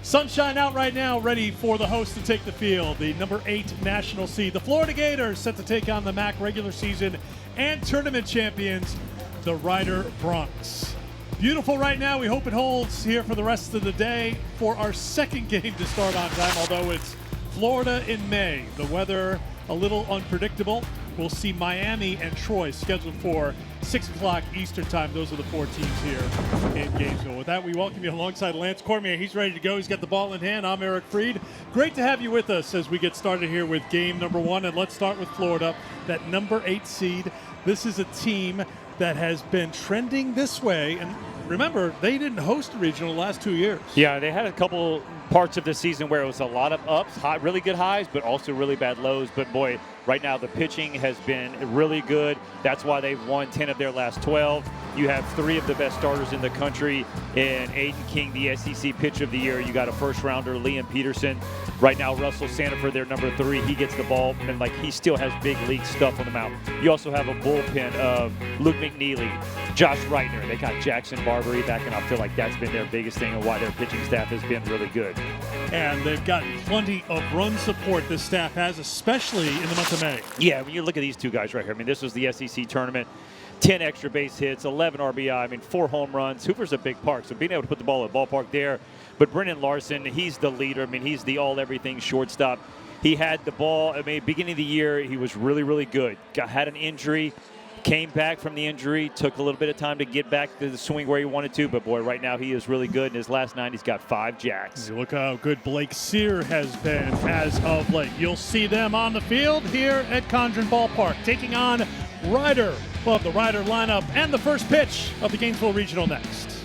Sunshine out right now, ready for the host to take the field. The number 8 national seed, the Florida Gators, set to take on the MAC regular season and tournament champions, the Rider Broncs. Beautiful right now. We hope it holds here for the rest of the day for our second game to start on time, although it's Florida in May. The weather a little unpredictable. We'll see Miami and Troy scheduled for 6 o'clock Eastern time. Those are the 4 teams here in Gainesville. With that, we welcome you alongside Lance Cormier. He's ready to go. He's got the ball in hand. I'm Eric Freed. Great to have you with us as we get started here with game number 1. And let's start with Florida, that number 8 seed. This is a team that has been trending this way. And remember, they didn't host a regional the last 2 years. Yeah, they had a couple parts of the season where it was a lot of ups, really good highs, but also really bad lows. But boy, right now the pitching has been really good. That's why they've won 10 of their last 12. You have 3 of the best starters in the country in Aiden King, the SEC Pitcher of the Year. You got a first-rounder, Liam Peterson. Right now, Russell Sanford, their number 3. He gets the ball, and he still has big league stuff on the mound. You also have a bullpen of Luke McNeely, Josh Reitner. They got Jackson Barbary back, and I feel like that's been their biggest thing and why their pitching staff has been really good. And they've got plenty of run support this staff has, especially in the month of May. Yeah, when you look at these two guys right here, this was the SEC tournament. 10 extra base hits, 11 RBI, 4 home runs. Hoover's a big park, so being able to put the ball at the ballpark there. But Brennan Larson, he's the leader. He's the all-everything shortstop. He had the ball, beginning of the year, he was really, really good. Had an injury, came back from the injury, took a little bit of time to get back to the swing where he wanted to. But, boy, right now he is really good. In his last 9, he's got 5 jacks. Look how good Blake Sear has been as of late. You'll see them on the field here at Condren Ballpark, taking on Rider. We'll have the Rider lineup and the first pitch of the Gainesville Regional next.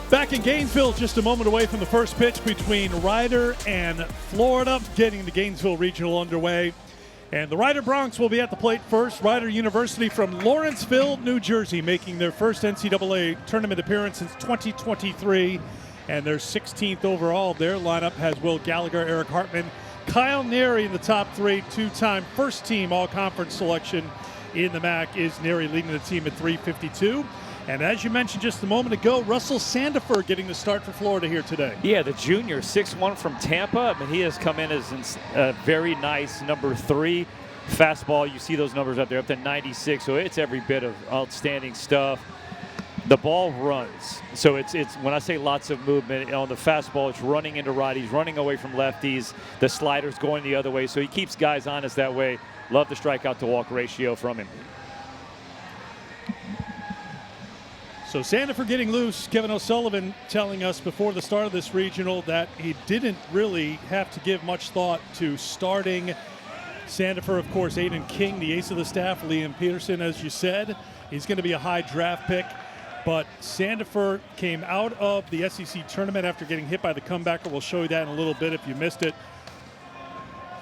Back in Gainesville, just a moment away from the first pitch between Rider and Florida, getting the Gainesville Regional underway. And the Rider Broncs will be at the plate first. Rider University from Lawrenceville, New Jersey, making their first NCAA tournament appearance since 2023. And their 16th overall. Their lineup has Will Gallagher, Eric Hartman, Kyle Neary in the top 3, 2-time first-team all-conference selection in the MAC is Neary, leading the team at 352. And as you mentioned just a moment ago, Russell Sandifer getting the start for Florida here today. Yeah, the junior, 6'1" from Tampa. He has come in as a very nice number 3 fastball. You see those numbers up there, up to 96. So it's every bit of outstanding stuff. The ball runs. So it's when I say lots of movement on the fastball, it's running into righties, running away from lefties. The slider's going the other way. So he keeps guys honest that way. Love the strikeout to walk ratio from him. So Sandifer getting loose. Kevin O'Sullivan telling us before the start of this regional that he didn't really have to give much thought to starting Sandifer. Of course, Aiden King, the ace of the staff, Liam Peterson, as you said. He's going to be a high draft pick. But Sandifer came out of the SEC tournament after getting hit by the comebacker. We'll show you that in a little bit if you missed it.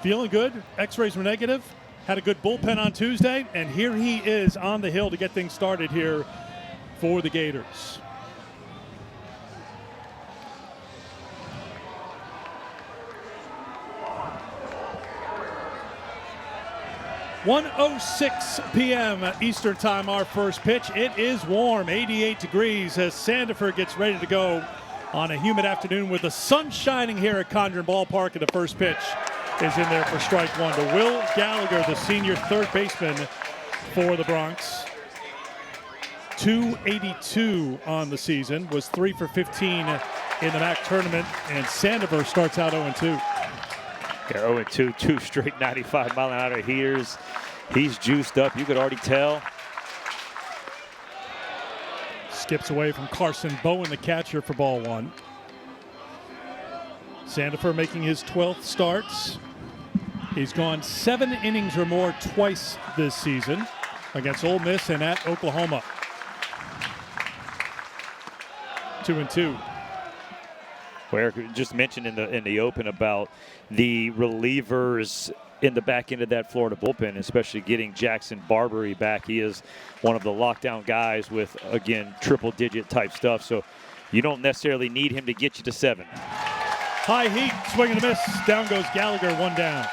Feeling good. X-rays were negative. Had a good bullpen on Tuesday. And here he is on the hill to get things started here for the Gators. (1:06 p.m. Eastern time, our first pitch. It is warm, 88 degrees, as Sandifer gets ready to go on a humid afternoon with the sun shining here at Condren Ballpark. And the first pitch is in there for strike 1 to Will Gallagher, the senior third baseman for the Broncs. 282 on the season, was 3 for 15 in the MAC tournament, and Sandifer starts out 0-2. Yeah, 0-2, 2 straight 95-mile-an-hour heaters. He's juiced up, you could already tell. Skips away from Carson Bowen, the catcher, for ball 1. Sandifer making his 12th starts. He's gone 7 innings or more twice this season against Ole Miss and at Oklahoma. 2-2. Well, Eric just mentioned in the open about the relievers in the back end of that Florida bullpen, especially getting Jackson Barbary back. He is one of the lockdown guys with, again, triple-digit type stuff. So you don't necessarily need him to get you to 7. High heat, swing and a miss. Down goes Gallagher, 1 down.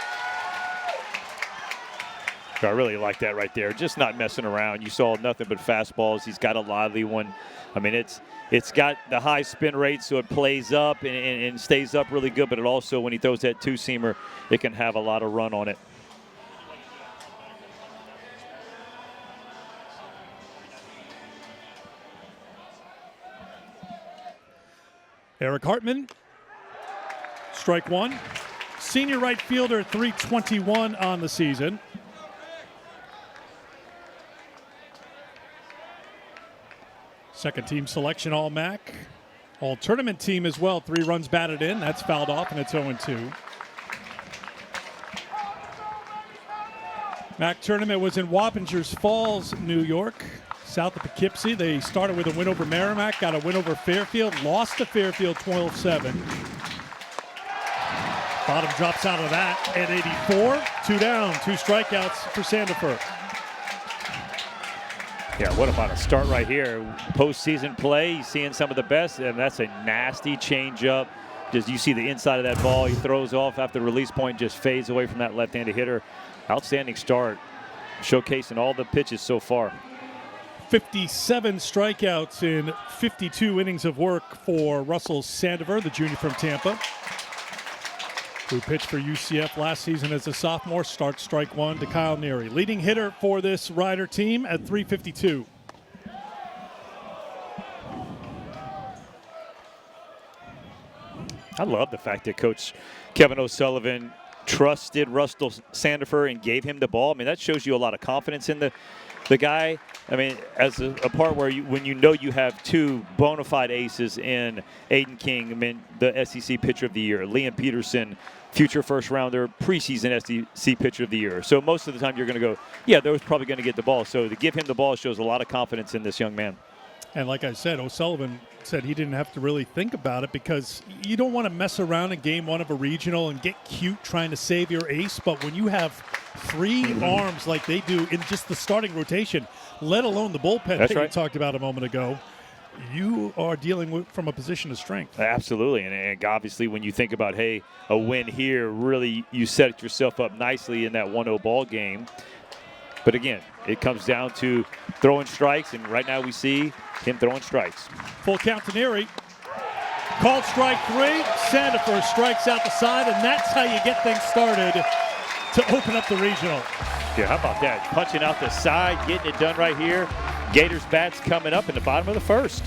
I really like that right there. Just not messing around. You saw nothing but fastballs. He's got a lively one. I mean, it's got the high spin rate, so it plays up and stays up really good, but it also, when he throws that two-seamer, it can have a lot of run on it. Eric Hartman, strike one. Senior right fielder, 321 on the season. Second team selection All-MAC. All-tournament team as well. 3 runs batted in. That's fouled off, and it's 0-2. MAC tournament was in Wappingers Falls, New York, south of Poughkeepsie. They started with a win over Merrimack, got a win over Fairfield, lost to Fairfield 12-7. Bottom drops out of that at 84. 2 down, 2 strikeouts for Sandifer. Yeah, what about a start right here? Postseason play, he's seeing some of the best, and that's a nasty changeup. Just you see the inside of that ball, he throws off after the release point, just fades away from that left-handed hitter. Outstanding start, showcasing all the pitches so far. 57 strikeouts in 52 innings of work for Russell Sandifer, the junior from Tampa, who pitched for UCF last season as a sophomore. Starts strike one to Kyle Neary. Leading hitter for this Rider team at 352. I love the fact that Coach Kevin O'Sullivan trusted Russell Sandifer and gave him the ball. I mean, that shows you a lot of confidence in the guy. I mean, as a part where when you know you have 2 bona fide aces in Aiden King, I mean, the SEC Pitcher of the Year, Liam Peterson, future first-rounder, preseason SEC Pitcher of the Year. So most of the time you're going to go, yeah, they're probably going to get the ball. So to give him the ball shows a lot of confidence in this young man. And like I said, O'Sullivan said he didn't have to really think about it because you don't want to mess around in game 1 of a regional and get cute trying to save your ace. But when you have 3 arms like they do in just the starting rotation, let alone the bullpen that you talked about a moment ago, you are dealing with from a position of strength. Absolutely. And obviously when you think about, hey, a win here, really you set yourself up nicely in that 1-0 ball game. But again, it comes down to throwing strikes, and right now we see him throwing strikes. Full count to Neary. Called strike 3. Sandifer strikes out the side, and that's how you get things started to open up the regional. Yeah, how about that? Punching out the side, getting it done right here. Gators bats coming up in the bottom of the first.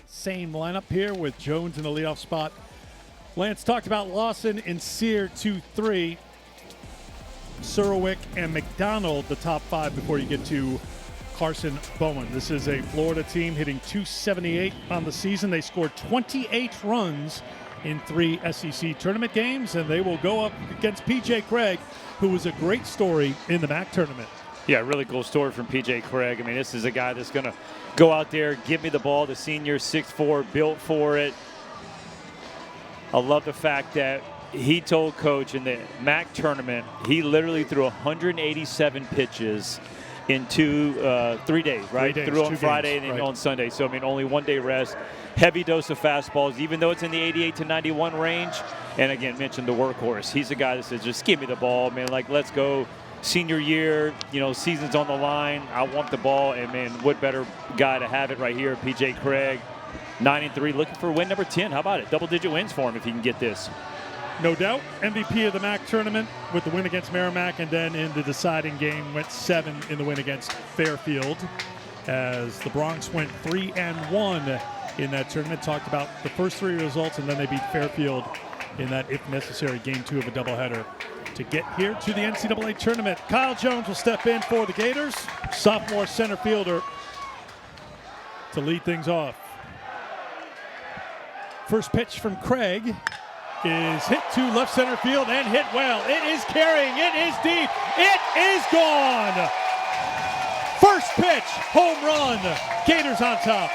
Same lineup here with Jones in the leadoff spot. Lance talked about Lawson and Sear 2-3. Surowick and McDonald, the top 5 before you get to Carson Bowman. This is a Florida team hitting .278 on the season. They scored 28 runs in 3 SEC tournament games, and they will go up against P.J. Craig, who was a great story in the MAC tournament. Yeah, really cool story from P.J. Craig. I mean, this is a guy that's going to go out there, give me the ball, the senior, 6'4", built for it. I love the fact that he told Coach in the MAC tournament, he literally threw 187 pitches in 3 days, right? 3 days, threw on Friday games, and then right. on Sunday. So, I mean, only 1 day rest. Heavy dose of fastballs, even though it's in the 88 to 91 range. And again, mentioned the workhorse. He's a guy that says, just give me the ball, man. Like, let's go. Senior year, you know, season's on the line. I want the ball. And, man, what better guy to have it right here, P.J. Craig. 9-3, looking for win number 10. How about it? Double-digit wins for him if he can get this. No doubt, MVP of the MAC tournament with the win against Merrimack, and then in the deciding game went 7 in the win against Fairfield as the Bronx went 3-1 in that tournament. Talked about the first 3 results, and then they beat Fairfield in that, if necessary, game 2 of a doubleheader to get here to the NCAA tournament. Kyle Jones will step in for the Gators, sophomore center fielder, to lead things off. First pitch from Craig is hit to left center field and hit well. It is carrying. It is deep. It is gone. First pitch, home run. Gators on top.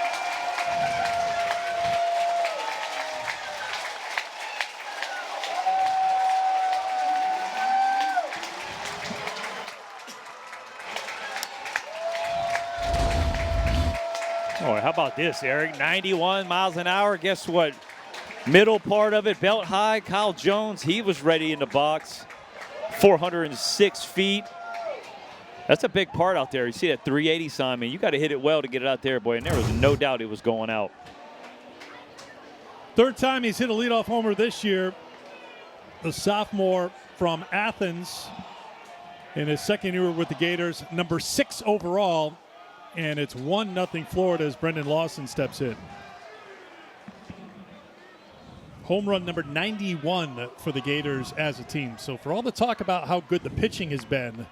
Oh, how about this, Eric? 91 miles an hour. Guess what? Middle part of it, belt high. Kyle Jones, he was ready in the box. 406 feet. That's a big part out there. You see that 380 sign, man. You got to hit it well to get it out there, boy. And there was no doubt it was going out. Third time he's hit a leadoff homer this year. The sophomore from Athens in his second year with the Gators, number 6 overall. And it's 1-0 Florida as Brendan Lawson steps in. Home run number 91 for the Gators as a team. So for all the talk about how good the pitching has been,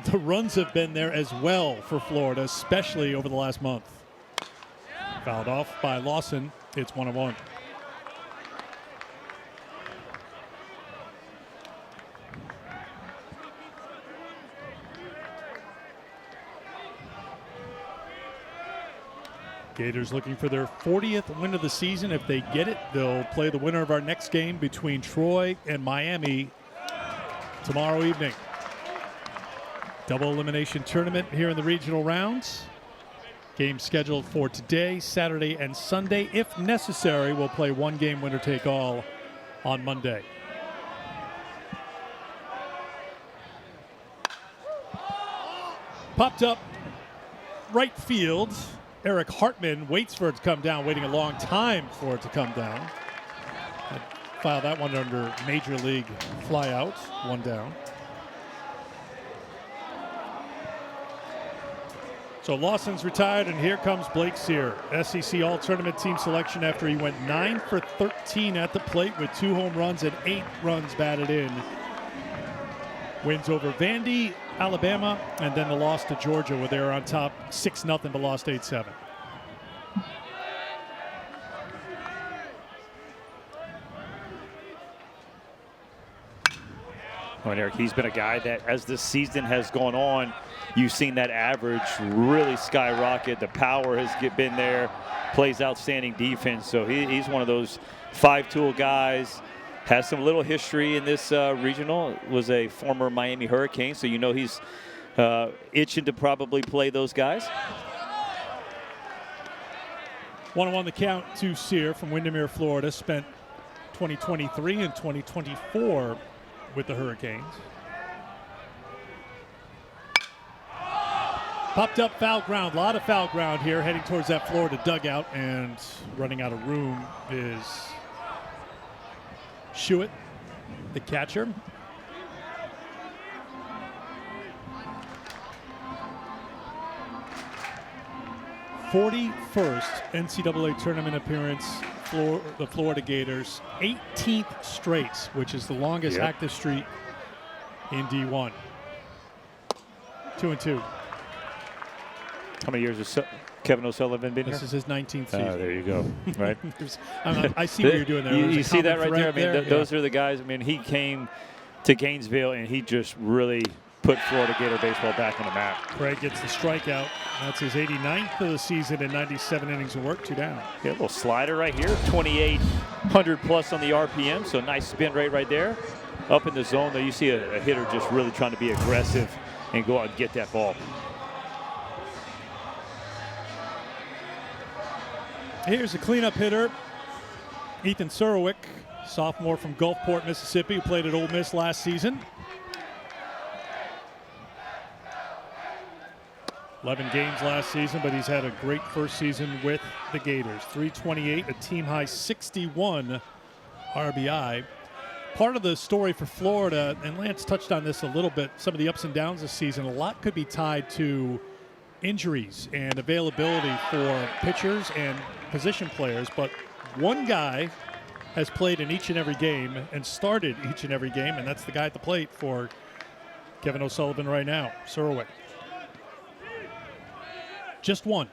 the runs have been there as well for Florida, especially over the last month. Fouled off by Lawson. It's 1-1. Gators looking for their 40th win of the season. If they get it, they'll play the winner of our next game between Troy and Miami tomorrow evening. Double elimination tournament here in the regional rounds. Game scheduled for today, Saturday, and Sunday. If necessary, we'll play one game winner take all on Monday. Popped up right field. Eric Hartman waits for it to come down, waiting a long time for it to come down. I'd file that one under Major League flyout, 1 down. So Lawson's retired, and here comes Blake Sear, SEC All-Tournament team selection after he went 9 for 13 at the plate with 2 home runs and 8 runs batted in. Wins over Vandy, Alabama, and then the loss to Georgia where they were on top 6-0 but lost 8-7. Well, Eric, he's been a guy that as the season has gone on, you've seen that average really skyrocket. The power has been there, plays outstanding defense. So he's one of those 5-tool guys. Has some little history in this regional. Was a former Miami Hurricane, so you know he's itching to probably play those guys. 1-1 the count to Sear from Windermere, Florida. Spent 2023 and 2024 with the Hurricanes. Popped up foul ground. A lot of foul ground here heading towards that Florida dugout, and running out of room is Schuett, the catcher. "41st NCAA tournament appearance for the Florida Gators, 18th straight, which is the longest active streak in D1. 2-2. How many years has Kevin O'Sullivan been here? This is his 19th season. There you go. Right. I see what you're doing there. You see that right there? I mean, those yeah. are the guys. I mean, he came to Gainesville and he just really put Florida Gator baseball back on the map. Craig gets the strikeout. That's his 89th of the season in 97 innings of work, 2 down. Yeah, a little slider right here, 2,800 plus on the RPM, so nice spin rate right there. Up in the zone there, you see a hitter just really trying to be aggressive and go out and get that ball. Here's a cleanup hitter, Ethan Surowick, sophomore from Gulfport, Mississippi, who played at Ole Miss last season. 11 games last season, but he's had a great first season with the Gators. 328, a team-high 61 RBI. Part of the story for Florida, and Lance touched on this a little bit, some of the ups and downs this season, a lot could be tied to injuries and availability for pitchers and position players, but one guy has played in each and every game and started each and every game, and that's the guy at the plate for Kevin O'Sullivan right now, Surowick. Just one.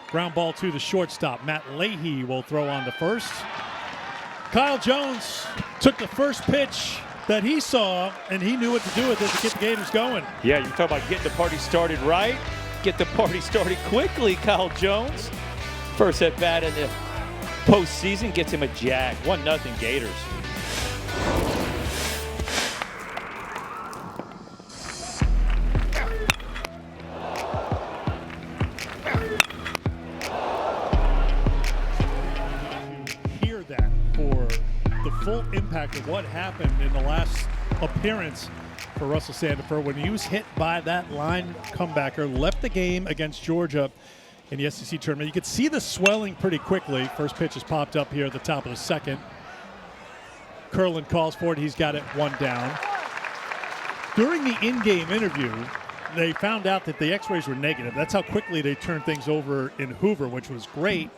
Ground ball to the shortstop. Matt Leahy will throw on to first. Kyle Jones took the first pitch that he saw, and he knew what to do with it to get the Gators going. Yeah, you talk about getting the party started right. Get the party started quickly, Kyle Jones. First at bat in the postseason gets him a jag. 1-0 Gators. Hear that for the full impact of what happened in the last appearance for Russell Sandifer when he was hit by that line comebacker, left the game against Georgia in the SEC tournament. You could see the swelling pretty quickly. First pitch has popped up here at the top of the second. Curlin calls for it. He's got it 1 down. During the in-game interview, they found out that the x-rays were negative. That's how quickly they turned things over in Hoover, which was great.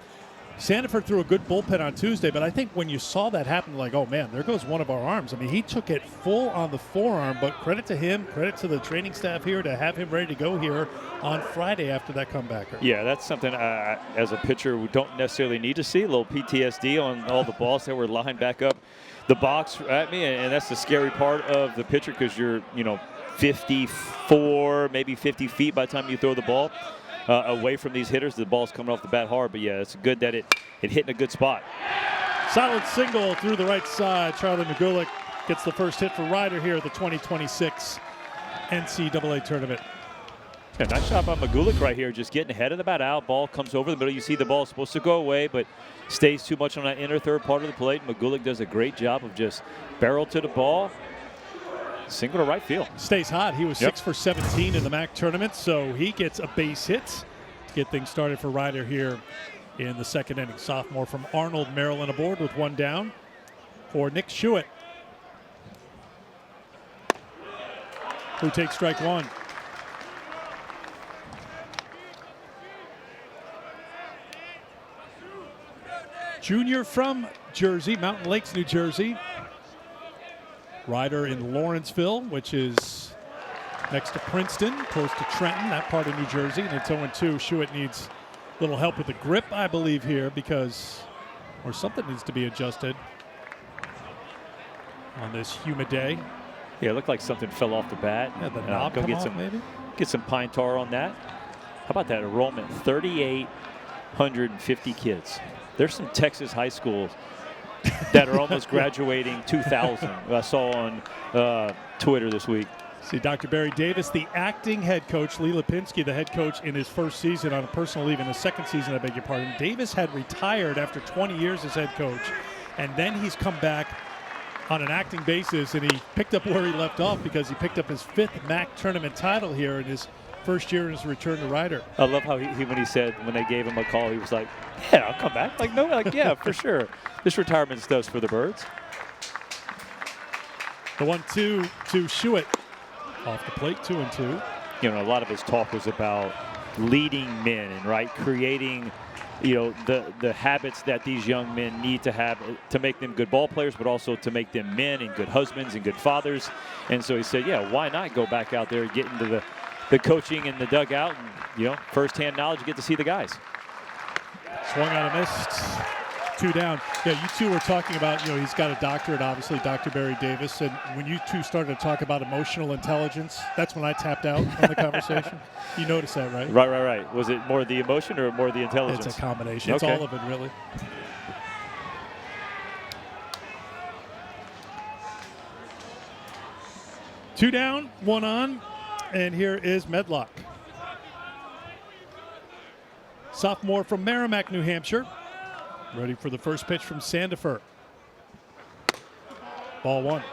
Sandifer threw a good bullpen on Tuesday, but I think when you saw that happen, like, oh, man, there goes one of our arms. I mean, he took it full on the forearm, but credit to him, credit to the training staff here to have him ready to go here on Friday after that comebacker. Yeah, that's something as a pitcher we don't necessarily need to see. A little PTSD on all the balls that were lined back up the box at me, and that's the scary part of the pitcher because you're, 54, maybe 50 feet by the time you throw the ball away from these hitters. The ball's coming off the bat hard, but yeah, it's good that it hit in a good spot. Solid single through the right side. Charlie McGulick gets the first hit for Ryder here at the 2026 NCAA tournament. Yeah, nice shot by McGulick right here, just getting ahead of the bat out. Ball comes over the middle. You see the ball is supposed to go away, but stays too much on that inner third part of the plate. McGulick does a great job of just barrel to the ball. Single to right field. Stays hot. He was 6 for 17 in the MAC tournament, so he gets a base hit to get things started for Ryder here in the second inning. Sophomore from Arnold, Maryland aboard with 1 down for Nick Schuett, who takes strike 1. Junior from Jersey, Mountain Lakes, New Jersey. Ryder in Lawrenceville, which is next to Princeton, close to Trenton, that part of New Jersey. And it's 0-2. Schuett needs a little help with the grip, I believe, here or something needs to be adjusted on this humid day. Yeah, it looked like something fell off the bat. Yeah, the knob come off, maybe? Get some pine tar on that. How about that enrollment? 3,850 kids. There's some Texas high schools that are almost graduating 2,000. I saw on Twitter this week. See, Dr. Barry Davis, the acting head coach, Lee Lipinski, the head coach in his first season on a personal leave. In his second season, I beg your pardon. Davis had retired after 20 years as head coach, and then he's come back on an acting basis, and he picked up where he left off because he picked up his 5th MAC tournament title here in his first year in his return to Ryder. I love how when they gave him a call, he was like, yeah, I'll come back. Yeah, for sure. This retirement stuff's for the birds. The 1-2 to Schuett. Off the plate, 2-2. A lot of his talk was about leading men and creating, the habits that these young men need to have to make them good ball players, but also to make them men and good husbands and good fathers. And so he said, yeah, why not go back out there and get into the coaching and the dugout and, firsthand knowledge, you get to see the guys. Swung on a missed. 2 down. Yeah, you two were talking about, he's got a doctorate, obviously, Dr. Barry Davis. And when you two started to talk about emotional intelligence, that's when I tapped out on the conversation. You noticed that, right? Right. Was it more the emotion or more the intelligence? It's a combination. Okay. It's all of it, really. Two down, 1 on, and here is Medlock. Sophomore from Merrimack, New Hampshire. Ready for the first pitch from Sandifer. Ball 1.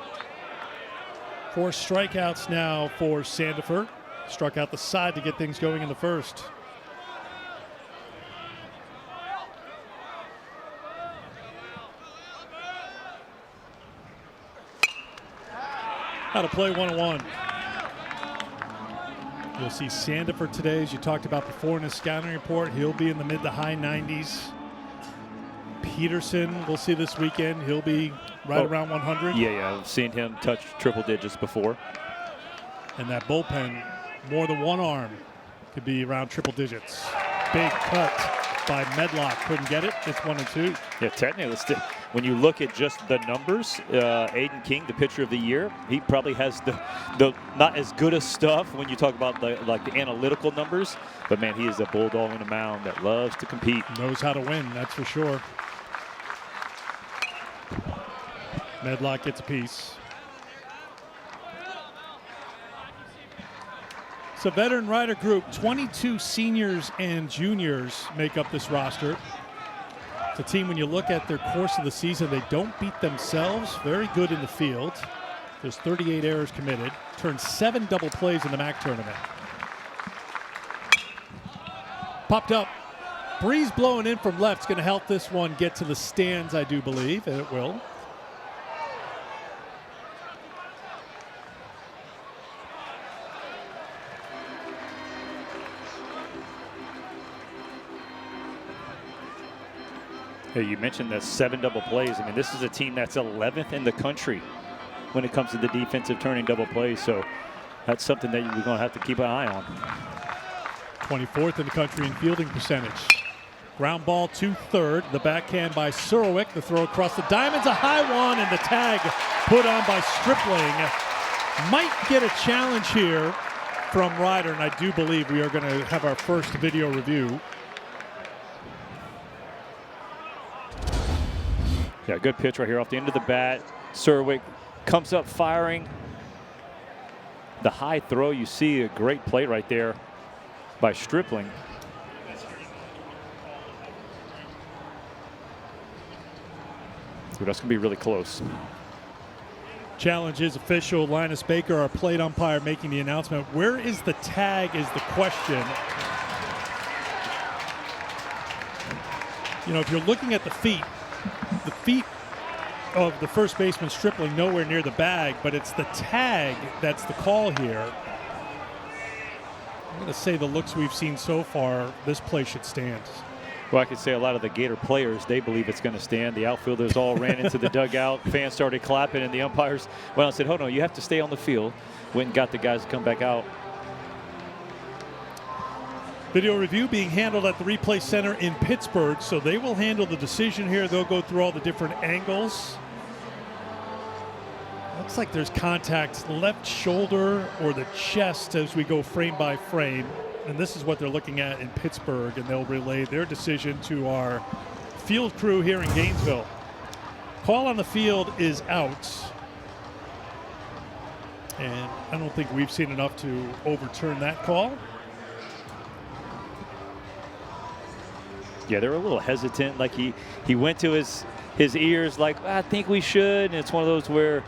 4 strikeouts now for Sandifer. Struck out the side to get things going in the first. How to play 1-1. You'll see Sandifer today, as you talked about before in his scouting report. He'll be in the mid to high 90s. Peterson, we'll see this weekend. He'll be around 100. Yeah. I've seen him touch triple digits before. And that bullpen, more than one arm, could be around triple digits. Big cut by Medlock. Couldn't get it. It's 1-2. Yeah, technically, when you look at just the numbers, Aiden King, the pitcher of the year, he probably has the not as good as stuff when you talk about the analytical numbers. But, man, he is a bulldog on the mound that loves to compete. Knows how to win, that's for sure. Medlock gets a piece. It's a veteran rider group. 22 seniors and juniors make up this roster. The team, when you look at their course of the season, they don't beat themselves. Very good in the field. There's 38 errors committed. Turned 7 double plays in the MAC tournament. Popped up. Breeze blowing in from left is going to help this one get to the stands, I do believe, and it will. Hey, you mentioned the 7 double plays. I mean, this is a team that's 11th in the country when it comes to the defensive turning double plays. So that's something that you're going to have to keep an eye on. 24th in the country in fielding percentage. Ground ball to third. The backhand by Surowick. The throw across the diamonds. A high one, and the tag put on by Stripling. Might get a challenge here from Ryder, and I do believe we are going to have our first video review. Yeah, good pitch right here off the end of the bat. Surowick comes up firing. The high throw, you see a great play right there by Stripling. So that's going to be really close. Challenge is official. Linus Baker, our plate umpire, making the announcement. Where is the tag is the question. You know, if you're looking at the feet of the first baseman Stripling nowhere near the bag, but it's the tag that's the call here. I'm going to say the looks we've seen so far, this play should stand. Well, I could say a lot of the Gator players, they believe it's going to stand. The outfielders all ran into the dugout. Fans started clapping, and the umpires went out and said, hold on, you have to stay on the field. Went and got the guys to come back out. Video review being handled at the replay center in Pittsburgh, so they will handle the decision here. They'll go through all the different angles. Looks like there's contact left shoulder or the chest as we go frame by frame. And this is what they're looking at in Pittsburgh, and they'll relay their decision to our field crew here in Gainesville. Call on the field is out. And I don't think we've seen enough to overturn that call. Yeah, they're a little hesitant. Like he went to his ears like, I think we should. And it's one of those where,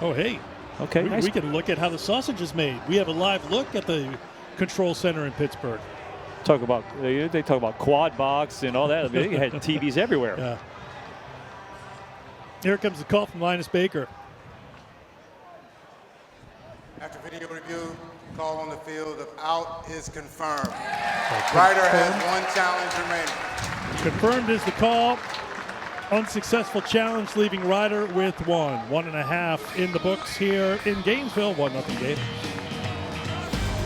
oh, hey. Okay, we can look at how the sausage is made. We have a live look at the control center in Pittsburgh. They talk about quad box and all that. I mean, they had TVs everywhere. Yeah. Here comes the call from Linus Baker. After video review, call on the field of out is confirmed. Ryder has 1 challenge remaining. Confirmed is the call. Unsuccessful challenge, leaving Ryder with 1. 1.5 in the books here in Gainesville. 1-0 Gators.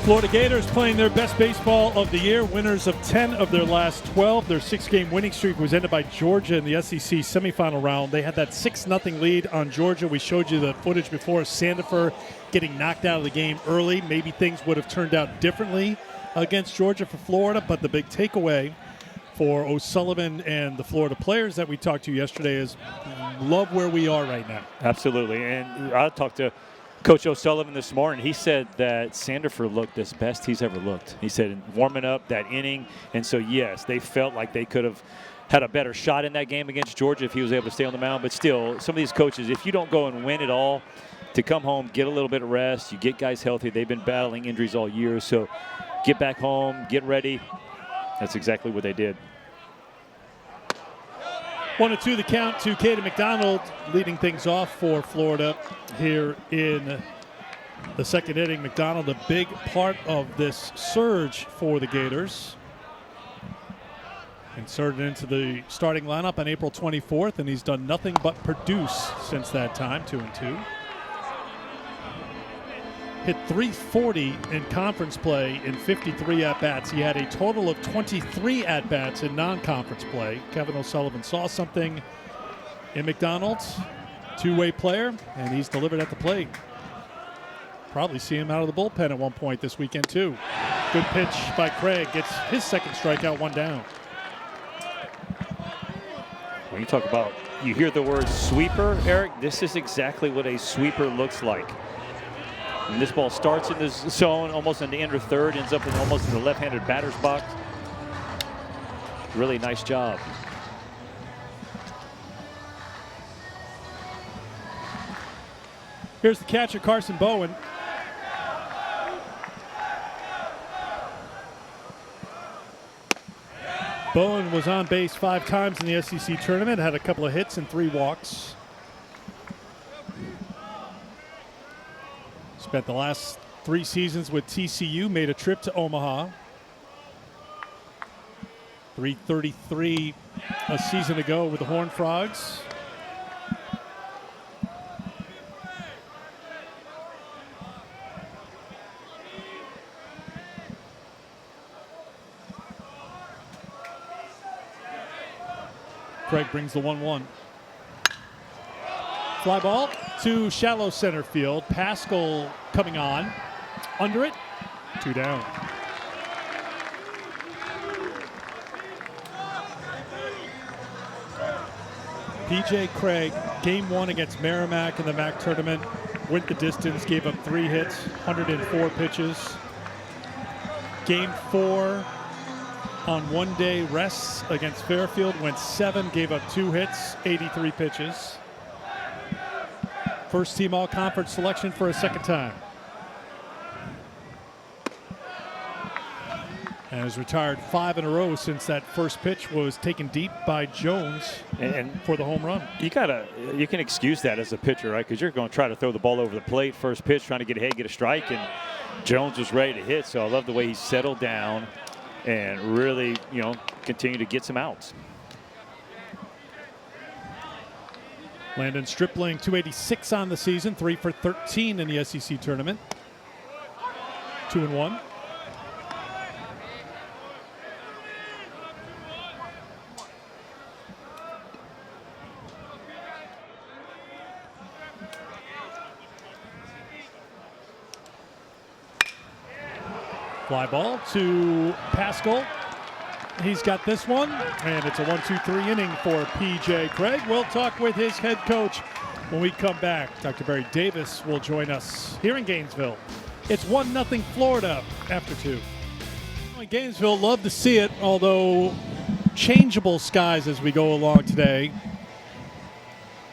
Florida Gators playing their best baseball of the year. Winners of 10 of their last 12. Their 6-game winning streak was ended by Georgia in the SEC semifinal round. They had that 6-0 lead on Georgia. We showed you the footage before. Sandifer getting knocked out of the game early. Maybe things would have turned out differently against Georgia for Florida, but the big takeaway for O'Sullivan and the Florida players that we talked to yesterday is love where we are right now. Absolutely. And I talked to Coach O'Sullivan this morning. He said that Sandifer looked his best he's ever looked. He said in warming up that inning. And so, yes, they felt like they could have had a better shot in that game against Georgia if he was able to stay on the mound. But still, some of these coaches, if you don't go and win it all, to come home, get a little bit of rest, you get guys healthy. They've been battling injuries all year. So get back home, get ready. That's exactly what they did. 1-2 the count to Caden McDonald, leading things off for Florida here in the second inning. McDonald, a big part of this surge for the Gators. Inserted into the starting lineup on April 24th, and he's done nothing but produce since that time, 2-2. Hit .340 in conference play in 53 at-bats. He had a total of 23 at-bats in non-conference play. Kevin O'Sullivan saw something in McDonald, two-way player, and he's delivered at the plate. Probably see him out of the bullpen at one point this weekend, too. Good pitch by Craig. Gets his second strikeout, 1 down. When you talk about, you hear the word sweeper, Eric, this is exactly what a sweeper looks like. And this ball starts in the zone, almost in the inner third, ends up almost in the left-handed batter's box. Really nice job. Here's the catcher, Carson Bowen. Bowen was on base 5 times in the SEC tournament, had a couple of hits and 3 walks. Spent the last 3 seasons with TCU, made a trip to Omaha. .333 a season ago with the Horned Frogs. Craig brings the 1-1. Fly ball to shallow center field. Pascal coming on. Under it. 2 down. PJ Craig, game 1 against Merrimack in the MAC tournament. Went the distance, gave up 3 hits, 104 pitches. Game 4 on 1-day rests against Fairfield, went 7, gave up 2 hits, 83 pitches. First team all-conference selection for a second time. And has retired 5 in a row since that first pitch was taken deep by Jones and for the home run. You can excuse that as a pitcher, right? Because you're going to try to throw the ball over the plate, first pitch, trying to get ahead, get a strike, and Jones was ready to hit. So I love the way he settled down and really, continue to get some outs. Landon Stripling, 286 on the season, 3 for 13 in the SEC tournament. 2-1. Fly ball to Pascal. He's got this one, and it's a 1-2-3 inning for PJ Craig. We'll talk with his head coach when we come back. Dr. Barry Davis will join us here in Gainesville. It's 1-0 Florida after 2. Gainesville, love to see it, although changeable skies as we go along today.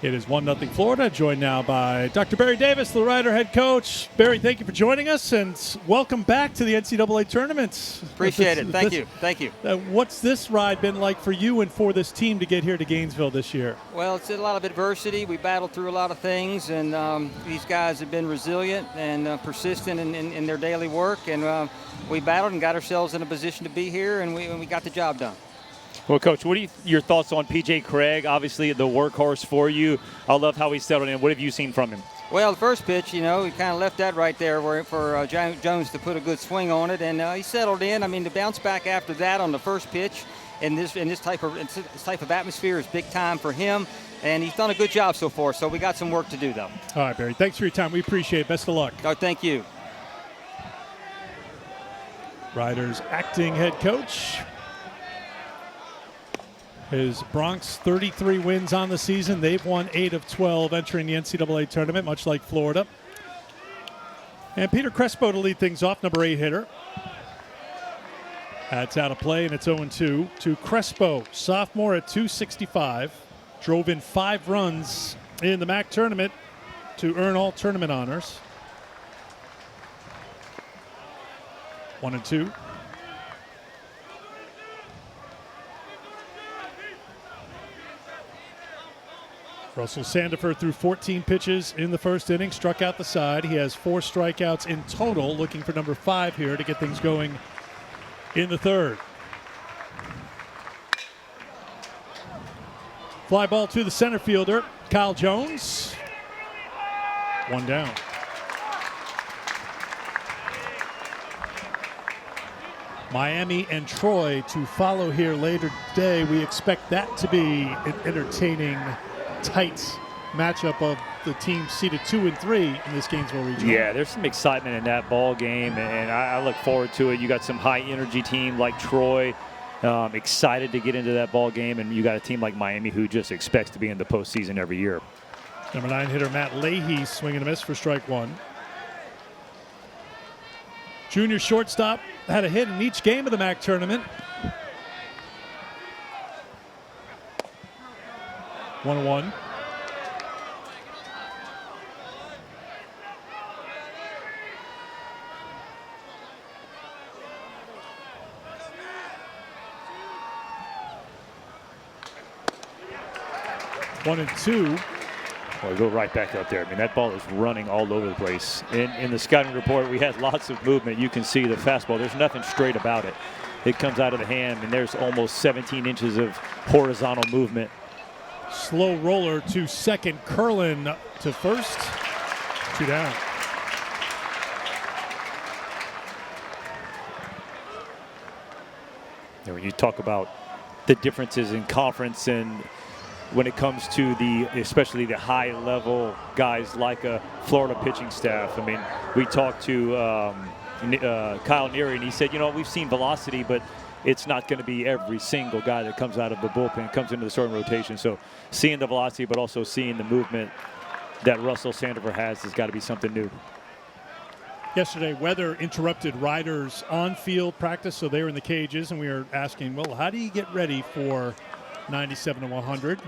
It is 1-0 Florida, joined now by Dr. Barry Davis, the Rider head coach. Barry, thank you for joining us, and welcome back to the NCAA tournament. Appreciate it. Thank you. Thank you. What's this ride been like for you and for this team to get here to Gainesville this year? Well, it's a lot of adversity. We battled through a lot of things, and these guys have been resilient and persistent in their daily work, and we battled and got ourselves in a position to be here, and we got the job done. Well, Coach, what are your thoughts on PJ Craig? Obviously, the workhorse for you. I love how he settled in. What have you seen from him? Well, the first pitch, he kind of left that right there for Jones to put a good swing on it, and he settled in. I mean, to bounce back after that on the first pitch in this type of atmosphere is big time for him, and he's done a good job so far. So we got some work to do, though. All right, Barry. Thanks for your time. We appreciate it. Best of luck. Oh, thank you. Riders acting head coach. His Bronx 33 wins on the season. They've won 8 of 12 entering the NCAA tournament, much like Florida. And Peter Crespo to lead things off, number 8 hitter. That's out of play, and it's 0-2 to Crespo, sophomore at 265. Drove in 5 runs in the MAC tournament to earn all tournament honors. 1-2. Russell Sandifer threw 14 pitches in the first inning, struck out the side. He has 4 strikeouts in total, looking for number 5 here to get things going in the third. Fly ball to the center fielder, Kyle Jones. 1 down. Miami and Troy to follow here later today. We expect that to be an entertaining, tight matchup of the teams seeded 2 and 3 in this Gainesville Regional. Yeah, there's some excitement in that ball game, and I look forward to it. You got some high-energy team like Troy, excited to get into that ball game, and you got a team like Miami who just expects to be in the postseason every year. Number 9 hitter Matt Leahy swinging a miss for strike 1. Junior shortstop had a hit in each game of the MAC tournament. 1-1. 1-2. Well, go right back out there. I mean, that ball is running all over the place. In the scouting report, we had lots of movement. You can see the fastball. There's nothing straight about it. It comes out of the hand, and there's almost 17 inches of horizontal movement. Slow roller to second. Curlin to first. 2 down. When you talk about the differences in conference and when it comes to especially the high level guys like a Florida pitching staff. I mean, we talked to Kyle Neary, and he said, we've seen velocity, but it's not going to be every single guy that comes out of the bullpen, comes into the starting rotation. So seeing the velocity, but also seeing the movement that Russell Sandover has got to be something new. Yesterday, weather interrupted riders on-field practice, so they were in the cages, and we were asking, well, how do you get ready for 97 to 100?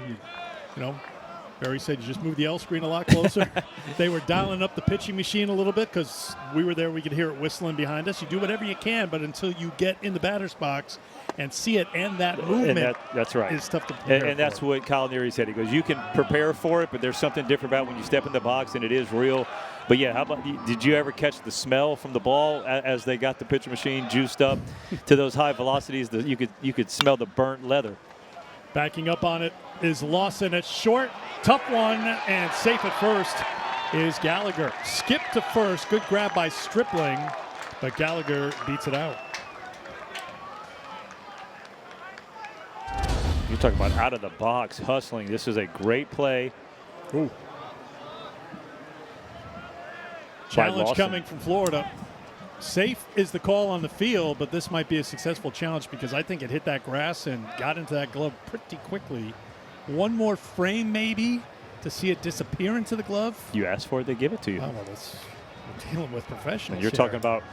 Barry said you just move the L screen a lot closer. They were dialing up the pitching machine a little bit because we were there. We could hear it whistling behind us. You do whatever you can, but until you get in the batter's box and see it and that movement, and that's right. It's tough to prepare and that's what Kyle Neary said. He goes, you can prepare for it, but there's something different about when you step in the box and it is real. But yeah, how about did you ever catch the smell from the ball as they got the pitching machine juiced up to those high velocities? That you could smell the burnt leather. Backing up on it is Lawson at short. Tough one, and safe at first is Gallagher. Skip to first. Good grab by Stripling, but Gallagher beats it out. You're talking about out of the box hustling. This is a great play. Ooh. Challenge coming from Florida. Safe is the call on the field, but this might be a successful challenge because I think it hit that grass and got into that glove pretty quickly. One more frame maybe to see it disappear into the glove. You asked for it, they give it to you. Oh, well, we're dealing with professionals. And you're talking about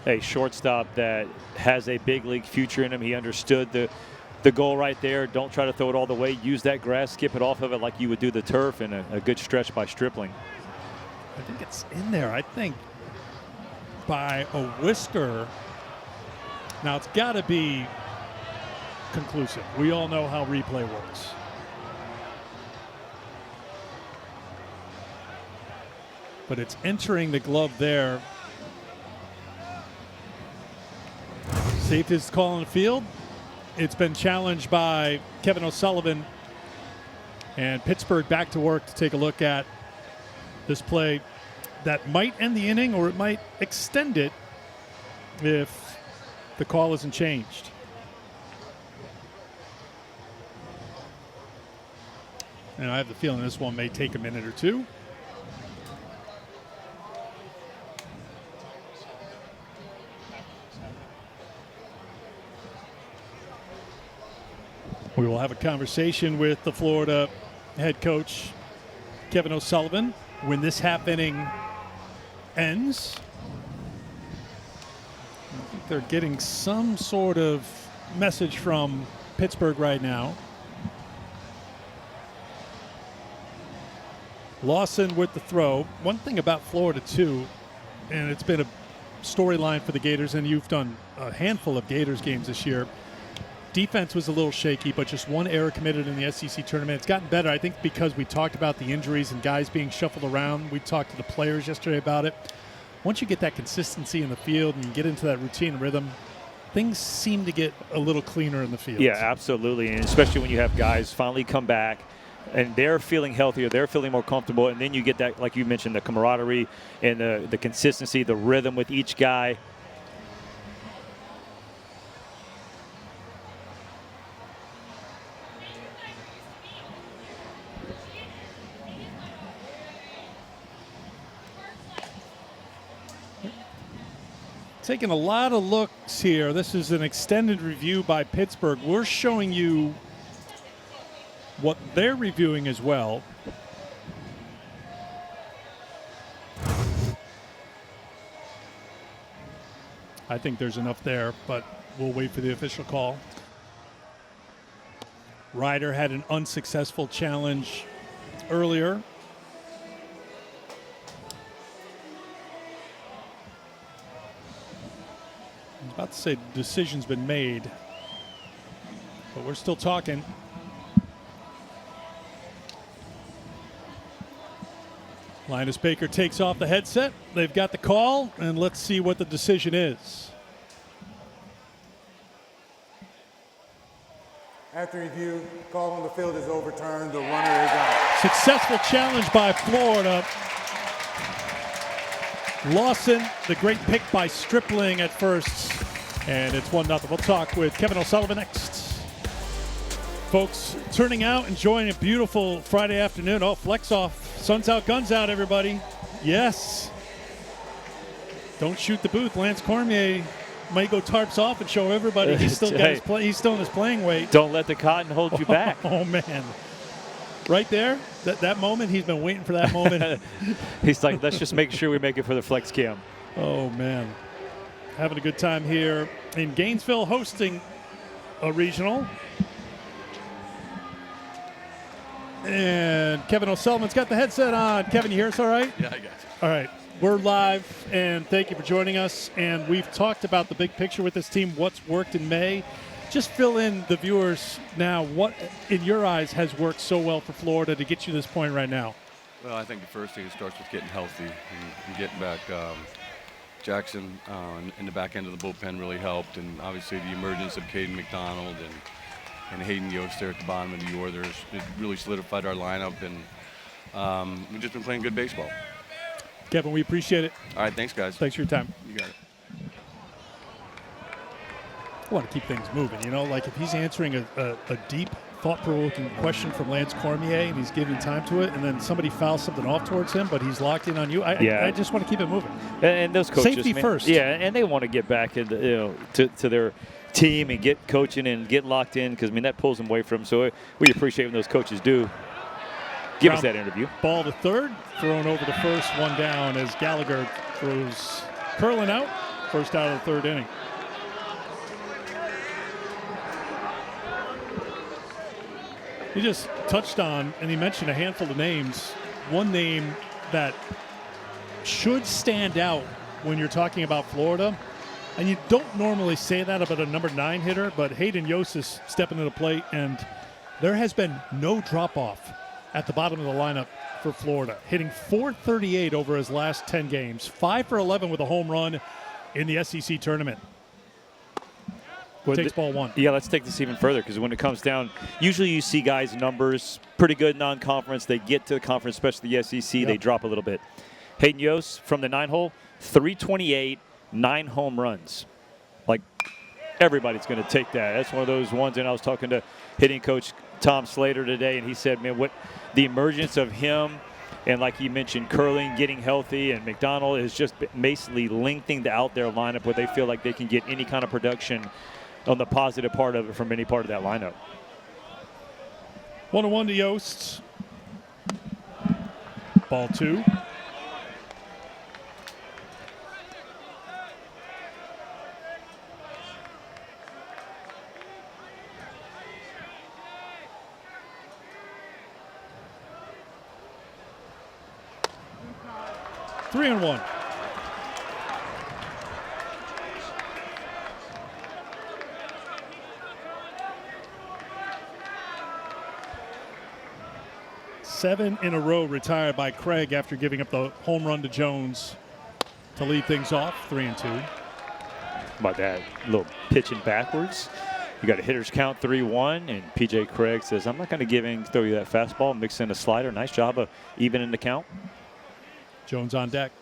a shortstop that has a big league future in him. He understood the goal right there. Don't try to throw it all the way. Use that grass, skip it off of it like you would do the turf, and a good stretch by Stripling. I think it's in there. I think by a whisker. Now, it's got to be conclusive. We all know how replay works. But it's entering the glove there. Safe is call on the field. It's been challenged by Kevin O'Sullivan. And Pittsburgh back to work to take a look at this play that might end the inning or it might extend it if the call isn't changed. And I have the feeling this one may take a minute or two. We will have a conversation with the Florida head coach, Kevin O'Sullivan, when this half inning ends. I think they're getting some sort of message from Pittsburgh right now. Lawson with the throw. One thing about Florida, too, and it's been a storyline for the Gators, and you've done a handful of Gators games this year. Defense was a little shaky, but just one error committed in the SEC tournament. It's gotten better, I think, because we talked about the injuries and guys being shuffled around. We talked to the players yesterday about it. Once you get that consistency in the field and you get into that routine rhythm, things seem to get a little cleaner in the field. Yeah, absolutely, and especially when you have guys finally come back and they're feeling healthier, they're feeling more comfortable, and then you get that, like you mentioned, the camaraderie and the consistency, the rhythm with each guy. Taking a lot of looks here. This is an extended review by Pittsburgh. We're showing you what they're reviewing as well. I think there's enough there, but we'll wait for the official call. Ryder had an unsuccessful challenge earlier. I was about to say the decision's been made, but we're still talking. Linus Baker takes off the headset. They've got the call, and let's see what the decision is. After review, call on the field is overturned. The runner is out. Successful challenge by Florida. Lawson, the great pick by Stripling at first, and it's 1-0. We'll talk with Kevin O'Sullivan next. Folks, turning out, enjoying a beautiful Friday afternoon. Oh, flex off. Sun's out, guns out, everybody. Yes. Don't shoot the booth. Lance Cormier might go tarps off and show everybody he's still got he's still in his playing weight. Don't let the cotton hold you back. Oh man. Right there, that moment, he's been waiting for that moment. He's like, let's just make sure we make it for the flex cam. Oh man. Having a good time here in Gainesville, hosting a regional. And Kevin O'Sullivan's got the headset on. Kevin, you hear us all right? Yeah, I got you. All right. We're live, and thank you for joining us. And we've talked about the big picture with this team, what's worked in May. Just fill in the viewers now. What, in your eyes, has worked so well for Florida to get you to this point right now? Well, I think the first thing starts with getting healthy and getting back. Jackson in the back end of the bullpen really helped, and obviously the emergence of Caden McDonald and Hayden Yost there at the bottom of the order. It really solidified our lineup, and we've just been playing good baseball. Kevin, we appreciate it. All right, thanks, guys. Thanks for your time. You got it. I want to keep things moving, you know, like if he's answering a deep, thought-provoking question from Lance Cormier and he's giving time to it, and then somebody fouls something off towards him, but he's locked in on you, I just want to keep it moving. And those coaches, safety first. Yeah, and they want to get back into, to their team and get coaching and get locked in, because, I mean, that pulls them away from them. So we appreciate when those coaches do give us that interview. Ball to third, thrown over the first, one down as Gallagher throws curling out, first out of the third inning. He just touched on, and he mentioned a handful of names. One name that should stand out when you're talking about Florida, and you don't normally say that about a number 9 hitter, but Hayden Yost is stepping to the plate, and there has been no drop-off at the bottom of the lineup for Florida, hitting .438 over his last 10 games, 5 for 11 with a home run in the SEC tournament. Takes ball one. Yeah, let's take this even further, because when it comes down, usually you see guys' numbers pretty good non-conference. They get to the conference, especially the SEC, they drop a little bit. Hayden Yost from the 9-hole, 328, 9 home runs. Like, everybody's going to take that. That's one of those ones, and I was talking to hitting coach Tom Slater today, and he said, man, what the emergence of him, and like he mentioned, Curling, getting healthy, and McDonald is just basically lengthening out their lineup where they feel like they can get any kind of production on the positive part of it from any part of that lineup. 1-1 to Yost. Ball 2. Three and one. Seven in a row retired by Craig after giving up the home run to Jones to lead things off, 3-2. How about that little pitching backwards? You got a hitter's count 3-1, and PJ Craig says, I'm not going to throw you that fastball, mix in a slider. Nice job of evening the count. Jones on deck.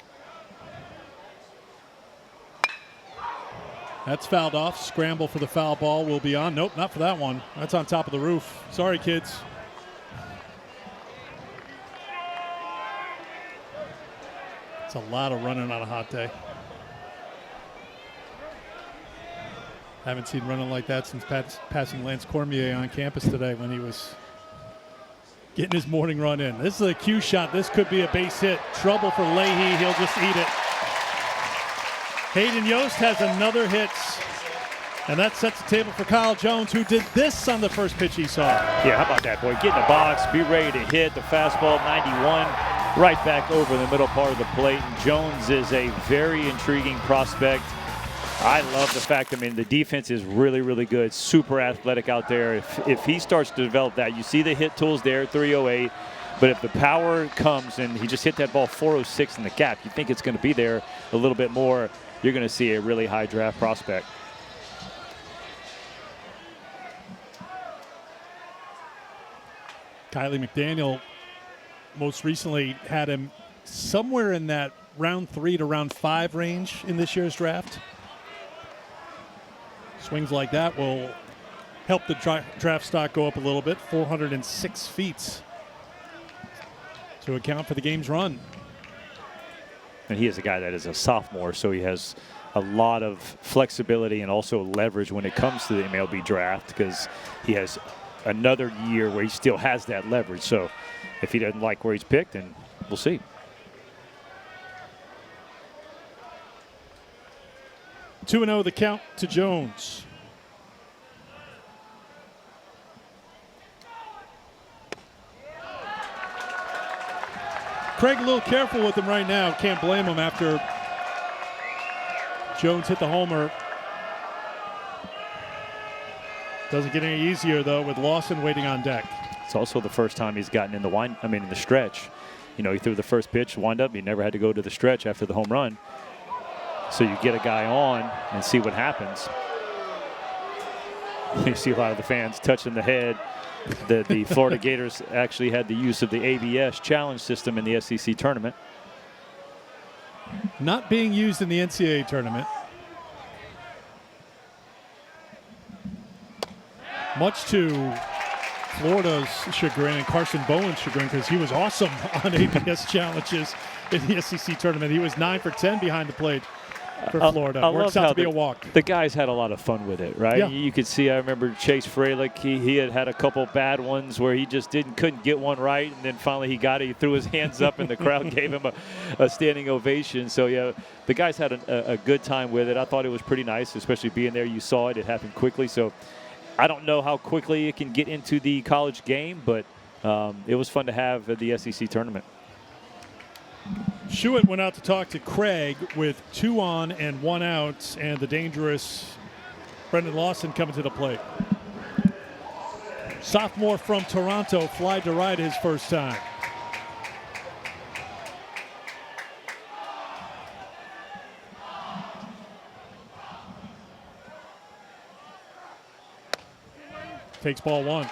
That's fouled off. Scramble for the foul ball will be on. Nope, not for that one. That's on top of the roof. Sorry, kids. It's a lot of running on a hot day. Haven't seen running like that since passing Lance Cormier on campus today when he was getting his morning run in. This is a cue shot. This could be a base hit. Trouble for Leahy. He'll just eat it. Hayden Yost has another hit. And that sets the table for Kyle Jones, who did this on the first pitch he saw. Yeah, how about that, boy? Get in the box, be ready to hit the fastball, 91, right back over the middle part of the plate. And Jones is a very intriguing prospect. I love the fact, I mean, the defense is really, really good, super athletic out there. If he starts to develop that, you see the hit tools there, 308. But if the power comes and he just hit that ball 406 in the gap, you think it's going to be there a little bit more, you're going to see a really high draft prospect. Kylie McDaniel most recently had him somewhere in that round 3 to round 5 range in this year's draft. Swings like that will help the draft stock go up a little bit, 406 feet to account for the game's run. And he is a guy that is a sophomore, so he has a lot of flexibility and also leverage when it comes to the MLB draft, because he has another year where he still has that leverage. So if he doesn't like where he's picked, then we'll see. 2-0 the count to Jones. Craig a little careful with him right now. Can't blame him after Jones hit the homer. Doesn't get any easier though with Lawson waiting on deck. It's also the first time he's gotten in the in the stretch. You know, he threw the first pitch, wind up. He never had to go to the stretch after the home run. So you get a guy on and see what happens. You see a lot of the fans touching the head. The Florida Gators actually had the use of the ABS challenge system in the SEC tournament. Not being used in the NCAA tournament. Much to Florida's chagrin and Carson Bowen's chagrin, because he was awesome on ABS challenges in the SEC tournament. He was 9 for 10 behind the plate for Florida. Works out to be a walk. The guys had a lot of fun with it, right? Yeah. You could see, I remember Chase Fralick, he had a couple bad ones where he just couldn't get one right, and then finally he got it. He threw his hands up, and the crowd gave him a standing ovation. So, yeah, the guys had a good time with it. I thought it was pretty nice, especially being there. You saw it. It happened quickly. So I don't know how quickly it can get into the college game, but it was fun to have at the SEC tournament. Schuett went out to talk to Craig with 2 on and 1 out, and the dangerous Brendan Lawson coming to the plate. Sophomore from Toronto, fly to right his first time. Takes ball 1.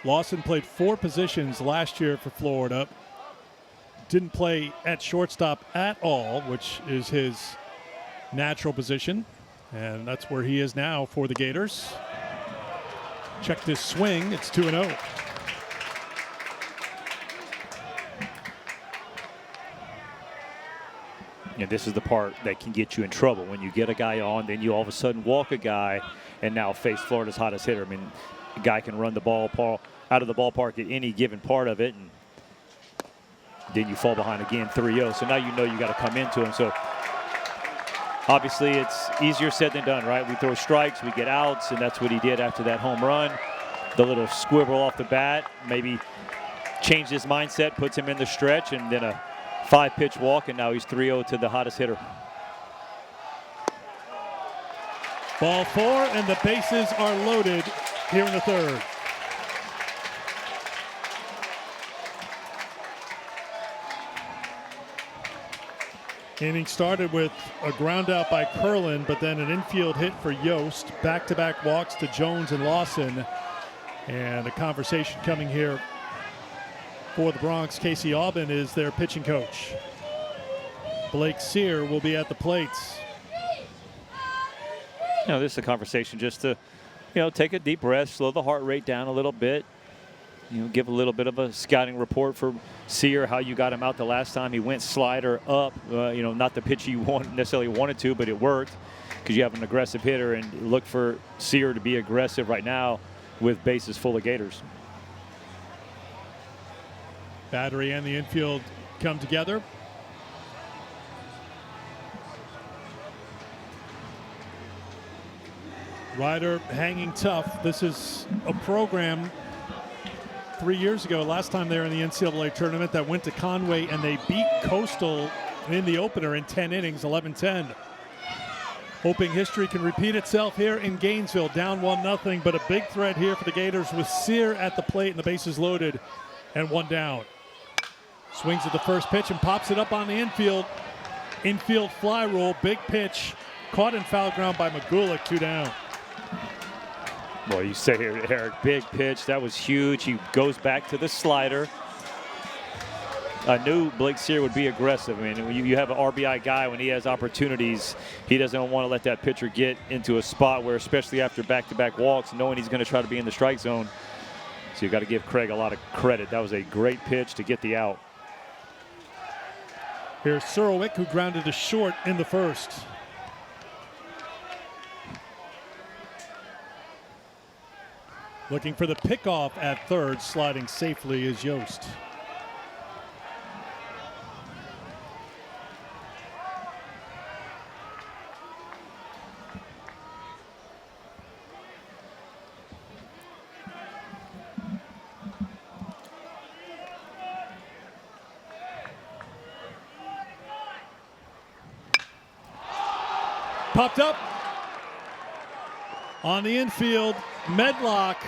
Lawson played 4 positions last year for Florida. Didn't play at shortstop at all, which is his natural position. And that's where he is now for the Gators. Check this swing. It's 2-0. And this is the part that can get you in trouble. When you get a guy on, then you all of a sudden walk a guy and now face Florida's hottest hitter. I mean, a guy can run the ball out of the ballpark at any given part of it, and then you fall behind again 3-0. So now you know you got to come into him. So obviously it's easier said than done, right? We throw strikes, we get outs, and that's what he did after that home run. The little squibble off the bat maybe changed his mindset, puts him in the stretch, and then a 5-pitch walk, and now he's 3-0 to the hottest hitter. Ball 4, and the bases are loaded here in the third. Inning started with a ground out by Curlin, but then an infield hit for Yost. Back-to-back walks to Jones and Lawson. And a conversation coming here for the Bronx. Casey Aubin is their pitching coach. Blake Sear will be at the plates. You know, this is a conversation just to, take a deep breath, slow the heart rate down a little bit. Give a little bit of a scouting report for Sear, how you got him out the last time. He went slider up, not the pitch you necessarily wanted to, but it worked because you have an aggressive hitter, and look for Sear to be aggressive right now with bases full of Gators. Battery and the infield come together. Ryder hanging tough. This is a program 3 years ago, last time they were in the NCAA tournament, that went to Conway, and they beat Coastal in the opener in 10 innings, 11-10. Hoping history can repeat itself here in Gainesville. Down 1-0, but a big threat here for the Gators with Sear at the plate and the bases loaded and one down. Swings at the first pitch and pops it up on the infield. Infield fly rule, big pitch. Caught in foul ground by Magulik, 2 down. Boy, you say here, Eric, big pitch. That was huge. He goes back to the slider. I knew Blake Sear would be aggressive. I mean, when you have an RBI guy, when he has opportunities, he doesn't want to let that pitcher get into a spot where, especially after back-to-back walks, knowing he's going to try to be in the strike zone. So you got to give Craig a lot of credit. That was a great pitch to get the out. Here's Surowick, who grounded to short in the first. Looking for the pickoff at third, sliding safely is Yost. Popped up on the infield, Medlock,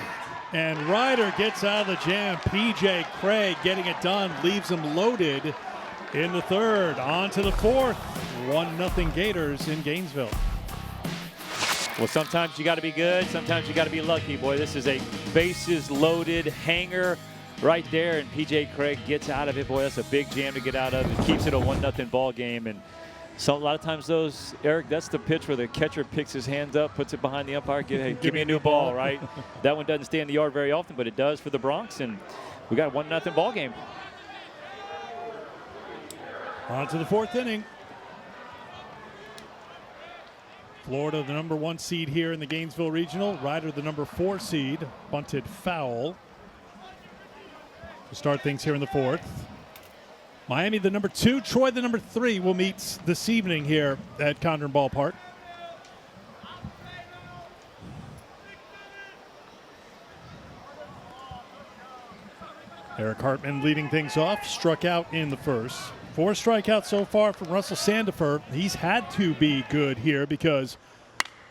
and Ryder gets out of the jam. P.J. Craig getting it done, leaves him loaded in the third. On to the fourth, 1-0 Gators in Gainesville. Well, sometimes you got to be good, sometimes you got to be lucky, boy. This is a bases loaded hanger right there, and P.J. Craig gets out of it. Boy, that's a big jam to get out of. It keeps it a 1-0 ball game. And so a lot of times those, Eric, that's the pitch where the catcher picks his hands up, puts it behind the umpire, give me a new ball, right? That one doesn't stay in the yard very often, but it does for the Bronx, and we got a 1-0 ball game. On to the fourth inning. Florida, the number 1 seed here in the Gainesville Regional. Ryder, the number 4 seed, bunted foul to start things here in the fourth. Miami, the number 2, Troy, the number 3, will meet this evening here at Condren Ballpark. Eric Hartman leading things off, struck out in the first. 4 strikeouts so far from Russell Sandifer. He's had to be good here because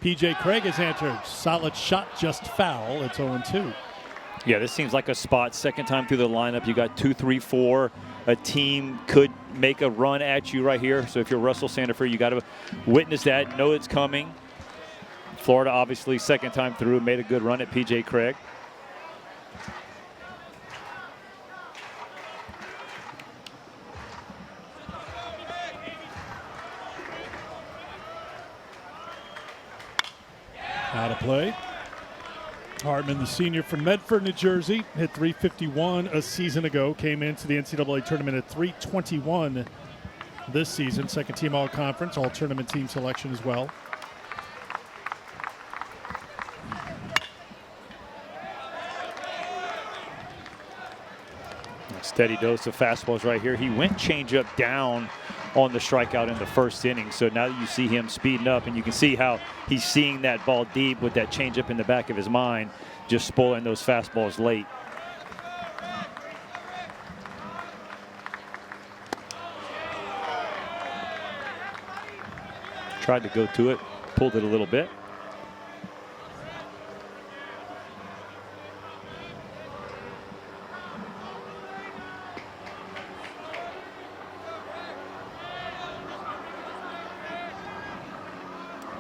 P.J. Craig has entered. Solid shot, just foul. It's 0-2. Yeah, this seems like a spot. Second time through the lineup. You got 2, 3, 4. A team could make a run at you right here. So if you're Russell Sandifer, you got to witness that, know it's coming. Florida, obviously, second time through, made a good run at P.J. Craig. Out of play. Hartman, the senior from Medford, New Jersey, hit .351 a season ago. Came into the NCAA tournament at .321 this season. Second team all-conference, all-tournament team selection as well. A steady dose of fastballs right here. He went changeup down on the strikeout in the first inning. So now you see him speeding up, and you can see how he's seeing that ball deep with that changeup in the back of his mind, just spoiling those fastballs late. Tried to go to it, pulled it a little bit.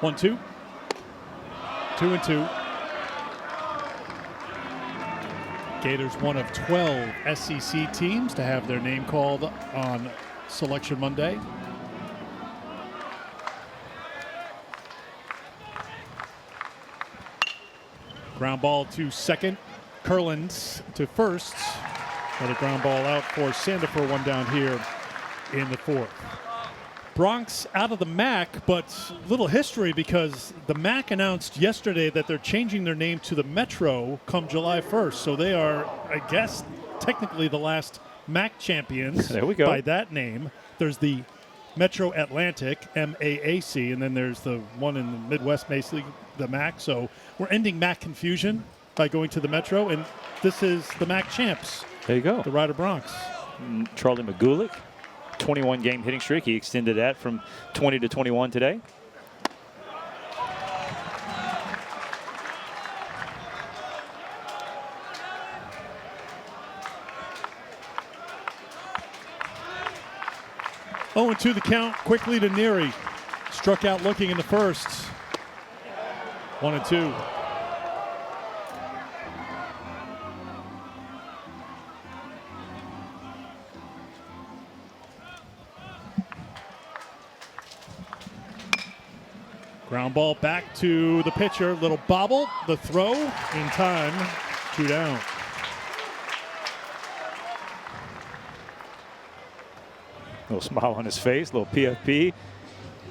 One, 2. 2-2. Gators, one of 12 SEC teams to have their name called on Selection Monday. Ground ball to second. Kurland to first. Another ground ball out for Sandifer, one down here in the fourth. Bronx out of the MAC, but little history because the MAC announced yesterday that they're changing their name to the Metro come July 1st. So they are, I guess, technically the last MAC champions. There we go. By that name. There's the Metro Atlantic, MAAC, and then there's the one in the Midwest, basically the MAC. So we're ending MAC confusion by going to the Metro, and this is the MAC champs. There you go. The Ryder Bronx. Charlie Magulik. 21-game hitting streak. He extended that from 20 to 21 today. 0-2 the count, quickly to Neary. Struck out looking in the first. 1-2. Ground ball back to the pitcher. Little bobble. The throw in time. 2 down. Little smile on his face, little PFP. A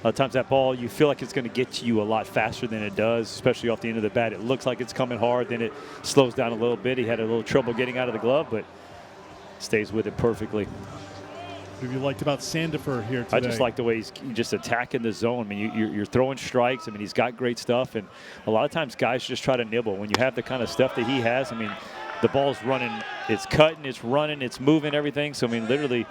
lot of times that ball, you feel like it's going to get to you a lot faster than it does, especially off the end of the bat. It looks like it's coming hard, then it slows down a little bit. He had a little trouble getting out of the glove, but stays with it perfectly. What have you liked about Sandifer here today? I just like the way he's just attacking the zone. I mean, you're throwing strikes. I mean, he's got great stuff, and a lot of times guys just try to nibble. When you have the kind of stuff that he has, I mean, the ball's running, it's cutting, it's running, it's moving, everything. So, I mean, literally,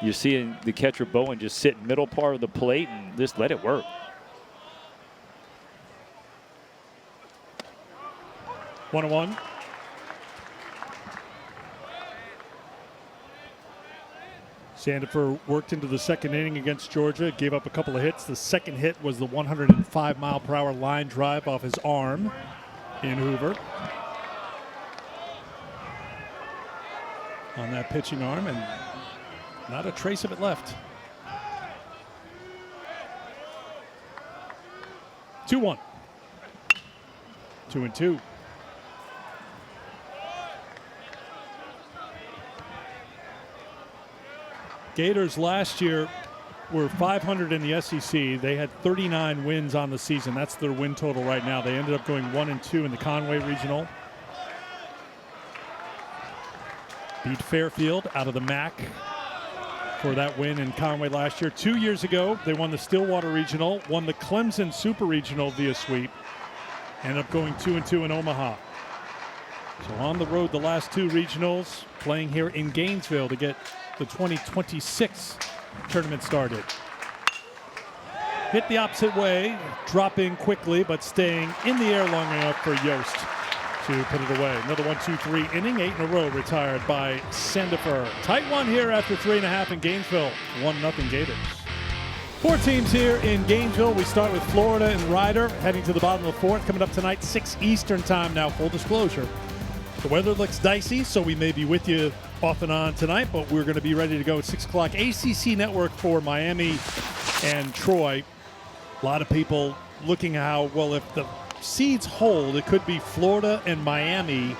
you're seeing the catcher Bowen just sit middle part of the plate and just let it work. 1-1. Sandifer worked into the second inning against Georgia, gave up a couple of hits. The second hit was the 105-mile-per-hour line drive off his arm in Hoover. On that pitching arm, and not a trace of it left. 2-1. 2-2. Gators last year were 500 in the SEC. They had 39 wins on the season. That's their win total right now. They ended up going 1-2 in the Conway Regional. Beat Fairfield out of the MAC for that win in Conway last year. 2 years ago, they won the Stillwater Regional, won the Clemson Super Regional via sweep, ended up going 2-2 in Omaha. So on the road the last 2 regionals, playing here in Gainesville to get the 2026 tournament started. Hit the opposite way, dropping quickly, but staying in the air long enough for Yost to put it away. Another 1-2-3 inning, 8 in a row retired by Sandifer. Tight one here after 3.5 in Gainesville. 1-0 Gators. 4 teams here in Gainesville. We start with Florida and Ryder, heading to the bottom of the 4th. Coming up tonight, 6 Eastern time now, full disclosure. The weather looks dicey, so we may be with you off and on tonight, but we're going to be ready to go at 6 o'clock. ACC Network for Miami and Troy. A lot of people looking how, well, if the seeds hold, it could be Florida and Miami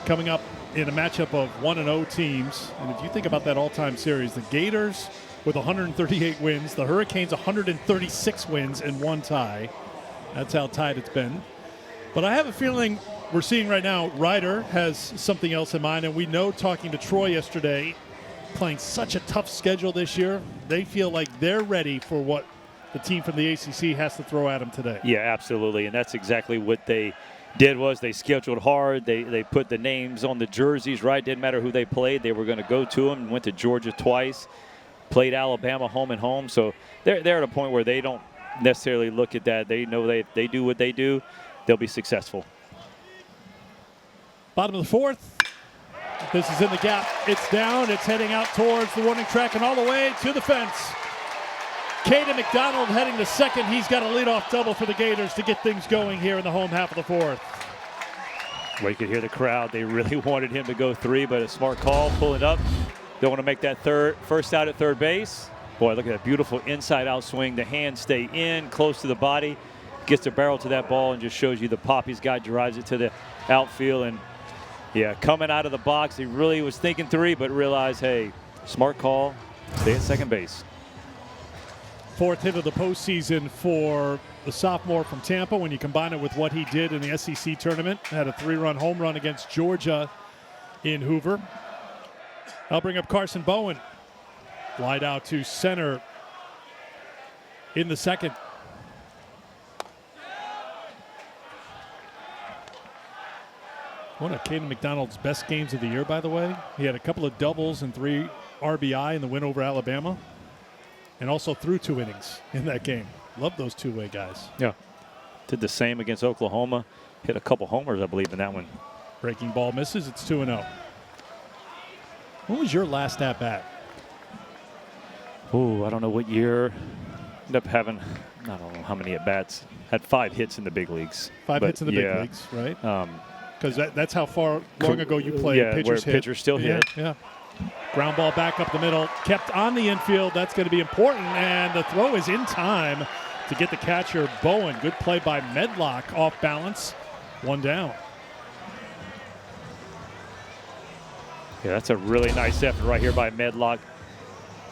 coming up in a matchup of 1-0 teams. And if you think about that all-time series, the Gators with 138 wins, the Hurricanes 136 wins and 1 tie. That's how tight it's been. But I have a feeling we're seeing right now Ryder has something else in mind, and we know, talking to Troy yesterday, playing such a tough schedule this year, they feel like they're ready for what the team from the ACC has to throw at them today. Yeah, absolutely, and that's exactly what they did. Was they scheduled hard, they put the names on the jerseys, right? Didn't matter who they played, they were going to go to them. Went to Georgia twice, played Alabama home and home, so they're at a point where they don't necessarily look at that. They know they do what they do, they'll be successful. Bottom of the 4th. This is in the gap. It's down. It's heading out towards the warning track and all the way to the fence. Caden McDonald heading to second. He's got a leadoff double for the Gators to get things going here in the home half of the 4th. Well, you could hear the crowd. They really wanted him to go 3, but a smart call, pulling up. Don't want to make that first out at third base. Boy, look at that beautiful inside-out swing. The hands stay in, close to the body. Gets the barrel to that ball and just shows you the pop he's got. Drives it to the outfield. And, yeah, coming out of the box, he really was thinking 3, but realized, hey, smart call, stay at second base. 4th hit of the postseason for the sophomore from Tampa. When you combine it with what he did in the SEC tournament, had a 3-run home run against Georgia in Hoover. I'll bring up Carson Bowen. Light out to center in the 2nd. One of Caden McDonald's best games of the year, by the way. He had a couple of doubles and 3 RBI in the win over Alabama, and also threw 2 innings in that game. Love those two-way guys. Yeah. Did the same against Oklahoma. Hit a couple homers, I believe, in that one. Breaking ball misses. It's 2-0. When was your last at-bat? Ooh, I don't know what year. Ended up having, I don't know how many at-bats. Had 5 hits in the big leagues. 5 hits in the big leagues, right? Because that's how far long ago you played. Yeah, where pitchers still hit. Yeah. Ground ball back up the middle, kept on the infield. That's going to be important, and the throw is in time to get the catcher, Bowen. Good play by Medlock, off balance. 1 down. Yeah, that's a really nice effort right here by Medlock.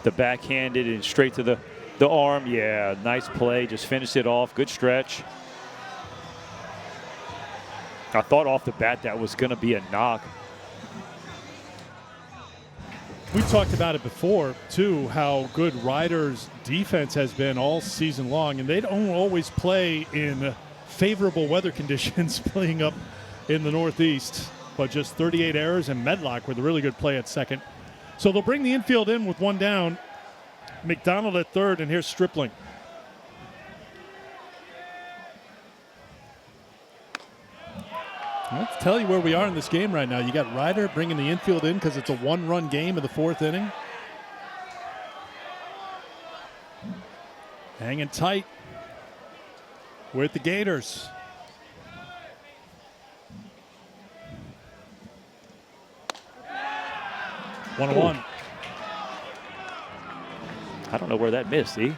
The backhanded and straight to the arm. Yeah, nice play. Just finished it off. Good stretch. I thought off the bat that was going to be a knock. We talked about it before, too, how good Riders' defense has been all season long, and they don't always play in favorable weather conditions playing up in the Northeast, but just 38 errors, and Medlock with a really good play at second. So they'll bring the infield in with 1 down. McDonald at third, and here's Stripling. Let's tell you where we are in this game right now. You got Ryder bringing the infield in because it's a 1-run game in the 4th inning. Hanging tight with the Gators. One on one. I don't know where that missed, see?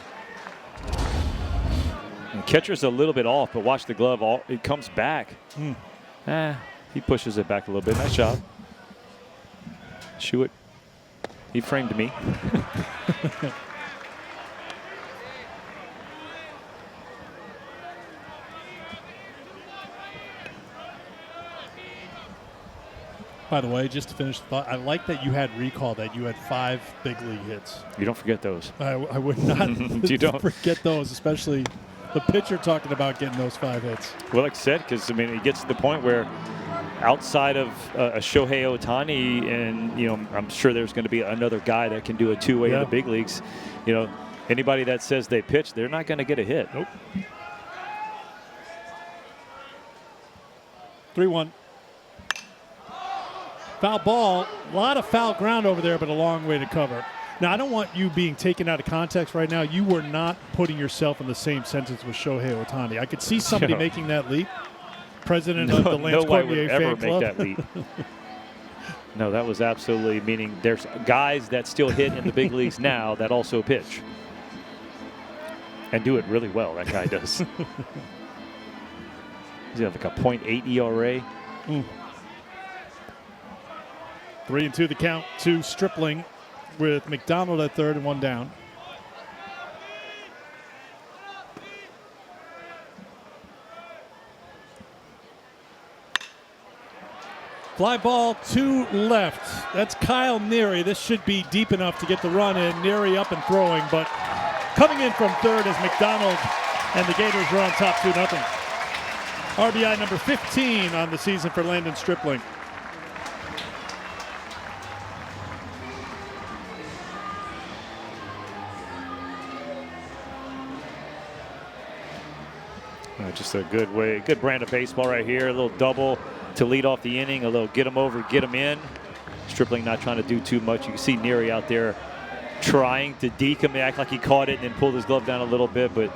And catcher's a little bit off, but watch the glove. It comes back. He pushes it back a little bit. Nice job. Shoot it. He framed me. By the way, just to finish the thought, I like that you had recall that you had 5 big league hits. You don't forget those. I would not You don't forget those, especially the pitcher talking about getting those 5 hits. Well, like I said, because, I mean, it gets to the point where outside of a Shohei Ohtani, and, you know, I'm sure there's going to be another guy that can do a two-way in the big leagues. You know, anybody that says they pitch, they're not going to get a hit. Nope. 3-1. Foul ball. A lot of foul ground over there, but a long way to cover. Now, I don't want you being taken out of context right now. You were not putting yourself in the same sentence with Shohei Ohtani. I could see somebody making that leap. President of the Lance Cormier fan club. Make that leap. No, that was absolutely meaning there's guys that still hit in the big leagues now that also pitch. And do it really well, that guy does. He's got like a .8 ERA. 3-2 the count to Stripling with McDonald at third and 1 down. Fly ball to left. That's Kyle Neary. This should be deep enough to get the run in. Neary up and throwing, but coming in from third is McDonald, and the Gators are on top 2-0. RBI number 15 on the season for Landon Stripling. Just a good way, good brand of baseball right here. A little double to lead off the inning, a little get him over, get him in. Stripling not trying to do too much. You can see Neary out there trying to deke him, act like he caught it and then pulled his glove down a little bit, but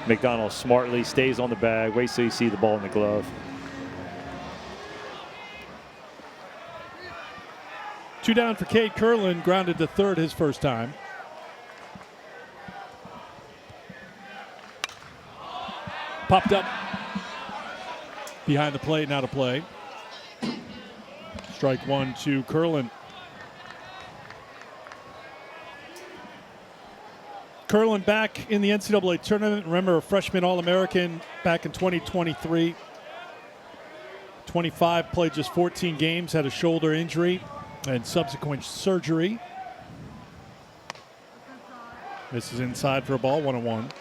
McDonald smartly stays on the bag, waits till you see the ball in the glove. 2 down for Cade Curlin, grounded to third his first time. Popped up behind the plate, now to play. Strike 1 to Curlin. Curlin back in the NCAA tournament. Remember, a freshman All-American back in 2023. 25, played just 14 games, had a shoulder injury and subsequent surgery. This is inside for a ball, 1-1.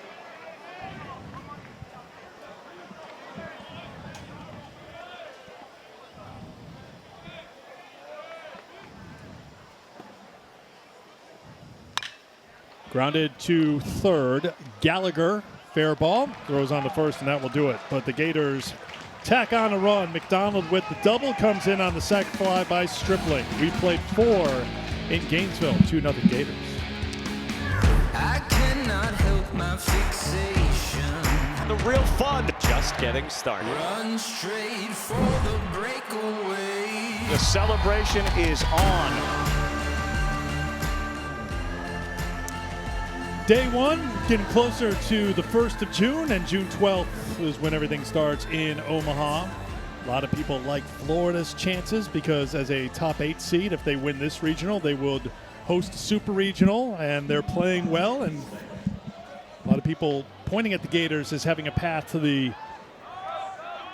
Grounded to third. Gallagher, fair ball, throws on the first, and that will do it. But the Gators tack on a run. McDonald with the double comes in on the sac fly by Stripling. We played 4 in Gainesville, 2-0 Gators. my fixation. The real fun just getting started. Run straight for the breakaway. The celebration is on. Day one, getting closer to the 1st of June, and June 12th is when everything starts in Omaha. A lot of people like Florida's chances because as a top 8 seed, if they win this regional, they would host a super regional, and they're playing well. And a lot of people pointing at the Gators as having a path to the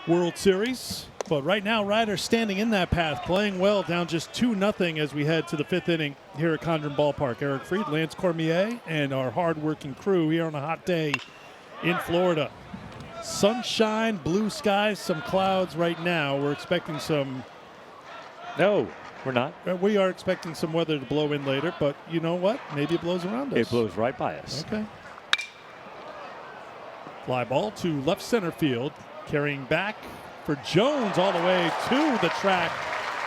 World Series. But right now, Rider's standing in that path, playing well, down just 2-0 as we head to the 5th inning here at Condren Ballpark. Eric Fried, Lance Cormier, and our hard-working crew here on a hot day in Florida. Sunshine, blue skies, some clouds right now. We're expecting some. No, we're not. We are expecting some weather to blow in later, but you know what? Maybe it blows around us. It blows right by us. Okay. Fly ball to left center field, carrying back for Jones all the way to the track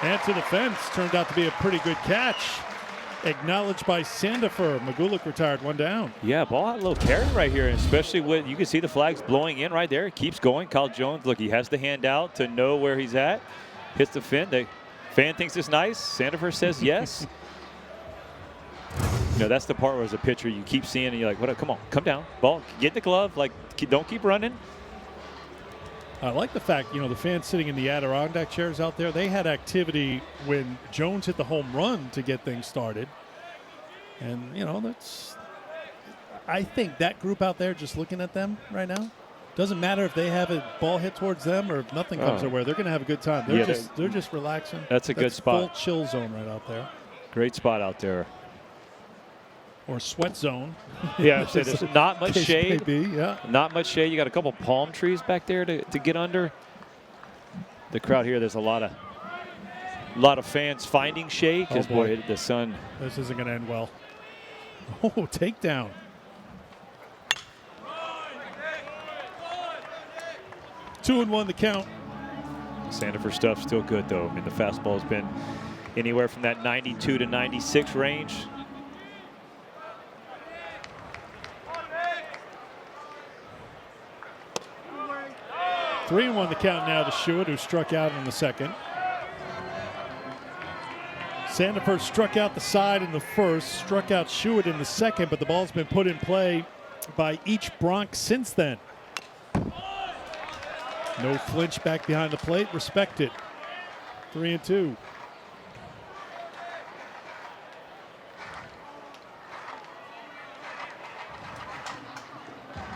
and to the fence. Turned out to be a pretty good catch. Acknowledged by Sandifer. Magulik retired, 1 down. Yeah, ball had a little carry right here, and especially with, you can see the flags blowing in right there. It keeps going. Kyle Jones, look, he has the hand out to know where he's at. Hits the fin. The fan thinks it's nice. Sandifer says yes. You know, that's the part where as a pitcher you keep seeing and you're like, what? Come on, come down. Ball, get in the glove. Like, don't keep running. I like the fact, you know, the fans sitting in the Adirondack chairs out there, they had activity when Jones hit the home run to get things started. And, you know, I think that group out there just looking at them right now, doesn't matter if they have a ball hit towards them or if nothing comes their way, they're going to have a good time. They're just relaxing. That's a good spot. Full chill zone right out there. Great spot out there. Or sweat zone. Yeah, so there's not much shade. Yeah. Not much shade. You got a couple palm trees back there to get under. The crowd here, there's a lot of fans finding shade because boy, the sun. This isn't going to end well. Oh, takedown. Two and one the count. Sandifer stuff still good though. I mean, the fastball has been anywhere from that 92 to 96 range. Three and one the count now to Schuett, who struck out in the second. Sandifer struck out the side in the first, struck out Schuett in the second, but the ball's been put in play by each Bronx since then. No flinch back behind the plate. Respect it. 3-2.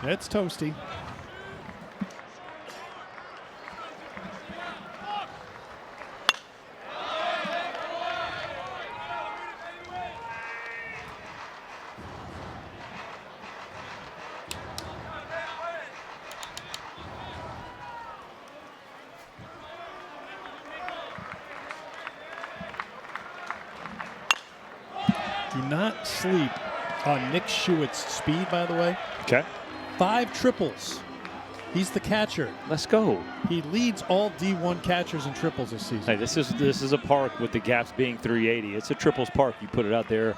That's toasty. Do not sleep on Nick Schuett's speed, by the way. Okay. 5 triples. He's the catcher. Let's go. He leads all D1 catchers in triples this season. Hey, this is a park with the gaps being 380. It's a triples park. You put it out there,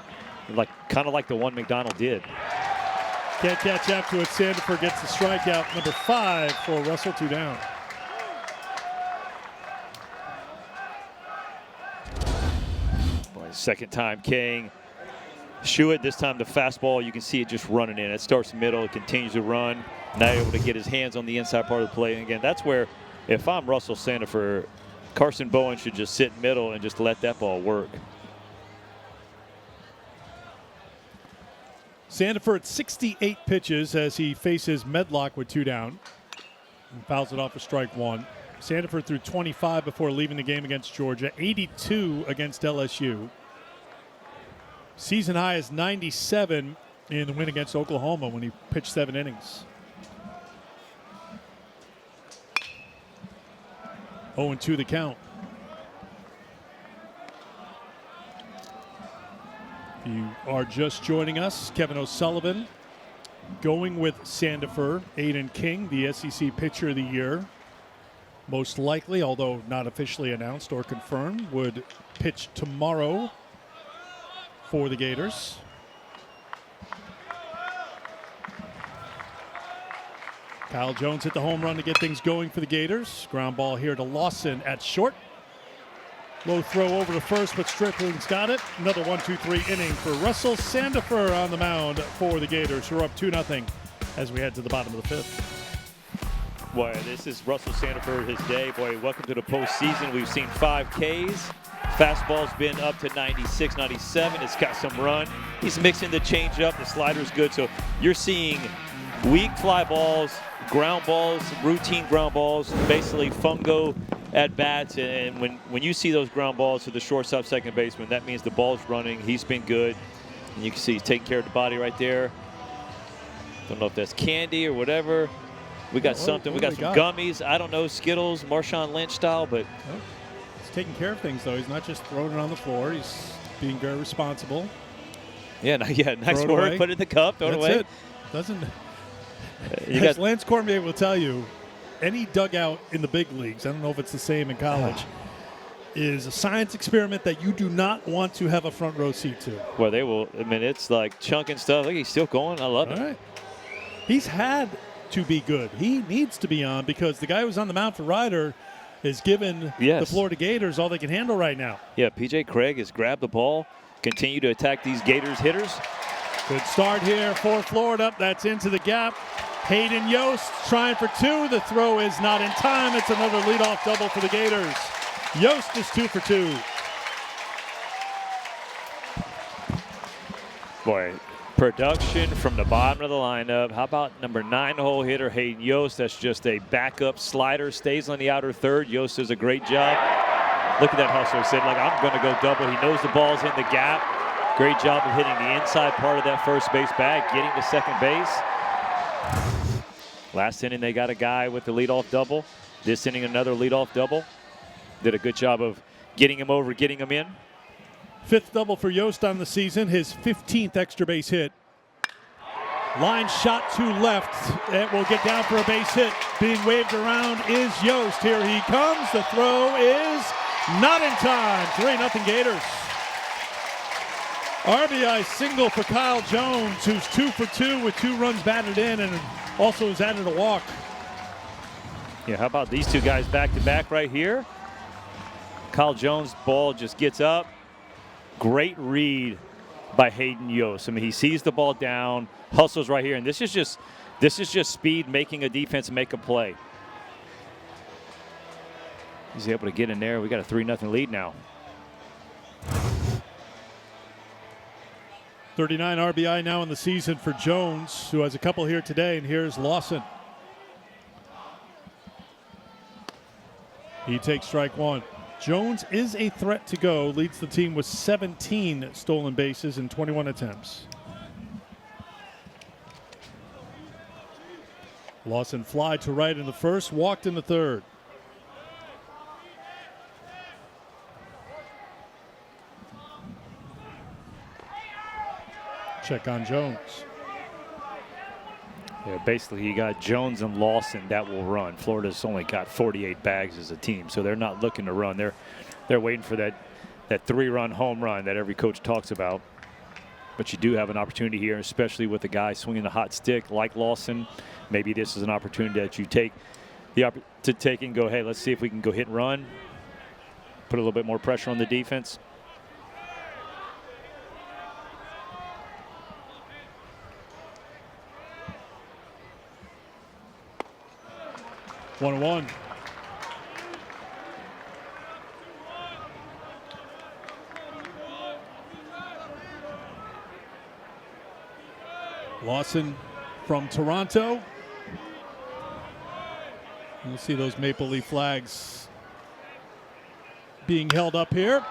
like kind of like the one McDonald did. Can't catch after it. Sandifer gets the strikeout. Number 5 for Russell, 2 down. Boy, second time King. Schuett, this time the fastball, you can see it just running in. It starts middle, it continues to run. Now able to get his hands on the inside part of the plate. And again, that's where, if I'm Russell Sandifer, Carson Bowen should just sit middle and just let that ball work. Sandifer at 68 pitches as he faces Medlock with 2 down. And fouls it off for strike 1. Sandifer threw 25 before leaving the game against Georgia, 82 against LSU. Season high is 97 in the win against Oklahoma when he pitched 7 innings. 0-2 the count. If you are just joining us, Kevin O'Sullivan going with Sandifer. Aiden King, the SEC Pitcher of the Year. Most likely, although not officially announced or confirmed, would pitch tomorrow for the Gators. Kyle Jones hit the home run to get things going for the Gators. Ground ball here to Lawson at short. Low throw over to first, but Strickland's got it. Another 1-2-3 inning for Russell Sandifer on the mound for the Gators, who are up 2-0 as we head to the bottom of the fifth. Boy, this is Russell Sandifer, his day. Boy, welcome to the postseason. We've seen 5 Ks. Fastball's been up to 96, 97. It's got some run. He's mixing the changeup. The slider's good. So you're seeing weak fly balls, ground balls, routine ground balls, basically fungo at bats. And when you see those ground balls to the shortstop, second baseman, that means the ball's running. He's been good. And you can see he's taking care of the body right there. Don't know if that's candy or whatever. We got something. We got some gummies. I don't know, Skittles, Marshawn Lynch style, but he's taking care of things, though. He's not just throwing it on the floor. He's being very responsible. Yeah, nice work. Put it in the cup. Throw it away. It. Doesn't. As Lance Cormier will tell you, any dugout in the big leagues, I don't know if it's the same in college, is a science experiment that you do not want to have a front row seat to. Well, they will. I mean, it's like chunking stuff. Look, he's still going. I love it. All right. He's had to be good. He needs to be on because the guy who's on the mound for Ryder is giving the Florida Gators all they can handle right now. Yeah, P.J. Craig has grabbed the ball, continue to attack these Gators hitters. Good start here for Florida. That's into the gap. Hayden Yost trying for 2. The throw is not in time. It's another leadoff double for the Gators. Yost is 2 for 2. Boy, production from the bottom of the lineup. How about number 9-hole hitter Hayden Yost? That's just a backup slider. Stays on the outer third. Yost does a great job. Look at that hustle. He said, like, I'm going to go double. He knows the ball's in the gap. Great job of hitting the inside part of that first base bag, getting to second base. Last inning, they got a guy with the leadoff double. This inning, another leadoff double. Did a good job of getting him over, getting him in. 5th double for Yost on the season, his 15th extra base hit. Line shot to left. It will get down for a base hit. Being waved around is Yost. Here he comes. The throw is not in time. 3-0 Gators. RBI single for Kyle Jones, who's 2 for 2 with 2 runs batted in and also has added a walk. Yeah, how about these 2 guys back to back right here? Kyle Jones' ball just gets up. Great read by Hayden Yost. I mean, he sees the ball down, hustles right here, and this is just speed making a defense make a play. He's able to get in there. We got a 3-0 lead now. 39 RBI now in the season for Jones, who has a couple here today, and here's Lawson. He takes strike 1. Jones is a threat to go, leads the team with 17 stolen bases in 21 attempts. Lawson fly to right in the first, walked in the third. Check on Jones. Yeah, basically you got Jones and Lawson that will run. Florida's only got 48 bags as a team, so they're not looking to run. They're waiting for that 3-run home run that every coach talks about. But you do have an opportunity here, especially with a guy swinging the hot stick like Lawson. Maybe this is an opportunity that you take and go, hey, let's see if we can go hit and run. Put a little bit more pressure on the defense. One. Lawson from Toronto. You'll see those Maple Leaf flags being held up here.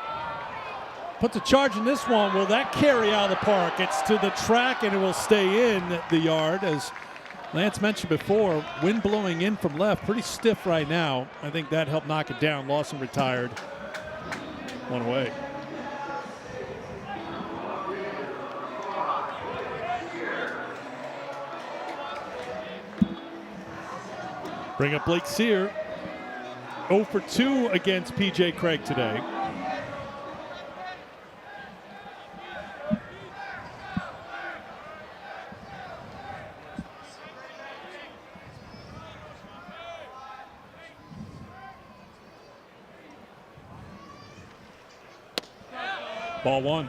Puts a charge in this one. Will that carry out of the park? It's to the track and it will stay in the yard. As Lance mentioned before, wind blowing in from left, pretty stiff right now. I think that helped knock it down. Lawson retired. 1 away. Bring up Blake Sear. 0 for 2 against P.J. Craig today. Ball one.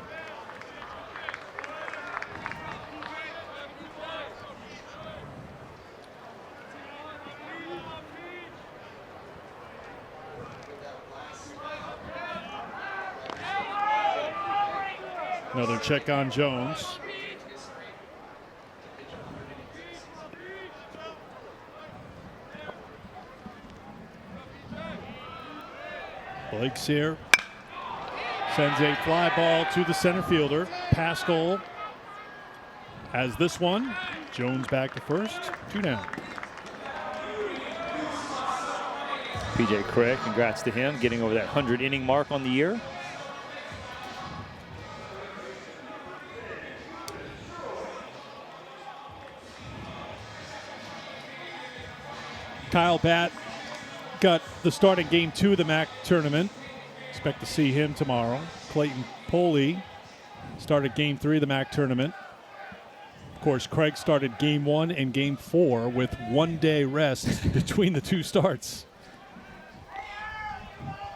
Another check on Jones. Blake Sear sends a fly ball to the center fielder. Pascal has this one. Jones back to first. 2 down. PJ Craig, congrats to him, getting over that 100-inning mark on the year. Kyle Batt got the start in Game 2 of the MAC tournament. Expect to see him tomorrow. Clayton Poley started Game 3 of the MAC tournament. Of course, Craig started Game 1 and Game 4 with 1 day rest between the 2 starts.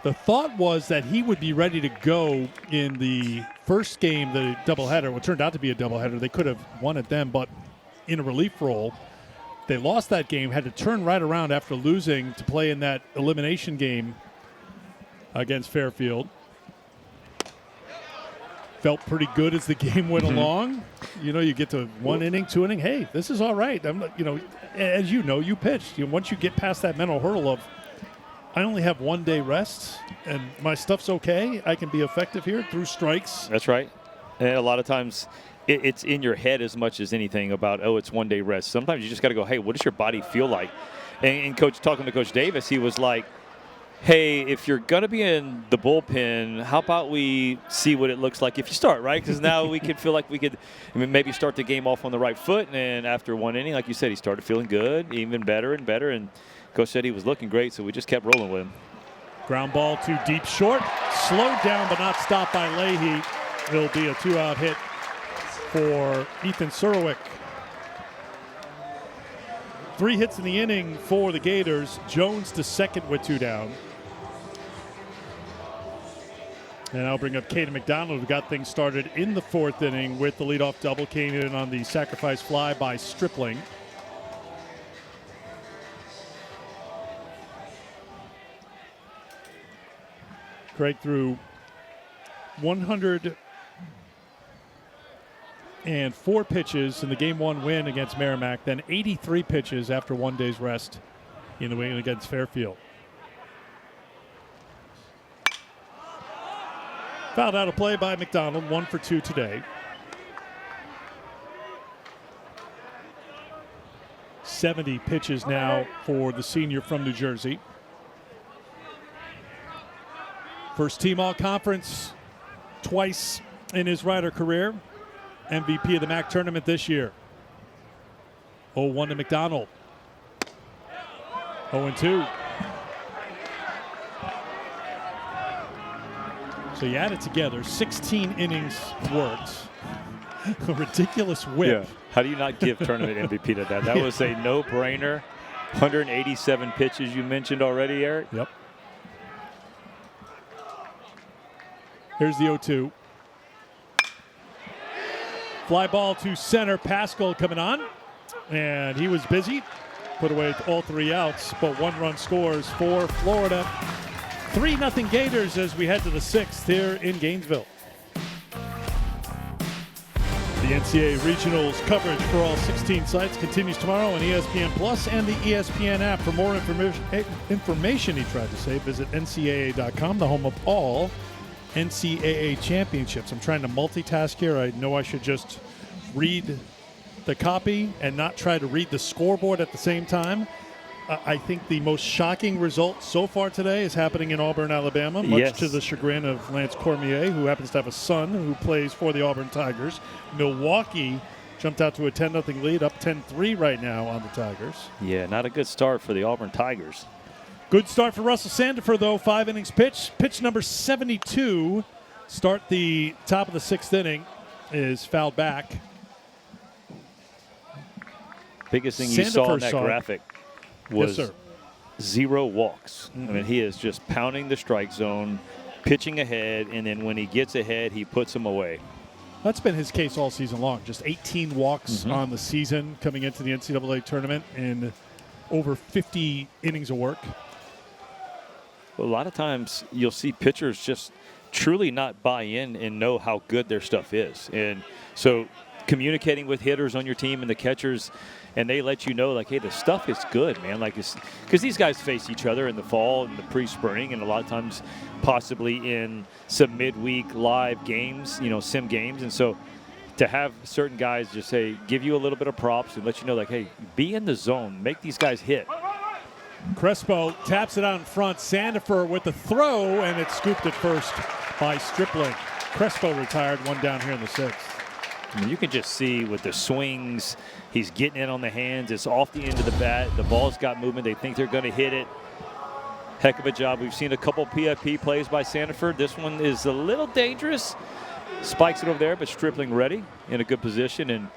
The thought was that he would be ready to go in the first game, the doubleheader. What turned out to be a doubleheader. They could have won it then, but in a relief role. They lost that game, had to turn right around after losing to play in that elimination game against Fairfield. Felt pretty good as the game went along. You know, you get to 1 inning, 2 inning. Hey, this is all right. As you know, you pitched. Once you get past that mental hurdle of, I only have 1 day rest and my stuff's okay. I can be effective here through strikes. That's right. And a lot of times it's in your head as much as anything about, it's 1 day rest. Sometimes you just got to go, hey, what does your body feel like? And talking to Coach Davis, he was like, hey, if you're going to be in the bullpen, how about we see what it looks like if you start, right? Because now we could feel like we could maybe start the game off on the right foot. And after 1 inning, like you said, he started feeling good, even better and better. And Coach said he was looking great, so we just kept rolling with him. Ground ball to deep short. Slowed down but not stopped by Leahy. It'll be a 2-out hit for Ethan Surowick. 3 hits in the inning for the Gators. Jones to second with 2 down. And I'll bring up Caden McDonald, who got things started in the 4th inning with the leadoff double. Came in on the sacrifice fly by Stripling. Craig threw 104 pitches in the Game 1 win against Merrimack, then 83 pitches after 1 day's rest in the win against Fairfield. Fouled out of play by McDonald, 1 for 2 today. 70 pitches now for the senior from New Jersey. First team all-conference twice in his Rider career. MVP of the MAC tournament this year. 0-1 to McDonald. 0-2. So you add it together, 16 innings worked. A ridiculous whip. Yeah. How do you not give tournament MVP to that? That was a no-brainer. 187 pitches you mentioned already, Eric. Yep. Here's the 0-2. Fly ball to center. Pascal coming on. And he was busy. Put away all 3 outs, but 1 run scores for Florida. 3-0 Gators as we head to the 6th here in Gainesville. The NCAA Regionals coverage for all 16 sites continues tomorrow on ESPN Plus and the ESPN app. For more information, he tried to say, visit ncaa.com, the home of all NCAA championships. I'm trying to multitask here. I know I should just read the copy and not try to read the scoreboard at the same time. I think the most shocking result so far today is happening in Auburn, Alabama, much to the chagrin of Lance Cormier, who happens to have a son who plays for the Auburn Tigers. Milwaukee jumped out to a 10-0 lead, up 10-3 right now on the Tigers. Yeah, not a good start for the Auburn Tigers. Good start for Russell Sandifer, though. 5 innings pitch. Pitch number 72. Start the top of the 6th inning is fouled back. Biggest thing you saw in that graphic was 0 walks. I mean, he is just pounding the strike zone, pitching ahead, and then when he gets ahead, he puts them away. That's been his case all season long. Just 18 walks on the season coming into the NCAA tournament and over 50 innings of work. A lot of times you'll see pitchers just truly not buy in and know how good their stuff is. And so communicating with hitters on your team and the catchers, and they let you know, like, hey, the stuff is good, man. Like, it's because these guys face each other in the fall and the pre-spring, and a lot of times possibly in some midweek live games, sim games. And so to have certain guys just say, give you a little bit of props and let you know, like, hey, be in the zone, make these guys hit. Crespo taps it out in front. Sandifer with the throw, and it's scooped at first by Stripling. Crespo retired, one down here in the sixth. I mean, you can just see with the swings, he's getting it on the hands. It's off the end of the bat. The ball's got movement. They think they're going to hit it. Heck of a job. We've seen a couple PFP plays by Sandifer. This one is a little dangerous. Spikes it over there, but Stripling ready in a good position. And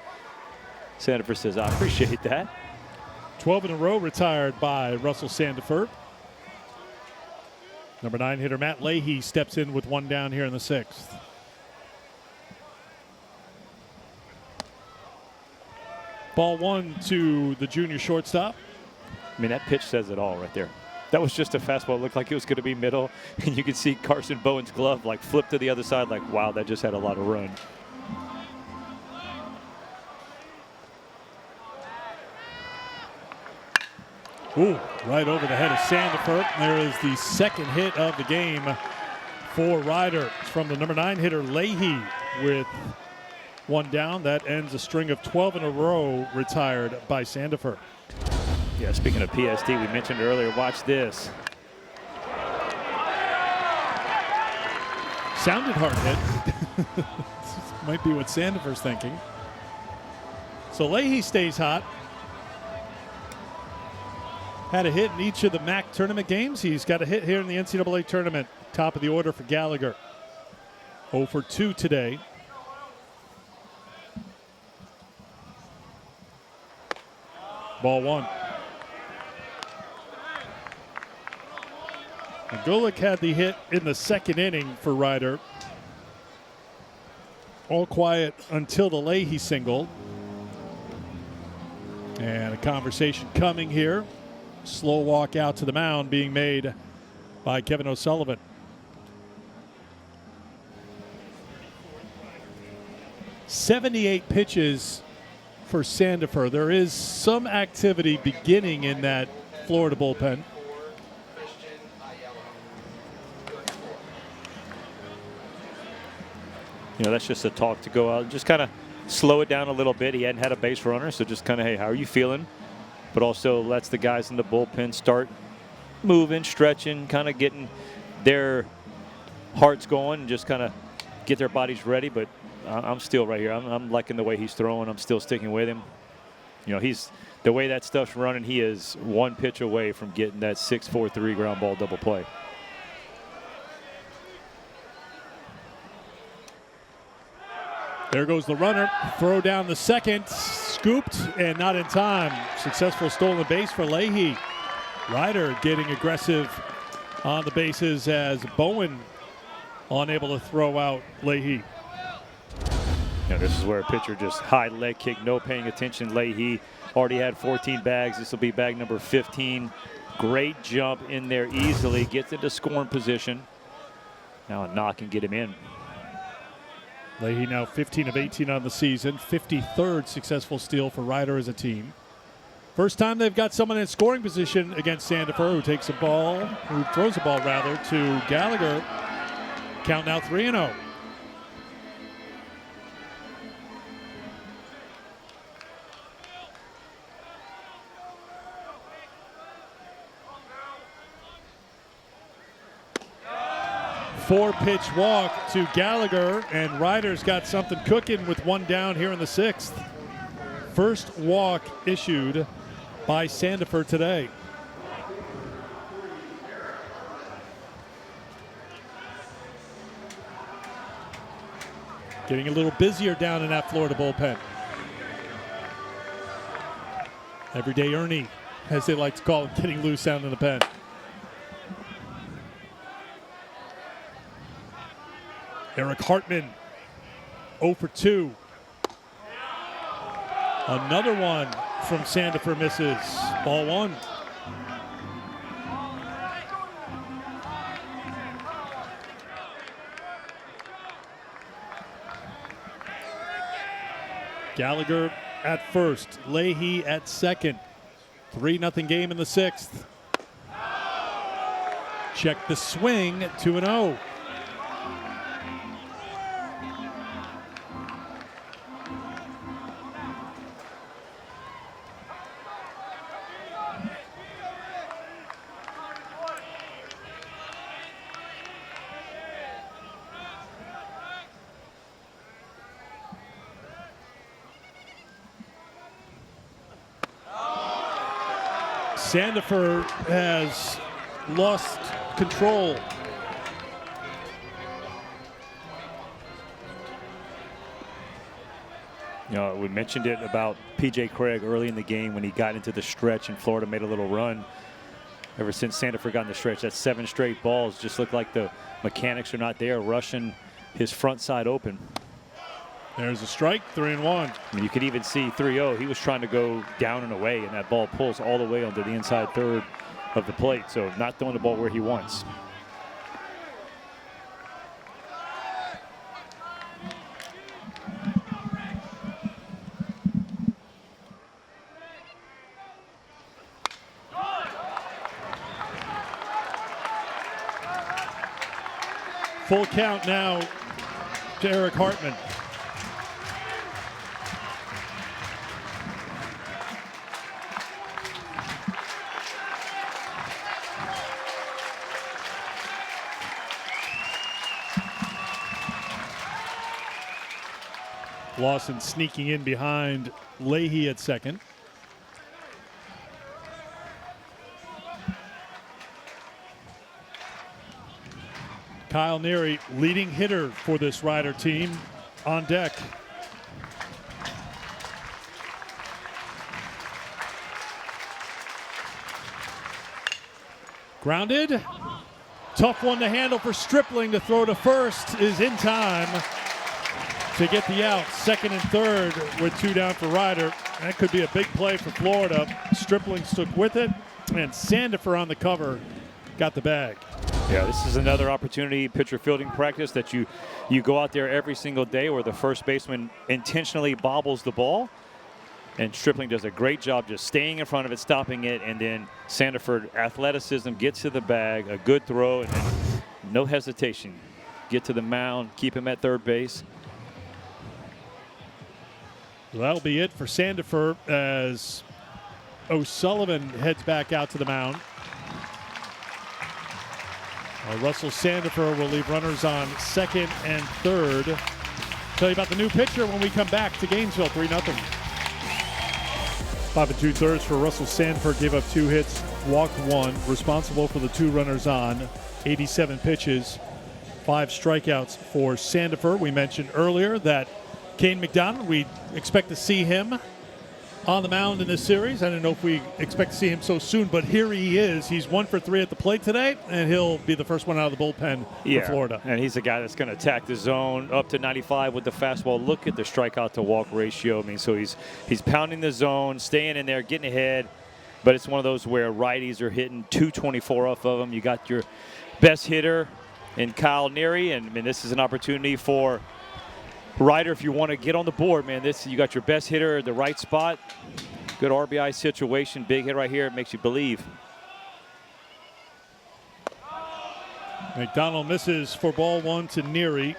Sandifer says, I appreciate that. 12 in a row retired by Russell Sandifer. Number 9 hitter Matt Leahy steps in with one down here in the sixth. Ball one to the junior shortstop. I mean, that pitch says it all right there. That was just a fastball. It looked like it was going to be middle. And you can see Carson Bowen's glove like flip to the other side like, wow, that just had a lot of run. Ooh, right over the head of Sandifer. There is the second hit of the game for Ryder. It's from the number 9 hitter Leahy with one down. That ends a string of 12 in a row retired by Sandifer. Yeah, speaking of PSD, we mentioned earlier, watch this. Sounded hard hit. Might be what Sandifer's thinking. So Leahy stays hot. Had a hit in each of the MAC tournament games. He's got a hit here in the NCAA tournament. Top of the order for Gallagher. 0 for 2 today. Ball one. And Golick had the hit in the second inning for Ryder. All quiet until the Leahy single. And a conversation coming here. Slow walk out to the mound being made by Kevin O'Sullivan. "78 pitches for Sandifer. There is some activity beginning in that Florida bullpen. That's just a talk to go out. Just kind of slow it down a little bit. He hadn't had a base runner, so just kind of, hey, how are you feeling? But also lets the guys in the bullpen start moving, stretching, kind of getting their hearts going and just kind of get their bodies ready. But I'm still right here. I'm liking the way he's throwing. I'm still sticking with him. He's the way that stuff's running, he is one pitch away from getting that 6-4-3 ground ball double play. There goes the runner. Throw down the second. Scooped and not in time. Successful stolen base for Leahy. Ryder getting aggressive on the bases as Bowen unable to throw out Leahy. This is where a pitcher just high leg kick, no paying attention. Leahy already had 14 bags. This will be bag number 15. Great jump in there easily. Gets into scoring position. Now a knock and get him in. Leahy now 15 of 18 on the season. 53rd successful steal for Ryder as a team. First time they've got someone in scoring position against Sandifer, who throws the ball rather to Gallagher. Count now 3-0. Four-pitch walk to Gallagher, and Ryder's got something cooking with one down here in the sixth. First walk issued by Sandifer today. Getting a little busier down in that Florida bullpen. Everyday Ernie, as they like to call him, getting loose down in the pen. Eric Hartman, 0 for 2. Another one from Sandifer misses. Ball one. Gallagher at first, Leahy at second. 3-0 game in the sixth. Check the swing, 2-0. Sandifer has lost control. You know, we mentioned it about P.J. Craig early in the game when he got into the stretch and Florida made a little run. Ever since Sandifer got in the stretch, that's 7 straight balls. Just look like the mechanics are not there, rushing his front side open. There's a strike, 3-1. I mean, you could even see 3-0. He was trying to go down and away, and that ball pulls all the way onto the inside third of the plate. So not throwing the ball where he wants. Full count now to Eric Hartman. Lawson sneaking in behind Leahy at second. Kyle Neary, leading hitter for this Rider team, on deck. Grounded. Tough one to handle for Stripling. To throw to first is in time to get the out. Second and third with 2 down for Rider. That could be a big play for Florida. Stripling stuck with it, and Sandifer on the cover got the bag. Yeah, this is another opportunity, pitcher fielding practice, that you go out there every single day where the first baseman intentionally bobbles the ball. And Stripling does a great job just staying in front of it, stopping it, and then Sandifer, athleticism, gets to the bag, a good throw, and no hesitation. Get to the mound, keep him at third base. Well, that'll be it for Sandifer as O'Sullivan heads back out to the mound. Russell Sandifer will leave runners on second and third. Tell you about the new pitcher when we come back to Gainesville, 3-0. 5 2/3 for Russell Sandifer, gave up 2 hits, walked 1, responsible for the 2 runners on, 87 pitches, 5 strikeouts for Sandifer. We mentioned earlier that Kane McDonald, we expect to see him on the mound in this series. I don't know if we expect to see him so soon, but here he is. He's 1 for 3 at the plate today, and he'll be the first one out of the bullpen for Florida. And he's a guy that's going to attack the zone up to 95 with the fastball. Look at the strikeout to walk ratio. I mean, so he's pounding the zone, staying in there, getting ahead. But it's one of those where righties are hitting 224 off of him. You got your best hitter in Kyle Neary, and I mean, this is an opportunity for Rider, if you want to get on the board, man, you got your best hitter at the right spot. Good RBI situation. Big hit right here. It makes you believe. McDonald misses for ball 1 to Neary.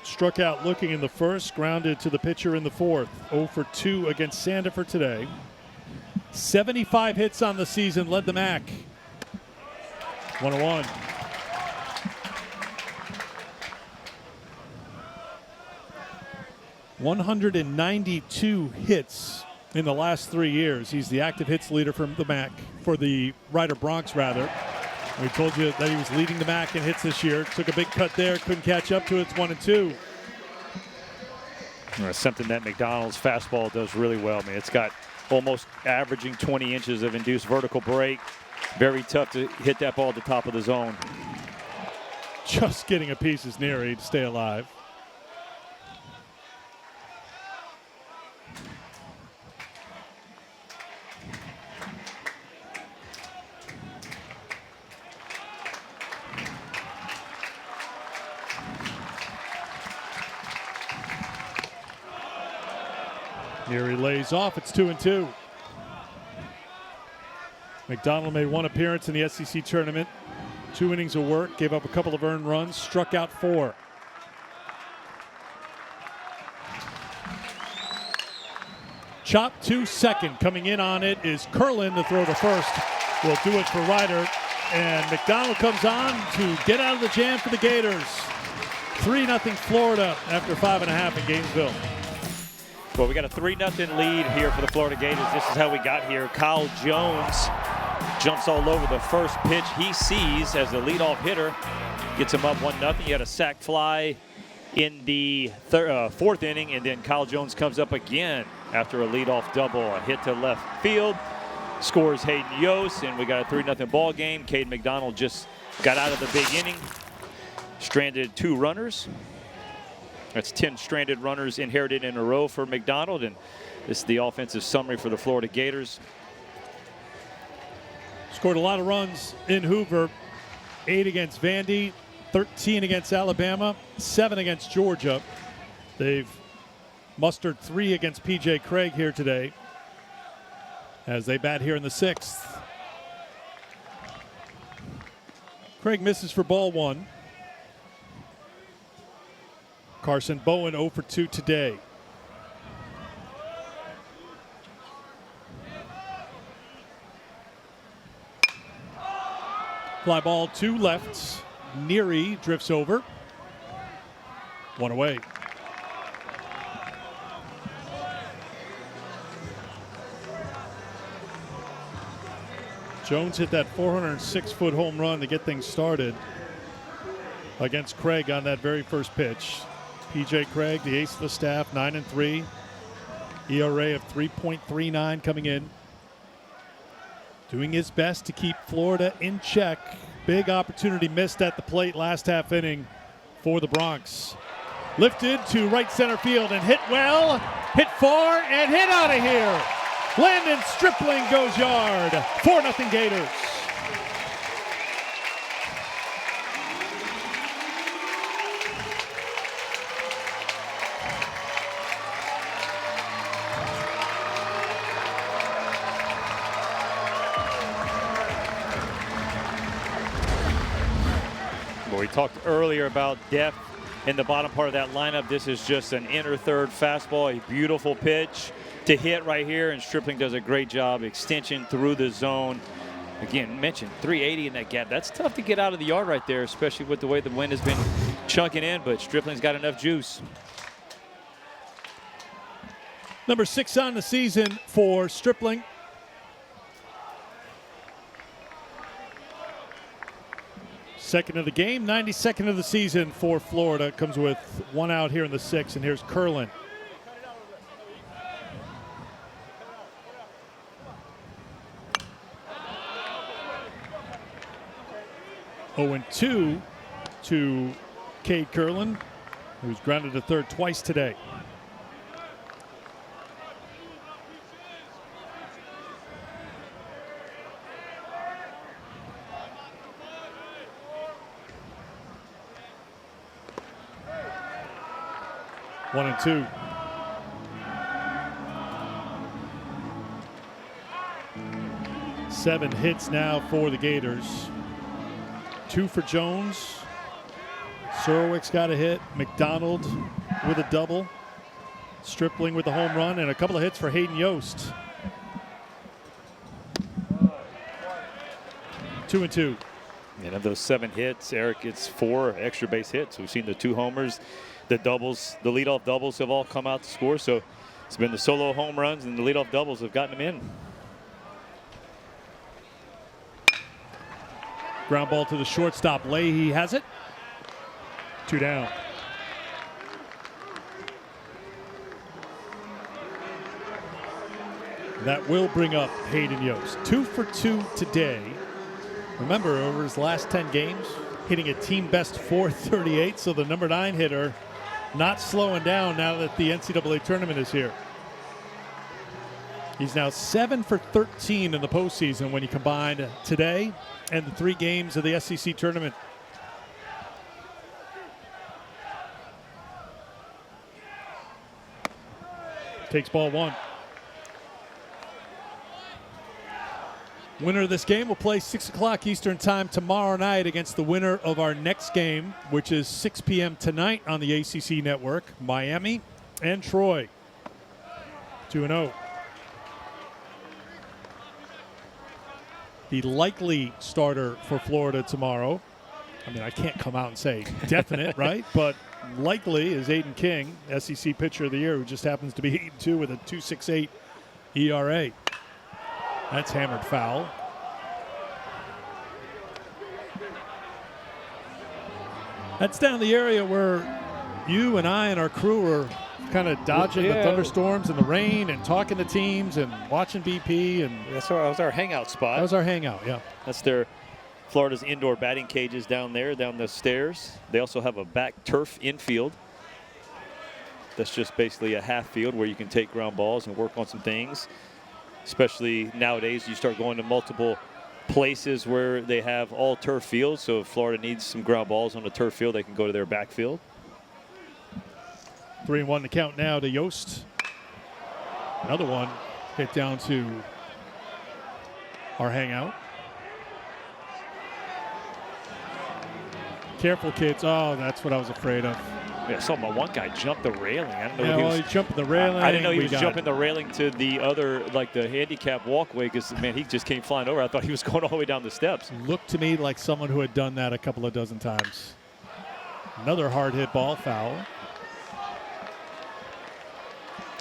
Struck out looking in the first, grounded to the pitcher in the fourth. 0 for 2 against Sandifer today. 75 hits on the season, led the MAC. 1-1. $192 hits in the last 3 years. He's the active hits leader from the MAC, for the Rider Bronx rather. We told you that he was leading the MAC in hits this year. Took a big cut there, couldn't catch up to it. It's 1-2. Something that McDonald's fastball does really well. I mean, it's got almost averaging 20 inches of induced vertical break. Very tough to hit that ball at the top of the zone. just getting a piece is Neary to stay alive. Neary lays off. It's 2-2. McDonald made one appearance in the SEC tournament. 2 innings of work, gave up a couple of earned runs, struck out 4. Chop to second. Coming in on it is Curlin to throw to first. Will do it for Ryder. And McDonald comes on to get out of the jam for the Gators. 3-0 Florida after 5.5 in Gainesville. Well, we got a 3-0 lead here for the Florida Gators. This is how we got here. Kyle Jones jumps all over the first pitch he sees as the leadoff hitter. Gets him up 1-0. He had a sac fly in the fourth inning, and then Kyle Jones comes up again after a leadoff double. A hit to left field. Scores Hayden Yost, and we got a 3-0 ball game. Caden McDonald just got out of the big inning. Stranded 2 runners. That's 10 stranded runners inherited in a row for McDonald, and this is the offensive summary for the Florida Gators. Scored a lot of runs in Hoover. 8 against Vandy, 13 against Alabama, 7 against Georgia. They've mustered 3 against P.J. Craig here today as they bat here in the 6th. Craig misses for ball 1. Carson Bowen 0 for 2 today. Fly ball 2 left. Neary drifts over. 1 away. Jones hit that 406-foot home run to get things started against Craig on that very first pitch. P.J. Craig, the ace of the staff, 9-3. ERA of 3.39 coming in. Doing his best to keep Florida in check. Big opportunity missed at the plate last half inning for the Bronx. Lifted to right center field and hit well, hit far, and hit out of here. Landon Stripling goes yard. 4-0 Gators. We talked earlier about depth in the bottom part of that lineup. This is just an inner third fastball, a beautiful pitch to hit right here, and Stripling does a great job. Extension through the zone. Again, mentioned 380 in that gap. That's tough to get out of the yard right there, especially with the way the wind has been chunking in, but Stripling's got enough juice. Number 6 on the season for Stripling. Second of the game, 92nd of the season for Florida. Comes with 1 out here in the 6th, and here's Curlin. Oh, and 2 to Cade Curlin, who's grounded to third twice today. One and 2. Seven hits now for the Gators. 2 for Jones. Surwick's got a hit. McDonald with a double. Stripling with the home run, and a couple of hits for Hayden Yost. 2 and 2. And of those 7 hits, Eric, it's 4 extra base hits. We've seen the 2 homers. The doubles, the leadoff doubles have all come out to score. So it's been the solo home runs and the leadoff doubles have gotten them in. Ground ball to the shortstop. Leahy has it. 2 down. That will bring up Hayden Yost. 2 for 2 today. Remember, over his last 10 games, hitting a team best 438. So the number 9 hitter not slowing down now that the NCAA tournament is here. He's now 7 for 13 in the postseason when you combine today and the 3 games of the SEC tournament. Takes ball 1. Winner of this game will play 6 o'clock Eastern time tomorrow night against the winner of our next game, which is 6 p.m. tonight on the ACC network, Miami and Troy. 2-0. The likely starter for Florida tomorrow, I mean, I can't come out and say definite, right? But likely is Aiden King, SEC Pitcher of the Year, who just happens to be 8-2 with a 2.68 ERA. That's hammered foul. That's down the area where you and I and our crew were kind of dodging the thunderstorms and the rain and talking to teams and watching BP. And that was our hangout spot. That was our hangout, yeah. That's Florida's indoor batting cages down there, down the stairs. They also have a back turf infield. That's just basically a half field where you can take ground balls and work on some things. Especially nowadays, you start going to multiple places where they have all turf fields. So if Florida needs some ground balls on the turf field, they can go to their backfield. 3-1 to count now to Yost. Another one hit down to our hangout. Careful, kids. Oh, that's what I was afraid of. Yeah, I saw one guy jump the railing. I don't know if he was jumping the railing. I didn't know he was jumping the railing to the other, like the handicap walkway, because, man, he just came flying over. I thought he was going all the way down the steps. Looked to me like someone who had done that a couple of dozen times. Another hard hit ball foul.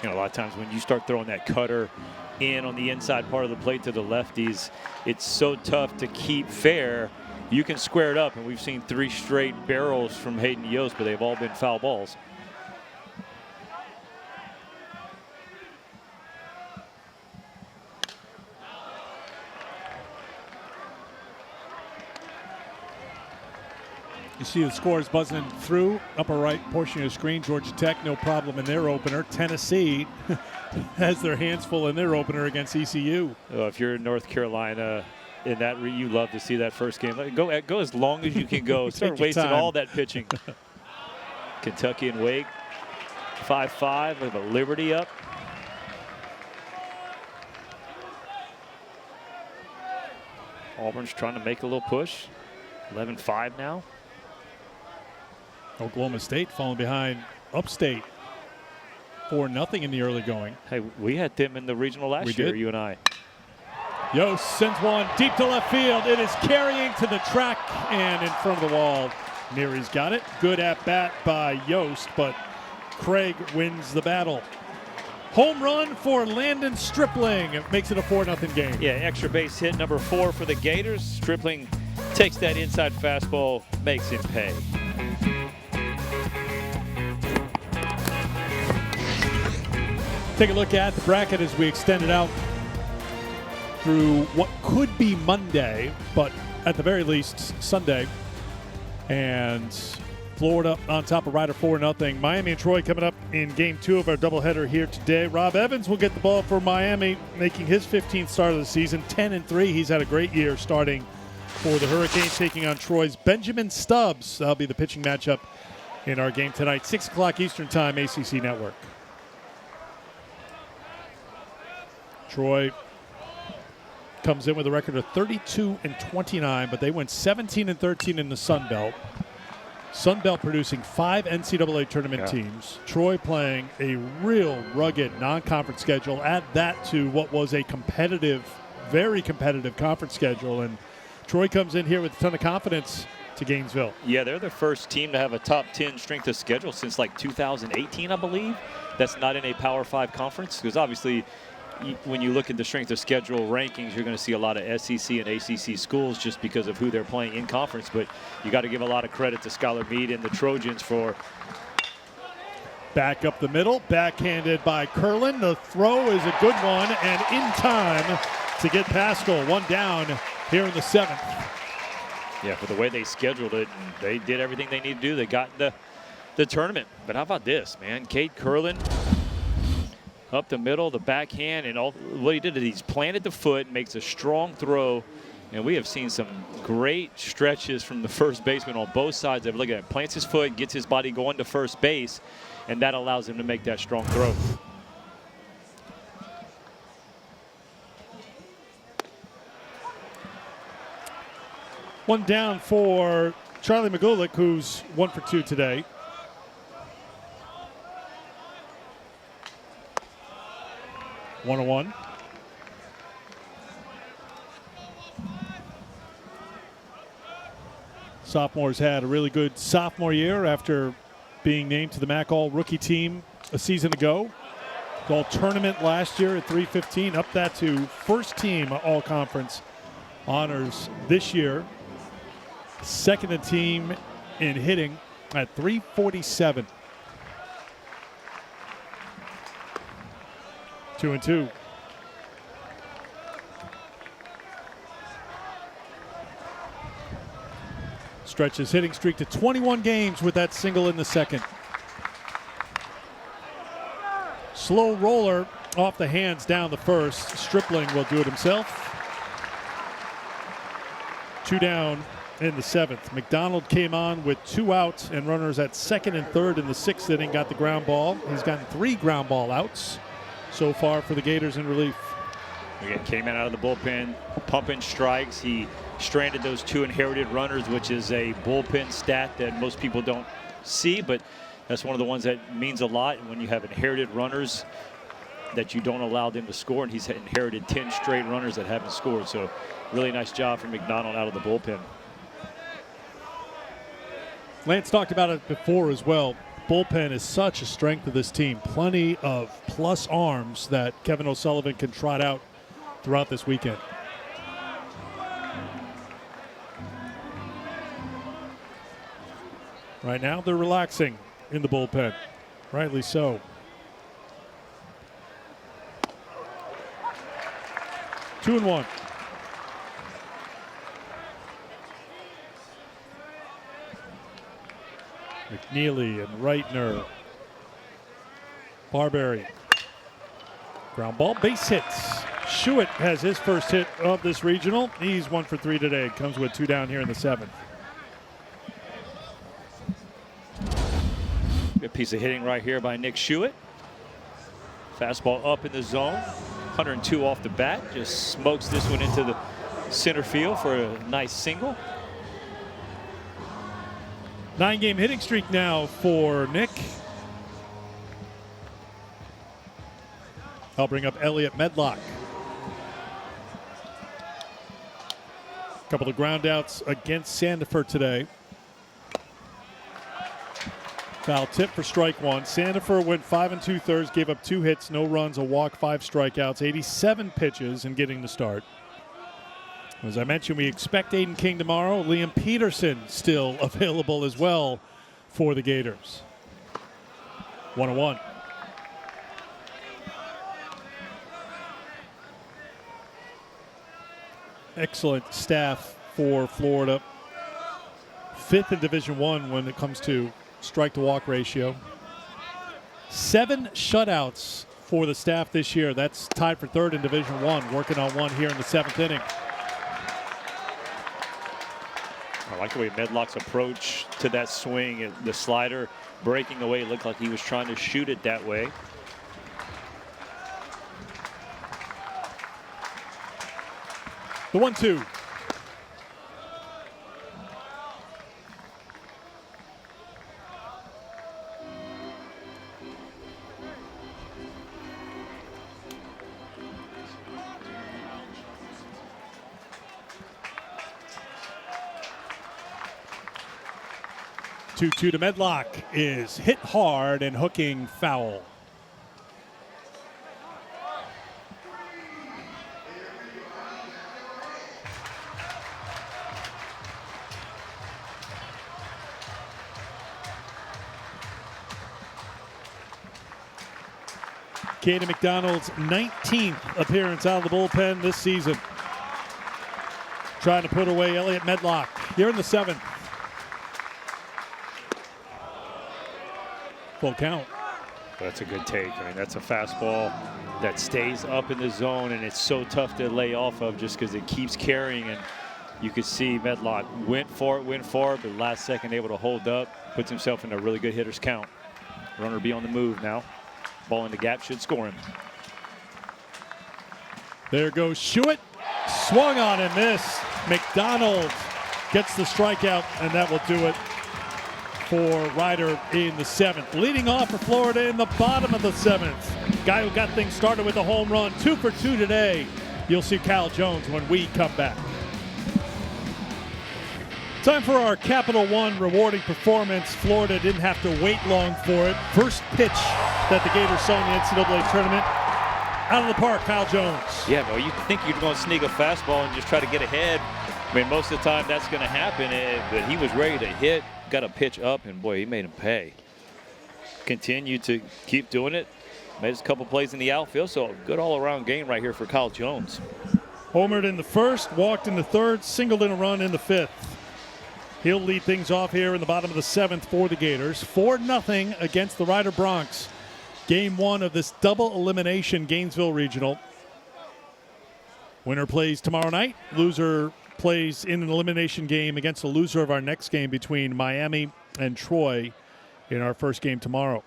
You know, a lot of times when you start throwing that cutter in on the inside part of the plate to the lefties, it's so tough to keep fair. You can square it up, and we've seen 3 straight barrels from Hayden Yost, but they've all been foul balls. You see the scores buzzing through upper right portion of the screen. Georgia Tech, no problem in their opener. Tennessee has their hands full in their opener against ECU. If you're in North Carolina, in that you love to see that first game. Go as long as you can go. Start wasting all that pitching. Kentucky and Wake, 5-5 with a Liberty up. Auburn's trying to make a little push. 11-5 now. Oklahoma State falling behind Upstate 4-0 in the early going. Hey, we had them in the regional last year, you and I. Yost sends one deep to left field. It is carrying to the track and in front of the wall. Neary's got it. Good at bat by Yost, but Craig wins the battle. Home run for Landon Stripling. It makes it a 4-0 game. Yeah, extra base hit number 4 for the Gators. Stripling takes that inside fastball, makes him pay. Take a look at the bracket as we extend it out through what could be Monday, but at the very least Sunday. And Florida on top of Rider 4-0. Miami and Troy coming up in game 2 of our doubleheader here today. Rob Evans will get the ball for Miami, making his 15th start of the season, 10-3. He's had a great year starting for the Hurricanes, taking on Troy's Benjamin Stubbs. That'll be the pitching matchup in our game tonight, 6 o'clock Eastern time, ACC Network. Troy comes in with a record of 32-29, but they went 17-13 in the Sun Belt. Sun Belt producing 5 NCAA tournament teams. Troy playing a real rugged non-conference schedule. Add that to what was a competitive, very competitive conference schedule, and Troy comes in here with a ton of confidence to Gainesville. Yeah, they're the first team to have a top 10 strength of schedule since like 2018, I believe. That's not in a Power 5 conference, because obviously when you look at the strength of schedule rankings, you're going to see a lot of SEC and ACC schools just because of who they're playing in conference. But you got to give a lot of credit to Skylar Meade and the Trojans for. Back up the middle, backhanded by Curlin. The throw is a good one, and in time to get Pascal. One down here in the 7th. Yeah, for the way they scheduled it, they did everything they need to do. They got the tournament. But how about this, man? Cade Curlin up the middle, the backhand, and all what he did is he's planted the foot, makes a strong throw, and we have seen some great stretches from the first baseman on both sides. Look at it, plants his foot, gets his body going to first base, and that allows him to make that strong throw. One down for Charlie McGulick, who's 1 for 2 today. One on one. Sophomore's had a really good sophomore year after being named to the MAC All-Rookie team a season ago. All-Tournament last year at 315, up that to first team All-Conference honors this year. Second team in hitting at 347. 2-2. Stretches hitting streak to 21 games with that single in the second. Slow roller off the hands down the first. Stripling will do it himself. 2 down in the 7th. McDonald came on with 2 outs and runners at second and third in the 6th inning. Got the ground ball. He's gotten 3 ground ball outs so far for the Gators in relief. Again, came in out of the bullpen, pumping strikes. He stranded those 2 inherited runners, which is a bullpen stat that most people don't see, but that's one of the ones that means a lot when you have inherited runners that you don't allow them to score, and he's inherited 10 straight runners that haven't scored. So really nice job from McDonald out of the bullpen. Lance talked about it before as well. Bullpen is such a strength of this team. Plenty of plus arms that Kevin O'Sullivan can trot out throughout this weekend. Right now, they're relaxing in the bullpen. Rightly so. Two and one. McNeely and Reitner. Barberry. Ground ball, base hits. Schuett has his first hit of this regional. He's 1 for 3 today. Comes with 2 down here in the 7th. Good piece of hitting right here by Nick Schuett. Fastball up in the zone. 102 off the bat. Just smokes this one into the center field for a nice single. 9-game hitting streak now for Nick. I'll bring up Elliot Medlock. A couple of ground outs against Sandifer today. Foul tip for strike 1. Sandifer went 5 2/3, gave up 2 hits, no runs, a walk, 5 strikeouts, 87 pitches in getting the start. As I mentioned, we expect Aiden King tomorrow. Liam Peterson still available as well for the Gators. 1-1. Excellent staff for Florida. 5th in Division I when it comes to strike-to-walk ratio. 7 shutouts for the staff this year. That's tied for 3rd in Division I, working on 1 here in the 7th inning. I like the way Medlock's approach to that swing. The slider breaking away. It looked like he was trying to shoot it that way. The 1-2. To Medlock is hit hard and hooking foul. Caden McDonald's 19th appearance out of the bullpen this season. Trying to put away Elliot Medlock. here in the 7th. Full count. That's a good take. I mean, that's a fastball that stays up in the zone, and it's so tough to lay off of just because it keeps carrying. And you could see Medlock went for it, but last second able to hold up, puts himself in a really good hitter's count. Runner be on the move now. Ball in the gap should score him. There goes Schuett. Swung on and missed. McDonald gets the strikeout, and that will do it for Ryder in the 7th. Leading off for Florida in the bottom of the 7th. Guy who got things started with a home run, 2 for 2 today. You'll see Kyle Jones when we come back. Time for our Capital One rewarding performance. Florida didn't have to wait long for it. First pitch that the Gators saw in the NCAA tournament. Out of the park, Kyle Jones. Yeah, well, you think you're going to sneak a fastball and just try to get ahead. I mean, most of the time that's going to happen, but he was ready to hit, got a pitch up, and boy, he made him pay. Continued to keep doing it. Made a couple plays in the outfield, so a good all-around game right here for Kyle Jones. Homered in the 1st, walked in the 3rd, singled in a run in the 5th. He'll lead things off here in the bottom of the 7th for the Gators. 4-0 against the Ryder Broncs. Game 1 of this double elimination Gainesville Regional. Winner plays tomorrow night. Loser plays in an elimination game against the loser of our next game between Miami and Troy in our first game tomorrow.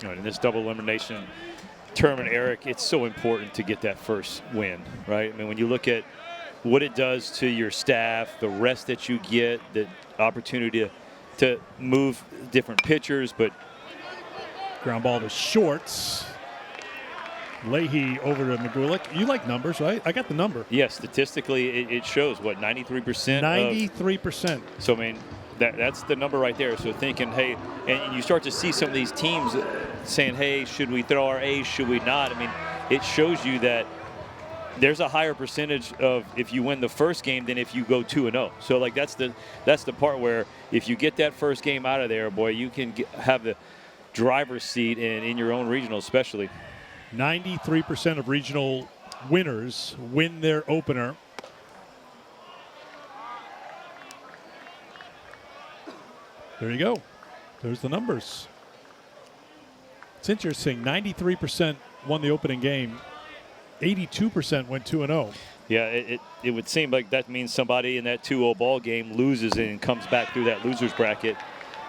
In this double elimination tournament, Eric, it's so important to get that first win, right? I mean, when you look at what it does to your staff, the rest that you get, the opportunity to move different pitchers, but ground ball to shorts. Leahy over to McGulick. You like numbers, right? I got the number. Yes, statistically, it shows, what, 93%? 93%. So, I mean, that's the number right there. So thinking, hey, and you start to see some of these teams saying, hey, should we throw our ace, should we not? I mean, it shows you that there's a higher percentage of if you win the first game than if you go 2-0. So, like, that's the part where if you get that first game out of there, boy, you can have the driver's seat in your own regional especially. 93% of regional winners win their opener. There you go. There's the numbers. It's interesting. 93% won the opening game. 82% went 2-0. Yeah, it would seem like that means somebody in that 2-0 ball game loses and comes back through that loser's bracket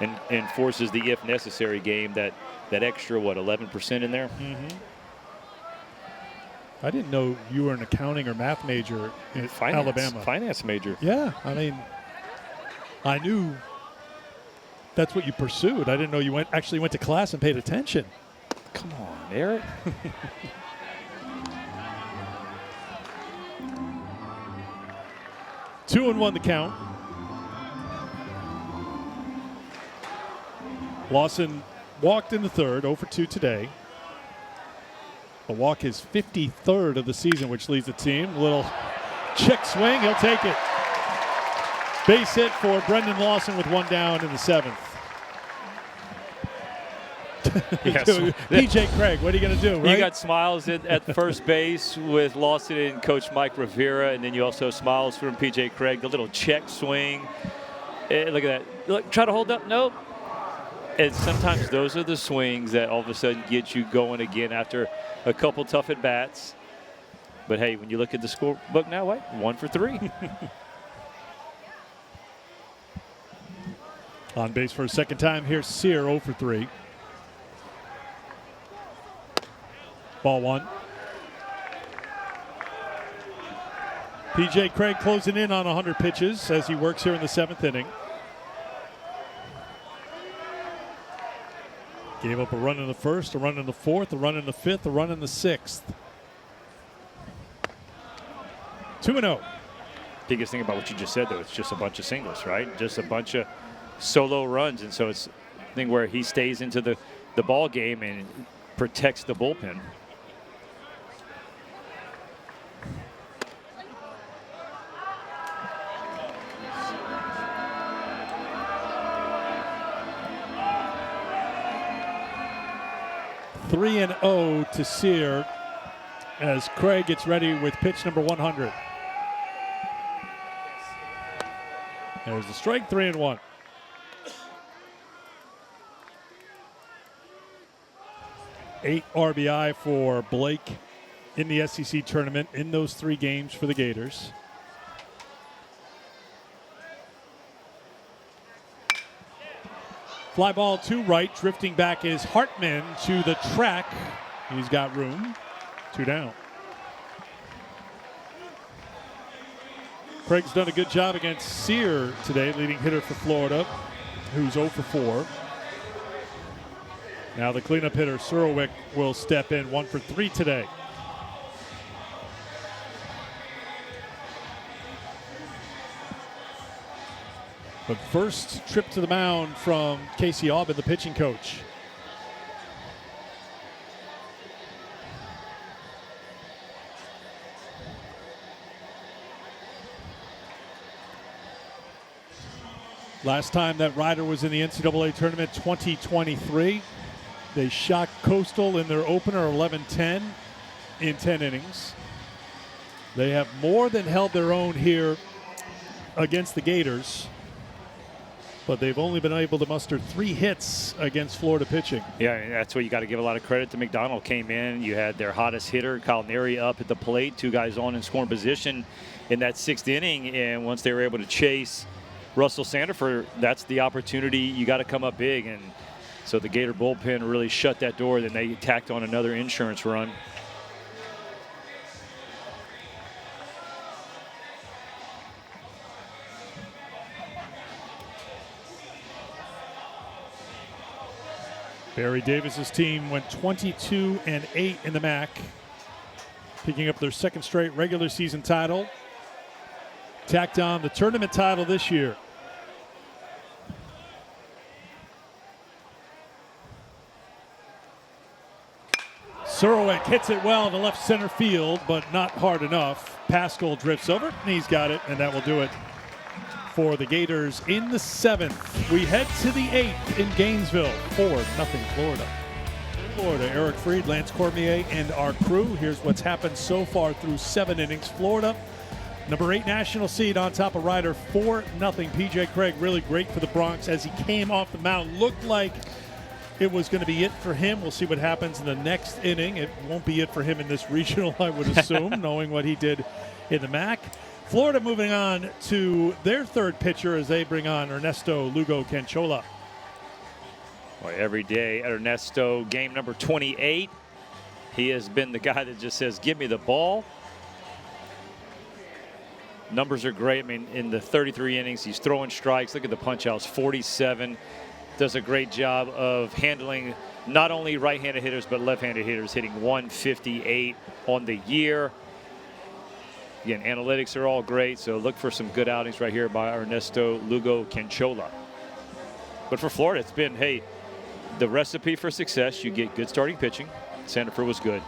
and forces the if necessary game, that extra, 11% in there? Mm-hmm. I didn't know you were an accounting or math major in Alabama. Finance major. Yeah, I mean, I knew that's what you pursued. I didn't know you actually went to class and paid attention. Come on, Eric. 2-1 the count. Lawson walked in the 3rd, 0 for 2 today. A walk his 53rd of the season, which leads the team. A little check swing, he'll take it. Base hit for Brendan Lawson with 1 down in the 7th. Yes. PJ Craig, what are you going to do, right? You got smiles at first base with Lawson and Coach Mike Rivera, and then you also smiles from PJ Craig, the little check swing. Look at that. Look, try to hold up. Nope. And sometimes those are the swings that all of a sudden get you going again after a couple tough at-bats. But, hey, when you look at the scorebook now, 1 for 3. On base for a second time, here's Sear, 0 for 3. Ball 1. PJ Craig closing in on 100 pitches as he works here in the 7th inning. Gave up a run in the 1st, a run in the 4th, a run in the 5th, a run in the 6th. 2-0. Biggest thing about what you just said, though, it's just a bunch of singles, right? Just a bunch of solo runs. And so it's a thing where he stays into the ball game and protects the bullpen. 3-0 to Sear as Craig gets ready with pitch number 100. There's the strike, 3-1. Eight RBI for Blake in the SEC tournament in those 3 games for the Gators. Fly ball to right, drifting back is Hartman to the track. He's got room. 2 down. Craig's done a good job against Sear today, leading hitter for Florida, who's 0 for 4. Now the cleanup hitter, Surowick, will step in 1 for 3 today. But first trip to the mound from Casey Aubin, the pitching coach. Last time that Rider was in the NCAA tournament, 2023. They shocked Coastal in their opener, 11-10 in 10 innings. They have more than held their own here against the Gators, but they've only been able to muster 3 hits against Florida pitching. Yeah, and that's what you got to give a lot of credit to. McDonald came in. You had their hottest hitter, Kyle Neary, up at the plate. 2 guys on in scoring position in that 6th inning, and once they were able to chase Russell Sandifer, that's the opportunity. You got to come up big, and so the Gator bullpen really shut that door. Then they tacked on another insurance run. Barry Davis's team went 22-8 in the MAC, picking up their 2nd straight regular season title. Tacked on the tournament title this year. Surowick hits it well to left center field, but not hard enough. Pascal drifts over, and he's got it, and that will do it for the Gators in the 7th. We head to the 8th in Gainesville, 4-0 Florida. Florida, Eric Freed, Lance Cormier, and our crew. Here's what's happened so far through 7 innings. Florida, number 8 national seed on top of Rider, 4-0. PJ Craig really great for the Bronx as he came off the mound. Looked like it was going to be it for him. We'll see what happens in the next inning. It won't be it for him in this regional, I would assume, knowing what he did in the MAC. Florida moving on to their 3rd pitcher as they bring on Ernesto Lugo Canchola. Boy, every day, Ernesto, game number 28. He has been the guy that just says, give me the ball. Numbers are great. I mean, in the 33 innings, he's throwing strikes. Look at the punch outs, 47. Does a great job of handling not only right-handed hitters, but left-handed hitters, hitting 158 on the year. Again, analytics are all great, so look for some good outings right here by Ernesto Lugo Canchola. But for Florida, it's been, hey, the recipe for success, you get good starting pitching. Sandifer was good.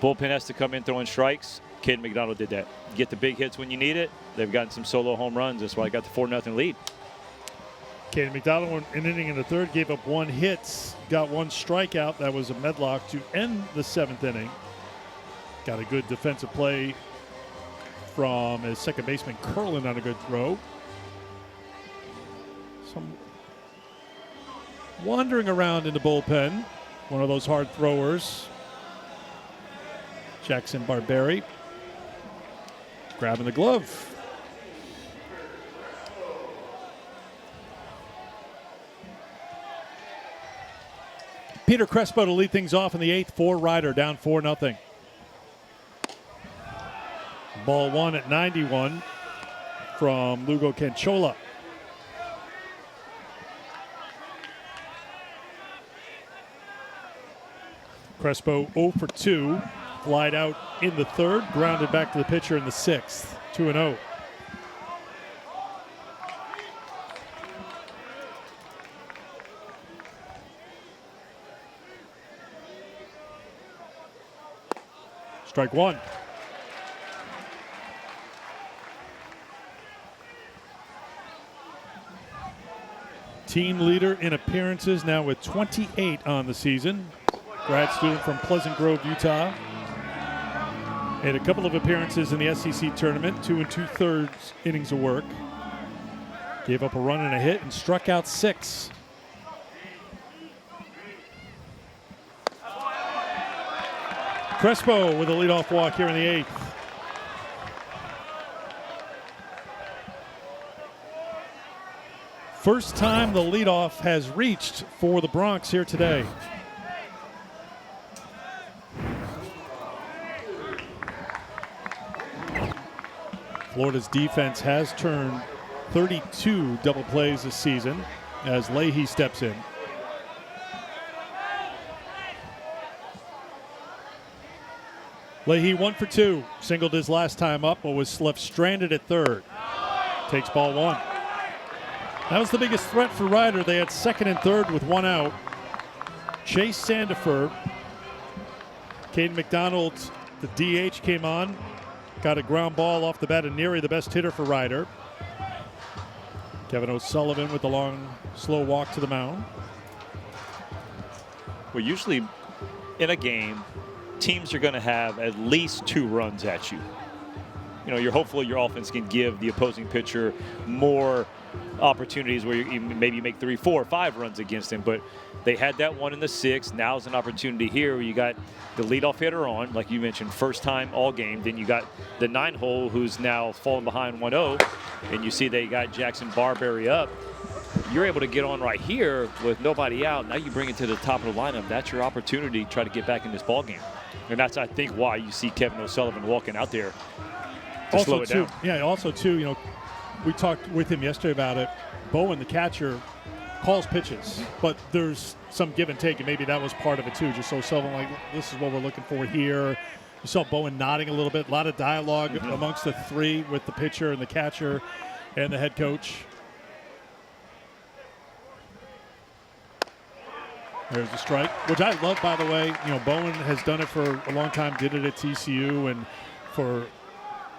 Bullpen has to come in throwing strikes. Caden McDonald did that. Get the big hits when you need it. They've gotten some solo home runs. That's why I got the 4-0 lead. Caden McDonald, an inning in the 3rd, gave up 1 hit, got 1 strikeout. That was a Medlock to end the 7th inning. Got a good defensive play from his second baseman, Curlin, on a good throw. Some wandering around in the bullpen. One of those hard throwers. Jackson Barberi grabbing the glove. Peter Crespo to lead things off in the 8th for Rider, down 4-0. Ball 1 at 91 from Lugo Canchola. Crespo 0 for 2. Flied out in the 3rd, grounded back to the pitcher in the 6th. 2-0. Strike 1. Team leader in appearances now with 28 on the season. grad student from Pleasant Grove, Utah. Made a couple of appearances in the SEC tournament, 2 2/3 innings of work. Gave up a run and a hit and struck out 6. Crespo with a leadoff walk here in the 8th. First time the leadoff has reached for the Bronx here today. Florida's defense has turned 32 double plays this season as Leahy steps in. Leahy 1 for 2. Singled his last time up, but was left stranded at third. Takes ball 1. That was the biggest threat for Ryder. They had second and third with 1 out. Chase Sandefur. Caden McDonald, the DH, came on. Got a ground ball off the bat of Neary, the best hitter for Ryder. Kevin O'Sullivan with the long, slow walk to the mound. Well, usually in a game, teams are going to have at least 2 runs at you. You know, you're hopeful your offense can give the opposing pitcher more opportunities where you maybe make 3, 4, 5 runs against him. But they had that one in the 6th. Now's an opportunity here where you got the leadoff hitter on, like you mentioned, first time all game. Then you got the 9-hole who's now fallen behind 1-0, and you see they got Jackson Barberry up. You're able to get on right here with nobody out. Now you bring it to the top of the lineup. That's your opportunity to try to get back in this ball game. And that's, I think, why you see Kevin O'Sullivan walking out there to also slow it down. Yeah, also, too, you know, we talked with him yesterday about it. Bowen, the catcher, calls pitches, but there's some give and take, and maybe that was part of it, too. Just so O'Sullivan, like, this is what we're looking for here. You saw Bowen nodding a little bit. A lot of dialogue amongst the 3 with the pitcher and the catcher and the head coach. There's the strike, which I love, by the way. You know, Bowen has done it for a long time, did it at TCU, and for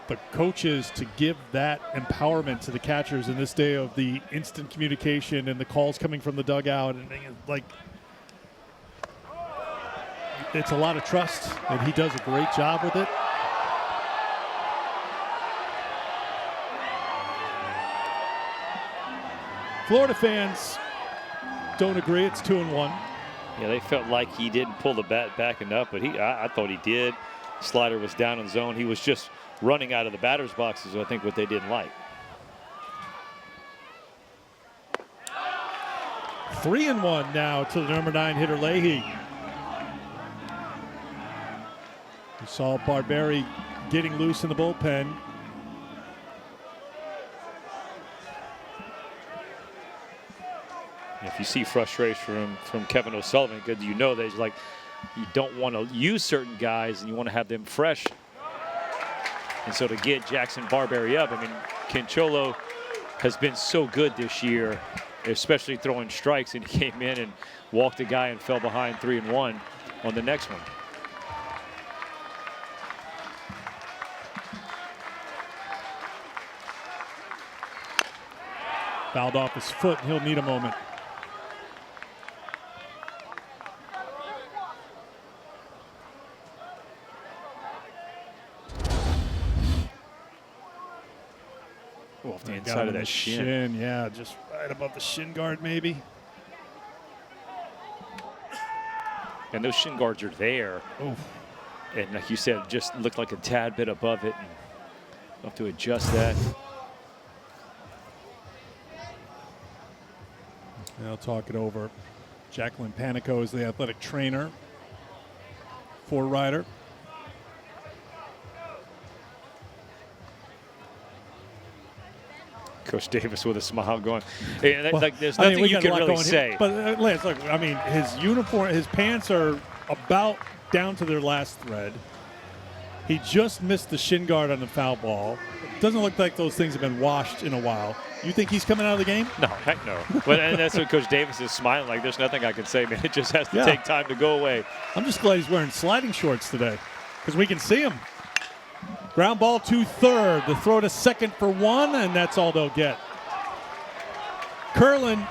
the coaches to give that empowerment to the catchers in this day of the instant communication and the calls coming from the dugout, and like, it's a lot of trust, and he does a great job with it. Florida fans don't agree. It's 2-1. Yeah, they felt like he didn't pull the bat back enough, but I thought he did. Slider was down in zone. He was just running out of the batter's boxes, I think, what they didn't like. 3-1 now to the number 9 hitter, Leahy. We saw Barberry getting loose in the bullpen. If you see frustration from Kevin O'Sullivan, because you know that he's like, you don't want to use certain guys and you want to have them fresh. And so to get Jackson Barberry up, I mean, Quincholo has been so good this year, especially throwing strikes, and he came in and walked a guy and fell behind 3-1 on the next one. Fouled off his foot, and he'll need a moment. Off the inside of that shin. Yeah, just right above the shin guard, maybe. And those shin guards are there. Oof. And like you said, it just looked like a tad bit above it. And we'll have to adjust that. I'll talk it over. Jacqueline Panico is the athletic trainer for Ryder. Coach Davis with a smile going, hey, well, like, there's nothing you can really say. But Lance, look, I mean, his uniform, his pants are about down to their last thread. He just missed the shin guard on the foul ball. It doesn't look like those things have been washed in a while. You think he's coming out of the game? No, heck no. But and that's what Coach Davis is smiling like. There's nothing I can say, man. It just has to take time to go away. I'm just glad he's wearing sliding shorts today because we can see him. Ground ball to third. The throw to second for 1, and that's all they'll get. Curlin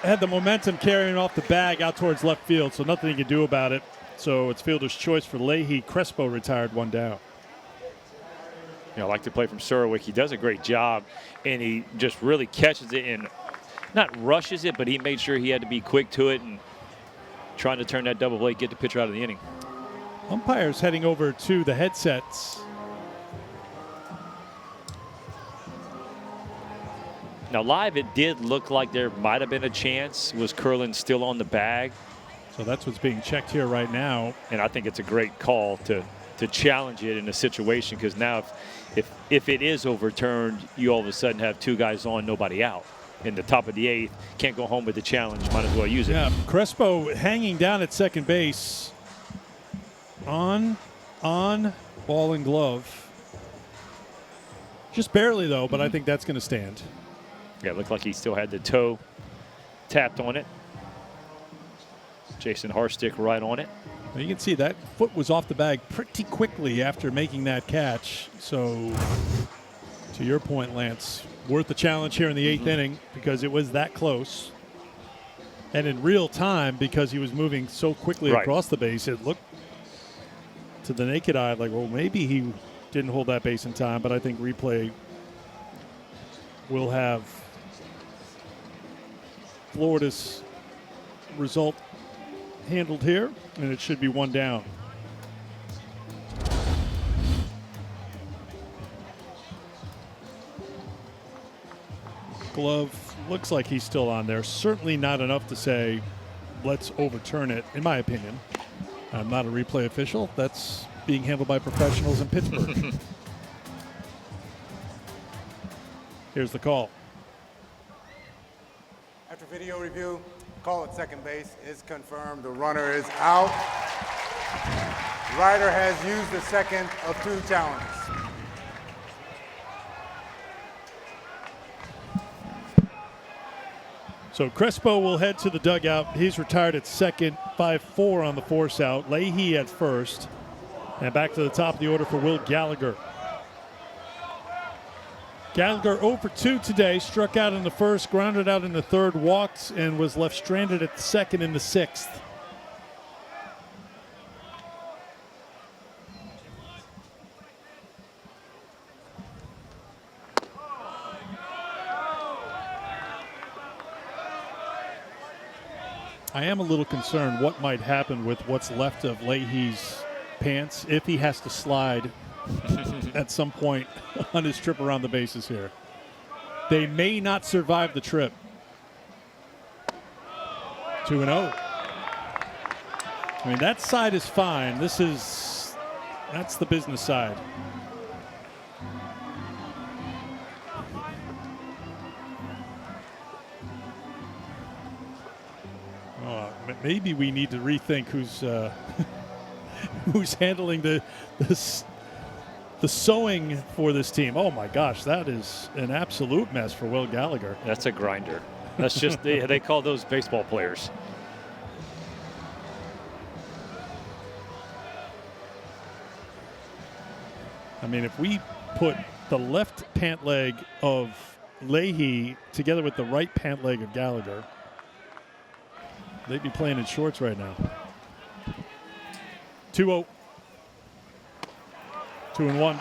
had the momentum carrying off the bag out towards left field, so nothing he could do about it. So it's fielder's choice for Leahy. Crespo retired one down. I like to play from Surwick. He does a great job, and he just really catches it and not rushes it, but he made sure he had to be quick to it and trying to turn that double play, get the pitcher out of the inning. Umpires heading over to the headsets. Now, live, it did look like there might have been a chance. Was Curlin still on the bag? So that's what's being checked here right now. And I think it's a great call to challenge it in a situation, because now if it is overturned, you all of a sudden have two guys on, nobody out. In the top of the eighth, can't go home with the challenge, might as well use it. Yeah, Crespo hanging down at second base. On, ball and glove. Just barely, though, but I think that's going to stand. Yeah, it looked like he still had the toe tapped on it. Jason Harstick right on it. Well, you can see that foot was off the bag pretty quickly after making that catch. So, to your point, Lance, worth the challenge here in the eighth inning because it was that close. And in real time, because he was moving so quickly across the base, it looked to the naked eye like, well, maybe he didn't hold that base in time. But I think replay will have Florida's result handled here, and it should be one down. Glove looks like he's still on there. Certainly not enough to say let's overturn it, in my opinion. I'm not a replay official. That's being handled by professionals in Pittsburgh. Here's the call. After video review, call at second base is confirmed. The runner is out. Ryder has used the second of two challenges. So Crespo will head to the dugout. He's retired at second, 5-4 on the force out. Leahy at first. And back to the top of the order for Will Gallagher. Gallagher 0 for 2 today, struck out in the first, grounded out in the third, walked, and was left stranded at the second in the sixth. I am a little concerned what might happen with what's left of Leahy's pants if he has to slide at some point on his trip around the bases here. They may not survive the trip. 2-0. I mean, that side is fine. That's the business side. Maybe we need to rethink who's handling the sewing for this team. Oh my gosh, that is an absolute mess for Will Gallagher. That's a grinder. That's just they call those baseball players. I mean, if we put the left pant leg of Leahy together with the right pant leg of Gallagher, they'd be playing in shorts right now. 2-0. 2-1.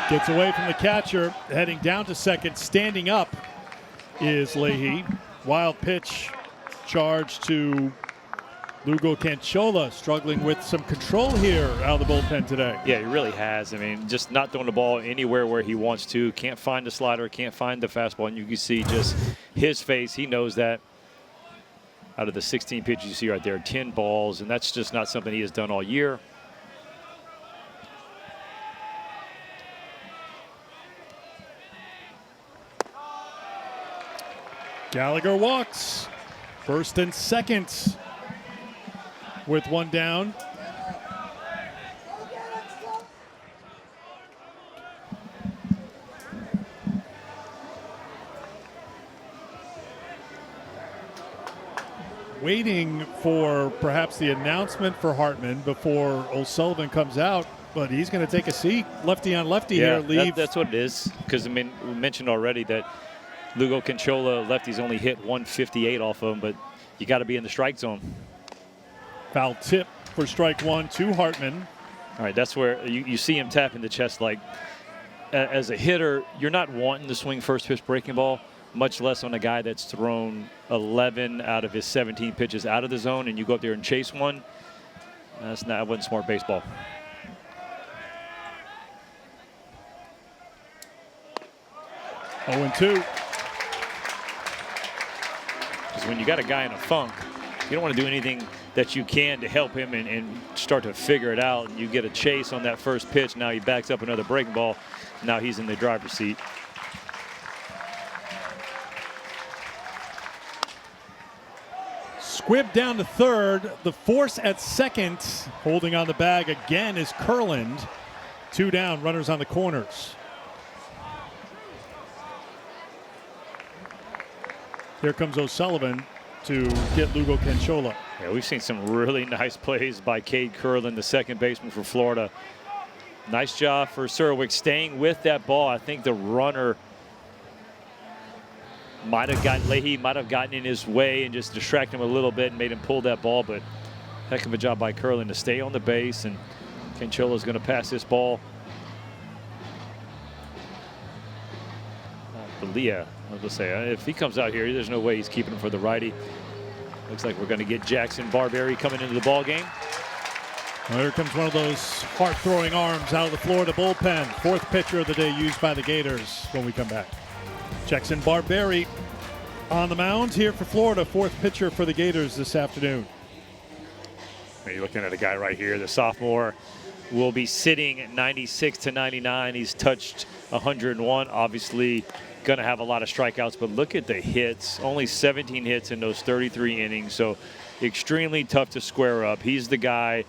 Gets away from the catcher, heading down to second. Standing up is Leahy. Wild pitch. Charge to Lugo Canchola, struggling with some control here out of the bullpen today. Yeah, he really has. I mean, just not throwing the ball anywhere where he wants to. Can't find the slider, can't find the fastball. And you can see just his face. He knows that. Out of the 16 pitches you see right there, 10 balls. And that's just not something he has done all year. Gallagher walks. First and second with one down. waiting for perhaps the announcement for Hartman before O'Sullivan comes out, but he's going to take a seat. Lefty on lefty here. Leave. That's what it is. Because, I mean, we mentioned already that Lugo Canchola, lefty's only hit 158 off of him, but you got to be in the strike zone. Foul tip for strike one to Hartman. All right, that's where you see him tapping the chest. Like, as a hitter, you're not wanting to swing first pitch breaking ball, much less on a guy that's thrown 11 out of his 17 pitches out of the zone, and you go up there and chase one. That wasn't smart baseball. Oh, 0-2. Because when you got a guy in a funk, you don't want to do anything that you can to help him and start to figure it out. And you get a chase on that first pitch. Now he backs up another breaking ball. Now he's in the driver's seat. Squibb down to third. The force at second. Holding on the bag again is Kurland. 2 down, runners on the corners. Here comes O'Sullivan to get Lugo Canchola. Yeah, we've seen some really nice plays by Cade Kurland, the second baseman for Florida. Nice job for Serwick staying with that ball. I think the runner Leahy might have gotten in his way and just distracted him a little bit and made him pull that ball, but heck of a job by Kurland to stay on the base, and Canchola's going to pass this ball. Leah, I was going to say, if he comes out here, there's no way he's keeping him for the righty. Looks like we're going to get Jackson Barberry coming into the ball game. Well, here comes one of those heart-throwing arms out of the Florida bullpen. Fourth pitcher of the day used by the Gators when we come back. Jackson Barberry on the mound here for Florida. Fourth pitcher for the Gators this afternoon. You're looking at a guy right here, the sophomore will be sitting at 96 to 99. He's touched 101. Obviously going to have a lot of strikeouts, but look at the hits. Only 17 hits in those 33 innings, so extremely tough to square up. He's the guy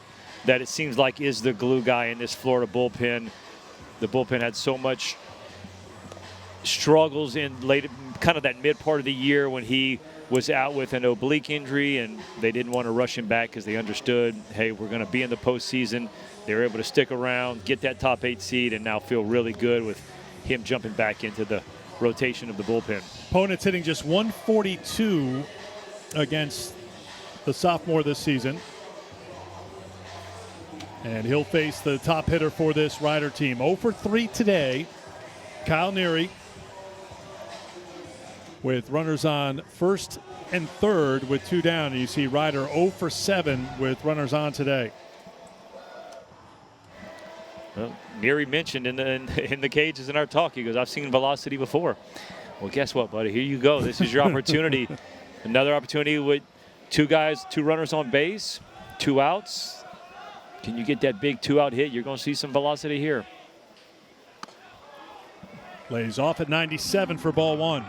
that it seems like is the glue guy in this Florida bullpen. The bullpen had so much struggles in late, kind of that mid part of the year when he was out with an oblique injury, and they didn't want to rush him back because they understood, hey, we're going to be in the postseason. They were able to stick around, get that top 8 seed, and now feel really good with him jumping back into the rotation of the bullpen. Opponent's hitting just 142 against the sophomore this season. And he'll face the top hitter for this Rider team. 0 for 3 today. Kyle Neary with runners on first and third with 2 down. And you see Rider 0 for 7 with runners on today. Well, Neary mentioned in the cages in our talk, he goes, I've seen velocity before. Well, guess what, buddy? Here you go. This is your opportunity. Another opportunity with 2 runners on base, 2 outs. Can you get that big 2-out hit? You're going to see some velocity here. Lays off at 97 for ball 1.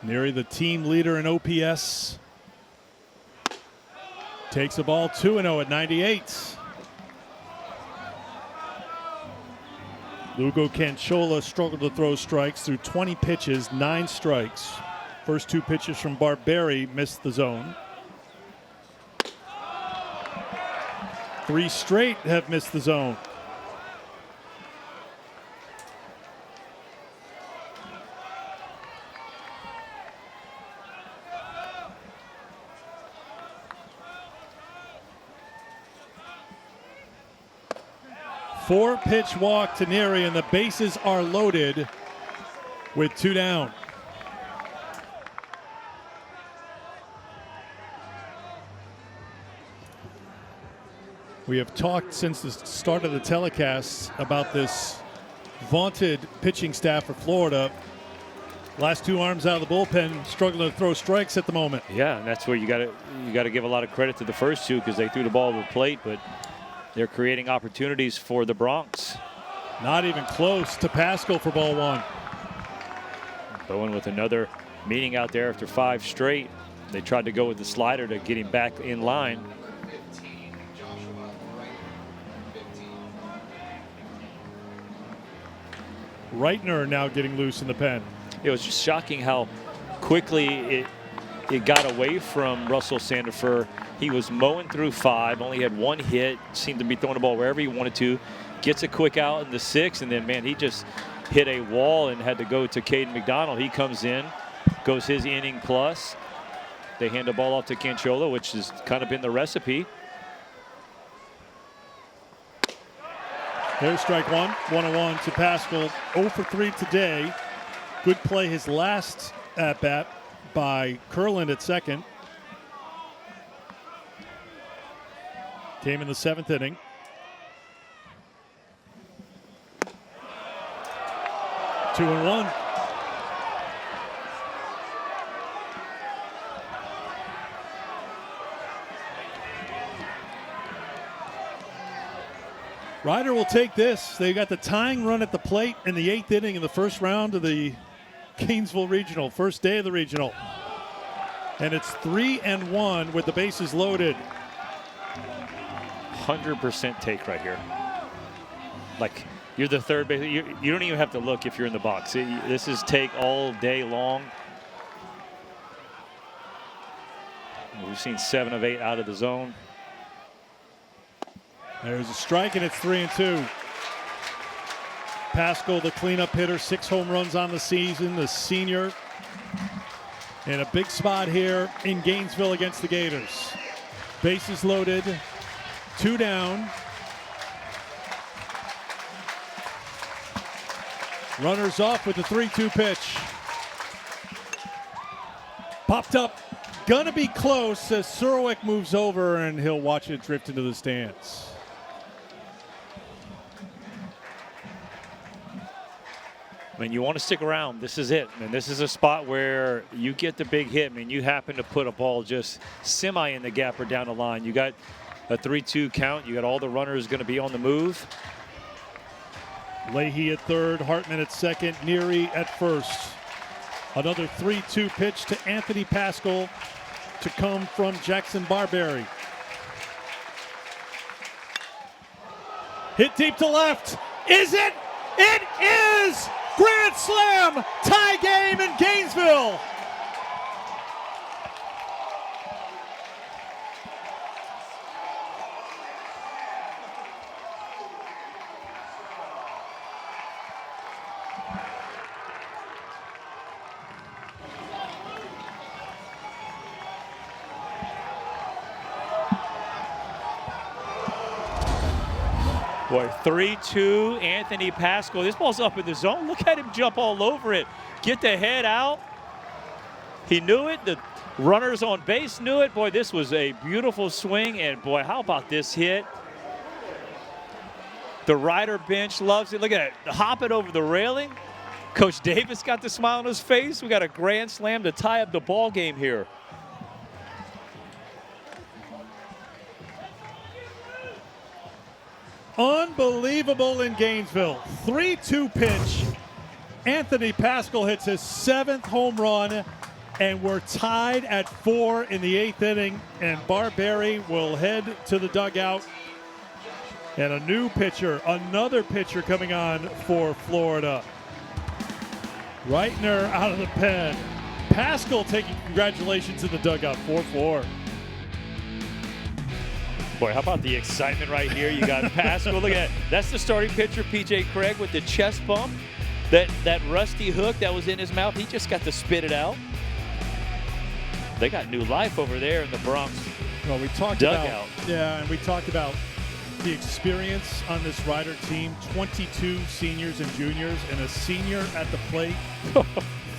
Neary, the team leader in OPS, takes the ball 2-0 at 98. Lugo Canchola struggled to throw strikes through 20 pitches, 9 strikes. First 2 pitches from Barberry missed the zone. 3 straight have missed the zone. Four-pitch walk to Neary, and the bases are loaded with 2 down. We have talked since the start of the telecast about this vaunted pitching staff for Florida. Last 2 arms out of the bullpen, struggling to throw strikes at the moment. Yeah, and that's where you got to give a lot of credit to the first 2 because they threw the ball to the plate, but they're creating opportunities for the Bronx. Not even close to Pascal for ball 1. Bowen with another meeting out there after 5 straight. They tried to go with the slider to get him back in line. Reitner now getting loose in the pen. It was just shocking how quickly it got away from Russell Sandifer. He was mowing through 5, only had 1 hit, seemed to be throwing the ball wherever he wanted to. Gets a quick out in the 6th, and then, man, he just hit a wall and had to go to Caden McDonald. He comes in, goes his inning plus. They hand the ball off to Canchola, which has kind of been the recipe. There's strike one. 1-1 to Pascal. 0 for 3 today. Good play his last at bat by Kurland at second. Came in the 7th inning. Two and one. Ryder will take this. They got the tying run at the plate in the 8th inning in the first round of the Gainesville Regional, first day of the Regional. And it's 3-1 with the bases loaded. 100% take right here. Like, you're the third base. You don't even have to look if you're in the box. This is take all day long. We've seen 7 of 8 out of the zone. There's a strike, and it's 3-2. Pascal, the cleanup hitter, 6 home runs on the season, the senior. In a big spot here in Gainesville against the Gators. Bases loaded, 2 down. Runners off with the 3-2 pitch. Popped up, gonna be close as Surowick moves over, and he'll watch it drift into the stands. I mean, you want to stick around. This is it. And this is a spot where you get the big hit. I mean, you happen to put a ball just semi in the gap or down the line. You got a 3-2 count. You got all the runners going to be on the move. Leahy at third, Hartman at second, Neary at first. Another 3-2 pitch to Anthony Pascal to come from Jackson Barberry. Hit deep to left. Is it? It is! Grand slam! Tie game in Gainesville! Boy, 3-2, Anthony Pascal. This ball's up in the zone. Look at him jump all over it. Get the head out. He knew it. The runners on base knew it. Boy, this was a beautiful swing. And, boy, how about this hit? The Ryder bench loves it. Look at it. Hop it over the railing. Coach Davis got the smile on his face. We got a grand slam to tie up the ball game here. Unbelievable in Gainesville. 3-2 pitch. Anthony Pascal hits his 7th home run, and we're tied at 4 in the 8th inning, and Barberry will head to the dugout. And a new pitcher, another pitcher coming on for Florida. Reitner out of the pen. Pascal taking congratulations in the dugout, 4-4. Boy, how about the excitement right here? You got Pascal. Look at that. That's the starting pitcher, P.J. Craig, with the chest bump. That rusty hook that was in his mouth, he just got to spit it out. They got new life over there in the Bronx Well, we talked dugout. and we talked about the experience on this Ryder team. 22 seniors and juniors, and a senior at the plate.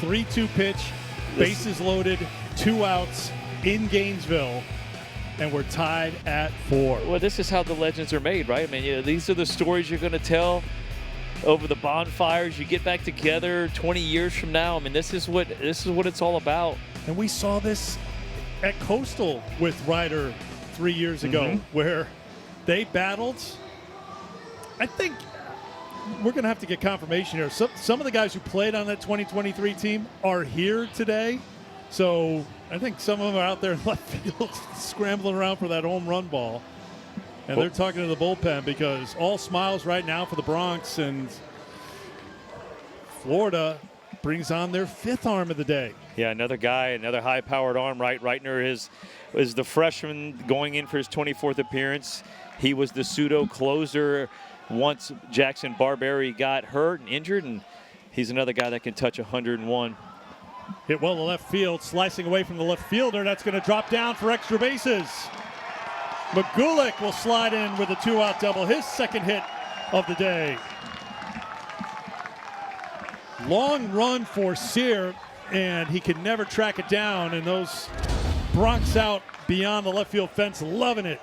3-2 pitch, bases loaded, 2 outs in Gainesville. And we're tied at 4. Well, this is how the legends are made, right? I mean, these are the stories you're going to tell over the bonfires. You get back together 20 years from now. I mean, this is what it's all about. And we saw this at Coastal with Ryder 3 years ago, where they battled. I think we're going to have to get confirmation here. Some of the guys who played on that 2023 team are here today. So I think some of them are out there in left field scrambling around for that home run ball. And they're talking to the bullpen because all smiles right now for the Bronx. And Florida brings on their 5th arm of the day. Yeah, another guy, another high-powered arm. Right, Reitner is the freshman going in for his 24th appearance. He was the pseudo closer once Jackson Barberry got hurt and injured, and he's another guy that can touch 101. Hit well to left field, slicing away from the left fielder. That's going to drop down for extra bases. McGulick will slide in with a 2-out double, his 2nd hit of the day. Long run for Sear, and he could never track it down, and those Bronx out beyond the left field fence, loving it.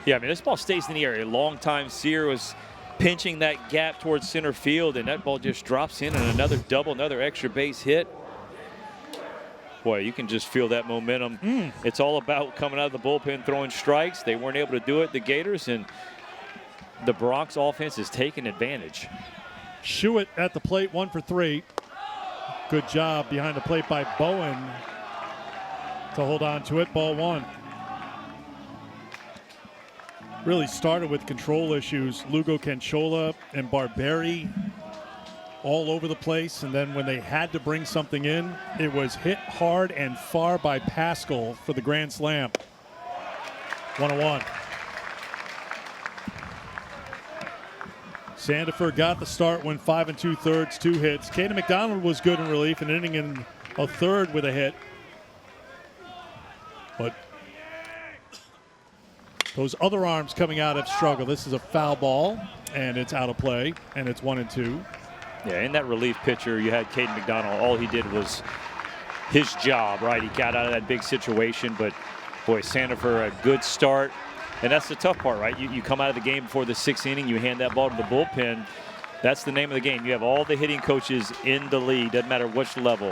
Yeah, I mean, this ball stays in the area. Long time Sear was pinching that gap towards center field, and that ball just drops in, and another double, another extra base hit. Boy, you can just feel that momentum. It's all about coming out of the bullpen, throwing strikes. They weren't able to do it, the Gators, and the Bronx offense is taking advantage. Schuett at the plate, 1 for 3. Good job behind the plate by Bowen to hold on to it. Ball 1. Really started with control issues. Lugo Canchola and Barberry all over the place, and then when they had to bring something in, it was hit hard and far by Pascal for the grand slam. 1-1. Sandifer got the start, went 5 2/3, 2 hits. Caden McDonald was good in relief, an inning and a third with a hit. But those other arms coming out have struggled. This is a foul ball, and it's out of play, and it's 1-2. Yeah, in that relief pitcher, you had Caden McDonald. All he did was his job, right? He got out of that big situation, but boy, Sandifer, a good start. And that's the tough part, right? You come out of the game before the 6th inning, you hand that ball to the bullpen. That's the name of the game. You have all the hitting coaches in the league, doesn't matter which level.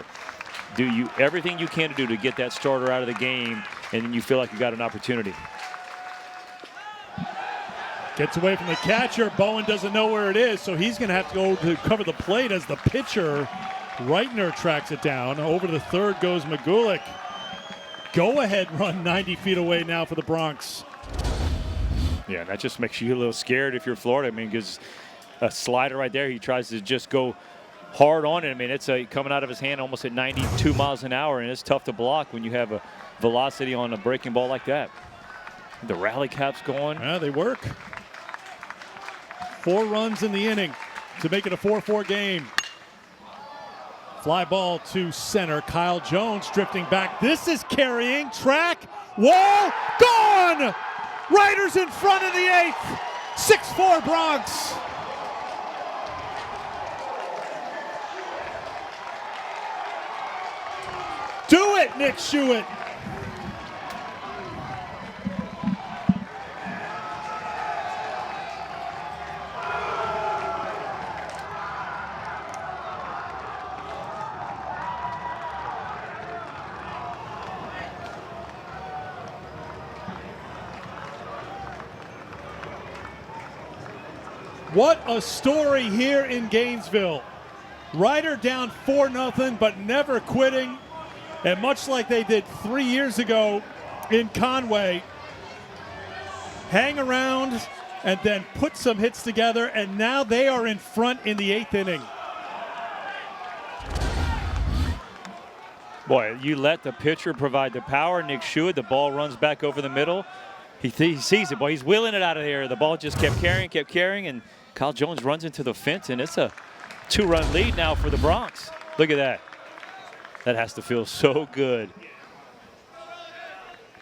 Do everything you can to do to get that starter out of the game, and then you feel like you got an opportunity. Gets away from the catcher. Bowen doesn't know where it is, so he's going to have to go to cover the plate as the pitcher, Reitner, tracks it down. Over to the third goes McGulick. Go-ahead run 90 feet away now for the Bronx. Yeah, that just makes you a little scared if you're Florida. I mean, because a slider right there, he tries to just go hard on it. I mean, it's coming out of his hand almost at 92 miles an hour, and it's tough to block when you have a velocity on a breaking ball like that. The rally cap's going. Yeah, they work. 4 runs in the inning to make it a 4-4 game. Fly ball to center. Kyle Jones drifting back. This is carrying. Track. Wall. Gone! Riders in front of the 8th. 6-4 Bronx. Do it, Nick Schuett. What a story here in Gainesville. Ryder down 4-0, but never quitting. And much like they did 3 years ago in Conway, hang around and then put some hits together, and now they are in front in the 8th inning. Boy, you let the pitcher provide the power. Nick Schuett, the ball runs back over the middle. He sees it, boy. He's wheeling it out of there. The ball just kept carrying, and Kyle Jones runs into the fence, and it's a 2-run lead now for the Bronx. Look at that. That has to feel so good.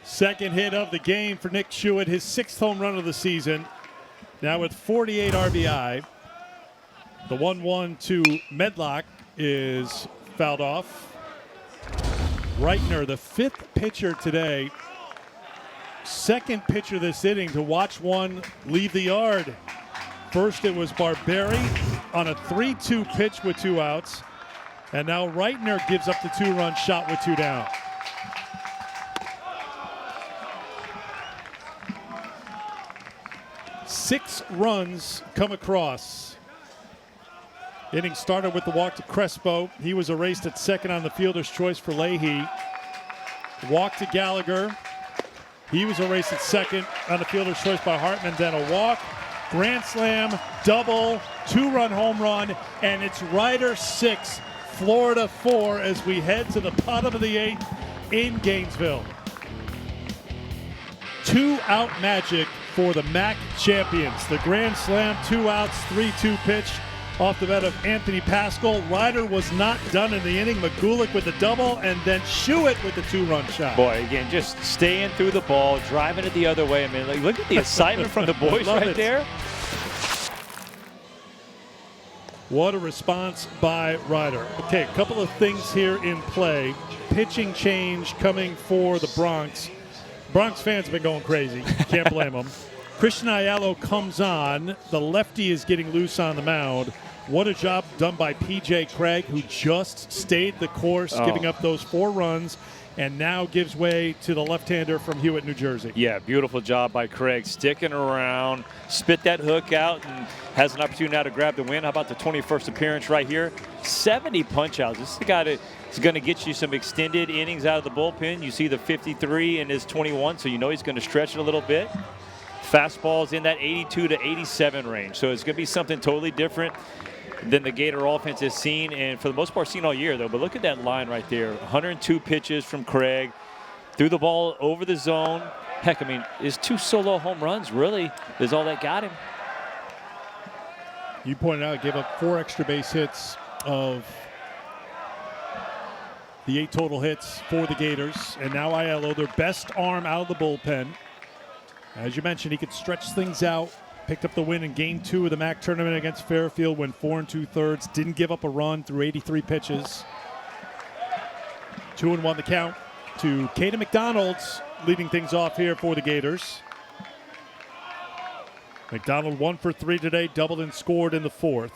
Second hit of the game for Nick Schuett, his 6th home run of the season. Now with 48 RBI. The 1-1 to Medlock is fouled off. Reitner, the 5th pitcher today. 2nd pitcher this inning to watch one leave the yard. First it was Barberry on a 3-2 pitch with 2 outs. And now Reitner gives up the 2-run shot with 2 down. Six runs come across. Inning started with the walk to Crespo. He was erased at second on the fielder's choice for Leahy. Walk to Gallagher. He was erased at second on the fielder's choice by Hartman. Then a walk, grand slam, double, 2-run home run, and it's Rider 6, Florida 4 as we head to the bottom of the 8th in Gainesville. 2-out magic for the MAC champions. The grand slam, 2 outs, 3-2 pitch off the bat of Anthony Pascal. Ryder was not done in the inning. McGulick with the double, and then Shuett with the 2-run shot. Boy, again, just staying through the ball, driving it the other way. I mean, like, look at the excitement from the boys right there. What a response by Ryder. Okay, a couple of things here in play. Pitching change coming for the Bronx. Bronx fans have been going crazy. Can't blame them. Christian Ayala comes on. The lefty is getting loose on the mound. What a job done by P.J. Craig, who just stayed the course, giving up those 4 runs, and now gives way to the left-hander from Hewitt, New Jersey. Yeah, beautiful job by Craig, sticking around, spit that hook out, and has an opportunity now to grab the win. How about the 21st appearance right here? 70 punch-outs. This is a guy that is going to get you some extended innings out of the bullpen. You see the 53 in his 21, so you know he's going to stretch it a little bit. Fastballs in that 82 to 87 range, so it's going to be something totally different than the Gator offense has seen, and for the most part seen all year, though. But look at that line right there. 102 pitches from Craig. Threw the ball over the zone. Heck, I mean, his 2 solo home runs really is all that got him. You pointed out, gave up 4 extra base hits of the 8 total hits for the Gators. And now Aiello, their best arm out of the bullpen. As you mentioned, he could stretch things out. Picked up the win in Game 2 of the MAC tournament against Fairfield, went 4 2/3. Didn't give up a run through 83 pitches. 2-1 the count to Caden McDonald's, leading things off here for the Gators. McDonald 1 for 3 today, doubled and scored in the 4th.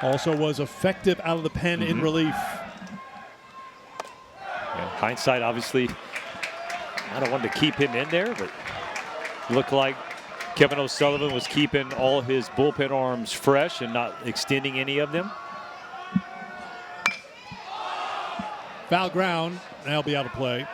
Also was effective out of the pen in relief. Yeah, hindsight, obviously, I don't want to keep him in there, but looked like Kevin O'Sullivan was keeping all his bullpen arms fresh and not extending any of them. Foul ground, and he'll be out of play.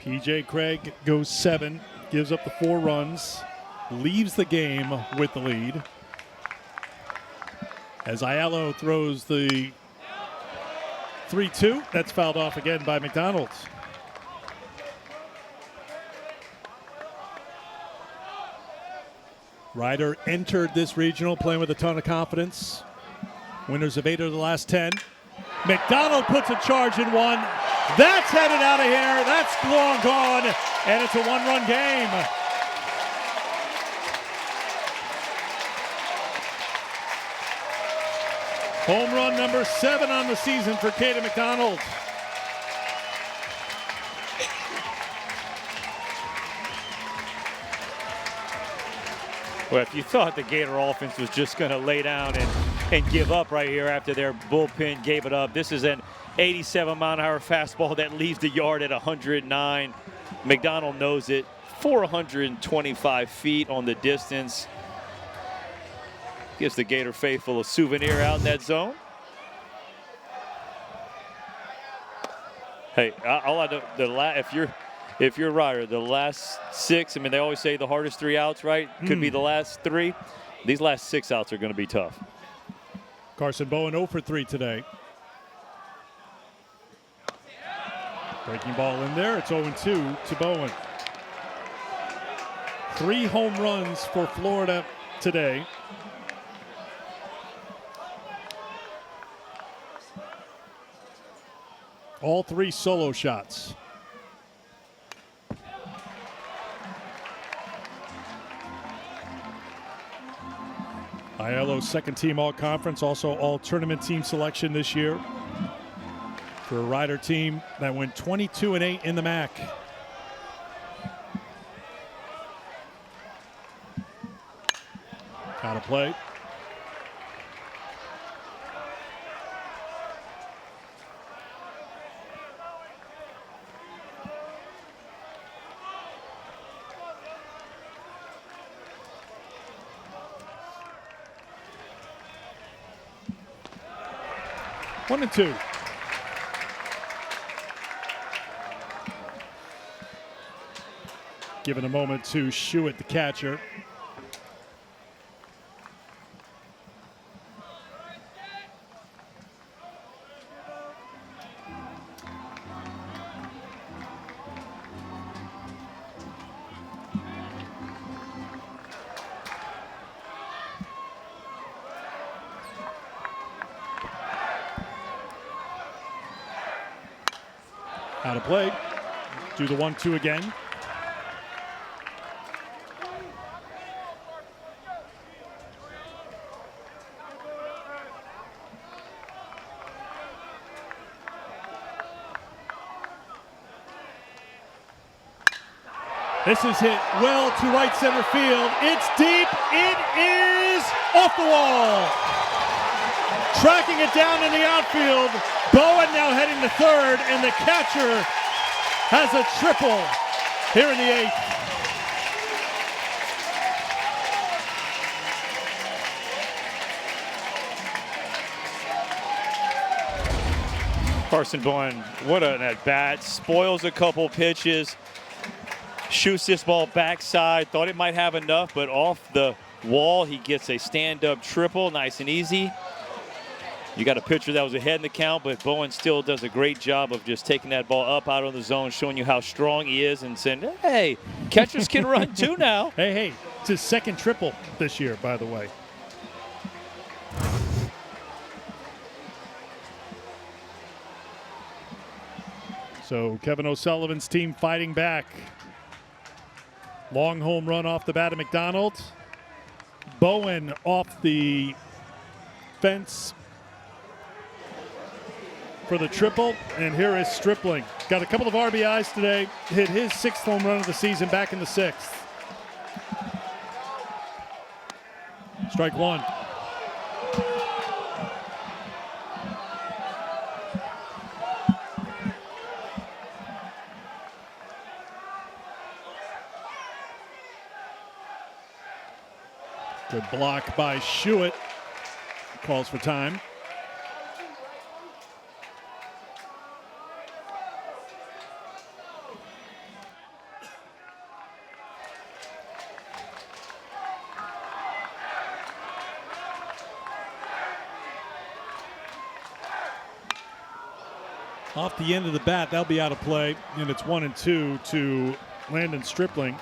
P.J. Craig goes 7, gives up the 4 runs, leaves the game with the lead. As Aiello throws the 3-2, that's fouled off again by McDonald. Ryder entered this regional playing with a ton of confidence. Winners of 8 of the last 10. McDonald puts a charge in 1. That's headed out of here. That's long gone, and it's a 1-run game. Home run number 7 on the season for Caden McDonald. Well, if you thought the Gator offense was just going to lay down and give up right here after their bullpen gave it up, this is an 87-mile-an-hour fastball that leaves the yard at 109. McDonald knows it. 425 feet on the distance. Gives the Gator faithful a souvenir out in that zone. Hey, all I know, if you're Ryder, the last 6, I mean, they always say the hardest 3 outs, right? Could be the last 3. These last 6 outs are going to be tough. Carson Bowen 0 for 3 today. Breaking ball in there. It's 0-2 to Bowen. 3 home runs for Florida today. All 3 solo shots. Aiello's second team all-conference, also all-tournament team selection this year for a Ryder team that went 22-8 in the MAC. Out of play. 1-2. Given a moment to Schuett, the catcher. Out of play. Do the 1-2 again. This is hit well to right center field. It's deep. It is off the wall. Tracking it down in the outfield. Bowen now heading to third, and the catcher has a triple here in the 8th. Carson Bowen, what an at-bat. Spoils a couple pitches. Shoots this ball backside. Thought it might have enough, but off the wall, he gets a stand-up triple. Nice and easy. You got a pitcher that was ahead in the count, but Bowen still does a great job of just taking that ball up out of the zone, showing you how strong he is and saying, hey, catchers can run too now. Hey, it's his second triple this year, by the way. So Kevin O'Sullivan's team fighting back. Long home run off the bat of McDonald. Bowen off the fence for the triple, and here is Stripling. Got a couple of RBIs today, hit his 6th home run of the season back in the 6th. Strike one. Good block by Schuett. Calls for time. Off the end of the bat, that'll be out of play, and it's 1-2 to Landon Stripling.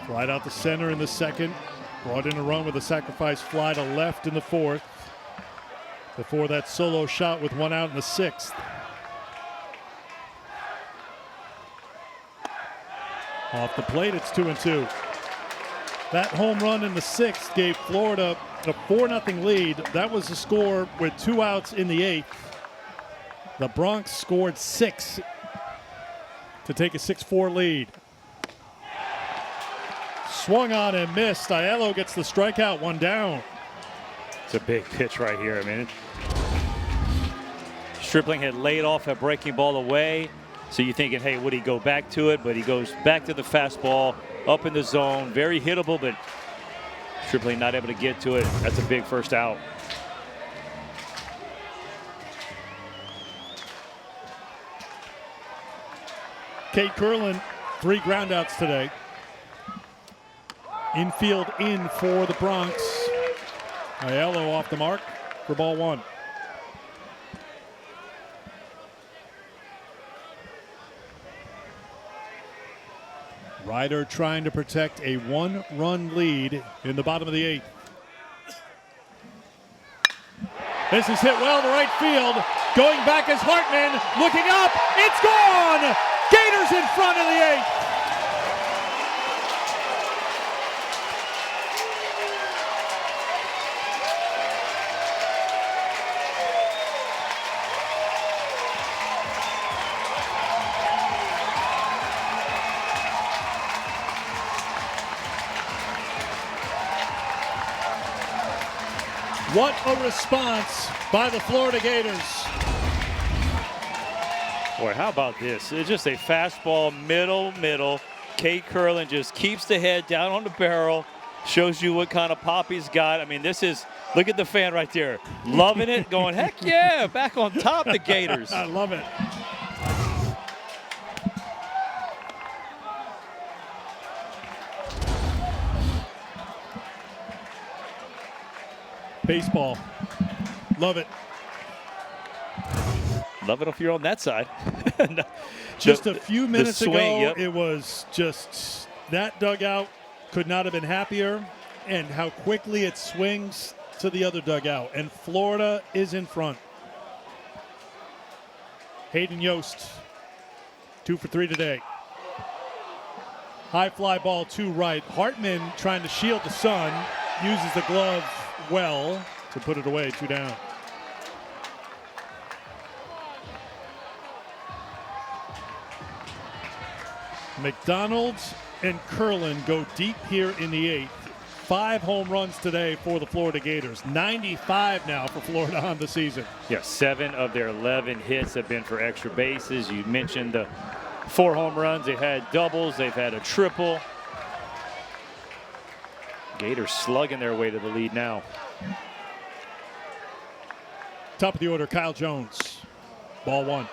Right out the center in the 2nd. Brought in a run with a sacrifice fly to left in the 4th. Before that solo shot with 1 out in the 6th. Off the plate, it's 2-2. That home run in the 6th gave Florida a 4-0 lead. That was the score with 2 outs in the 8th. The Bronx scored 6 to take a 6-4 lead. Swung on and missed. Aiello gets the strikeout, 1 down. It's a big pitch right here. I mean, Stripling had laid off a breaking ball away. So you're thinking, hey, would he go back to it? But he goes back to the fastball, up in the zone. Very hittable, but Stripling not able to get to it. That's a big first out. Kate Curlin, 3 groundouts today. Infield in for the Bronx. Aiello off the mark for ball 1. Ryder trying to protect a 1-run lead in the bottom of the 8th. This is hit well to right field. Going back is Hartman. Looking up. It's gone! Gators in front of the 8th. What a response by the Florida Gators. Boy, how about this? It's just a fastball, middle. Kate Curlin just keeps the head down on the barrel, Shows you what kind of pop he's got. I mean, this is, look at the fan right there. Loving it, going, heck yeah, back on top, the Gators. I love it. Baseball. Love it. Love it if you're on that side. Just a few minutes swing, ago, yep. it was just that dugout could not have been happier, and how quickly it swings to the other dugout. And Florida is in front. Hayden Yost, 2 for 3 today. High fly ball to right. Hartman trying to shield the sun, uses the glove well to put it away, 2 down. McDonald and Curlin go deep here in the 8th. 5 home runs today for the Florida Gators. 95 now for Florida on the season. Yeah, 7 of their 11 hits have been for extra bases. You mentioned the 4 home runs. They've had doubles. They've had a triple. Gators slugging their way to the lead now. Top of the order, Kyle Jones. Ball 1.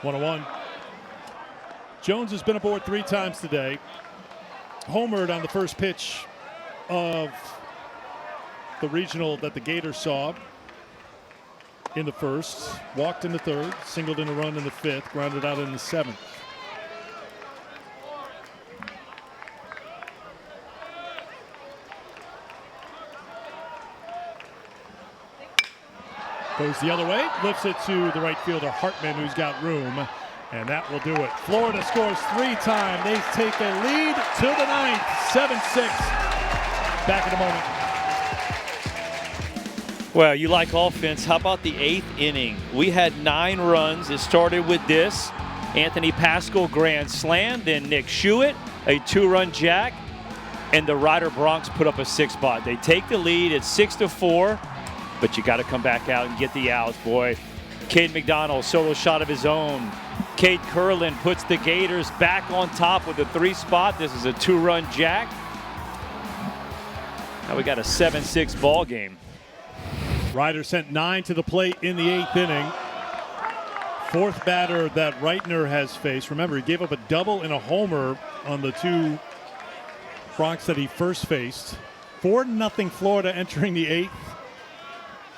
One. Jones has been aboard 3 times today. Homered on the first pitch of the regional that the Gators saw in the first. Walked in the 3rd, singled in a run in the 5th, grounded out in the 7th. Goes the other way, lifts it to the right fielder Hartman, who's got room, and that will do it. Florida scores 3 times. They take a lead to the 9th, 7-6. Back in a moment. Well, you like offense. How about the 8th inning? We had 9 runs. It started with this. Anthony Pascal grand slam, then Nick Shuett, a 2-run jack, and the Rider Bronx put up a 6 spot. They take the lead. It's 6-4. But you got to come back out and get the outs, boy. Cade McDonald, solo shot of his own. Cade Curlin puts the Gators back on top with a 3 spot. This is a 2-run jack. Now we got a 7-6 ball game. Ryder sent 9 to the plate in the 8th inning. 4th batter that Reitner has faced. Remember, he gave up a double and a homer on the 2 Bronx that he first faced. 4-0 Florida entering the 8th.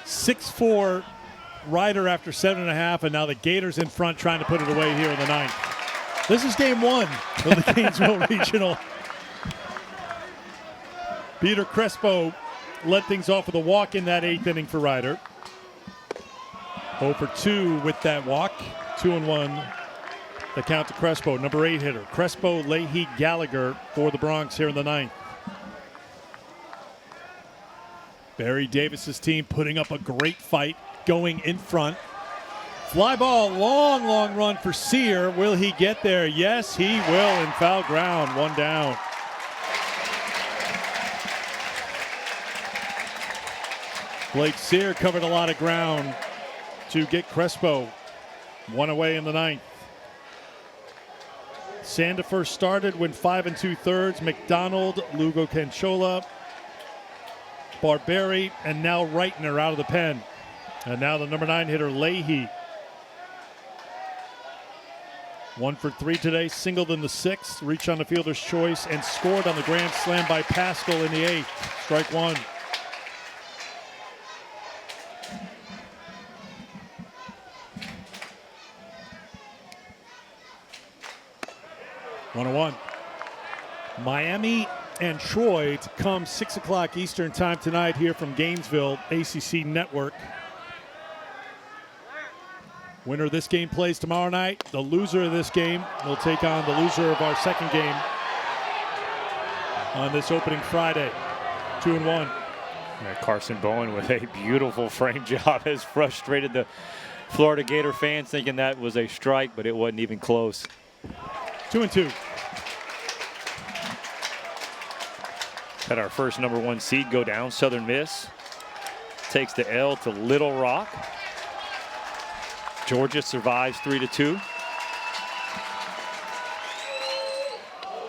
6-4 Ryder after 7.5, and now the Gators in front trying to put it away here in the 9th. This is game 1 of the Gainesville Regional. Peter Crespo led things off with a walk in that 8th inning for Ryder. 0 for 2 with that walk. 2-1 the count to Crespo, number 8 hitter. Crespo, Leahy, Gallagher for the Bronx here in the 9th. Barry Davis's team putting up a great fight, going in front. Fly ball, long run for Sear. Will he get there? Yes, he will in foul ground. 1 down. Blake Sear covered a lot of ground to get Crespo. 1 away in the 9th. Sandifer started, went 5 2/3. McDonald, Lugo Canchola, Barberi, and now Reitner out of the pen. And now the number 9 hitter, Leahy. 1 for 3 today, singled in the 6th, reached on the fielder's choice, and scored on the grand slam by Pascal in the 8th. Strike 1. One. Miami and Troy to come 6 o'clock Eastern time tonight here from Gainesville, ACC Network. Winner of this game plays tomorrow night. The loser of this game will take on the loser of our second game on this opening Friday. 2-1. Carson Bowen with a beautiful frame job has frustrated the Florida Gator fans, thinking that was a strike, but it wasn't even close. 2-2. Had our first number 1 seed go down, Southern Miss. takes the L to Little Rock. Georgia survives 3-2.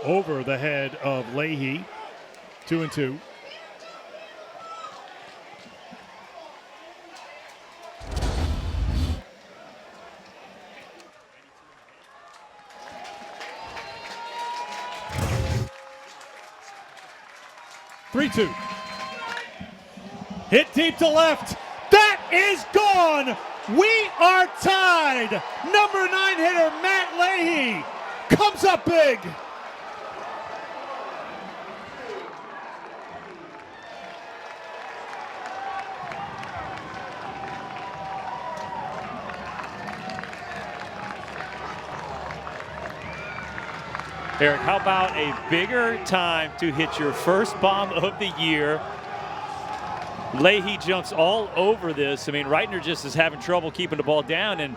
Over the head of Leahy, 2-2. Hit deep to left. That is gone. We are tied. Number 9 hitter Matt Leahy comes up big. Eric, how about a bigger time to hit your first bomb of the year? Leahy jumps all over this. I mean, Reitner just is having trouble keeping the ball down, and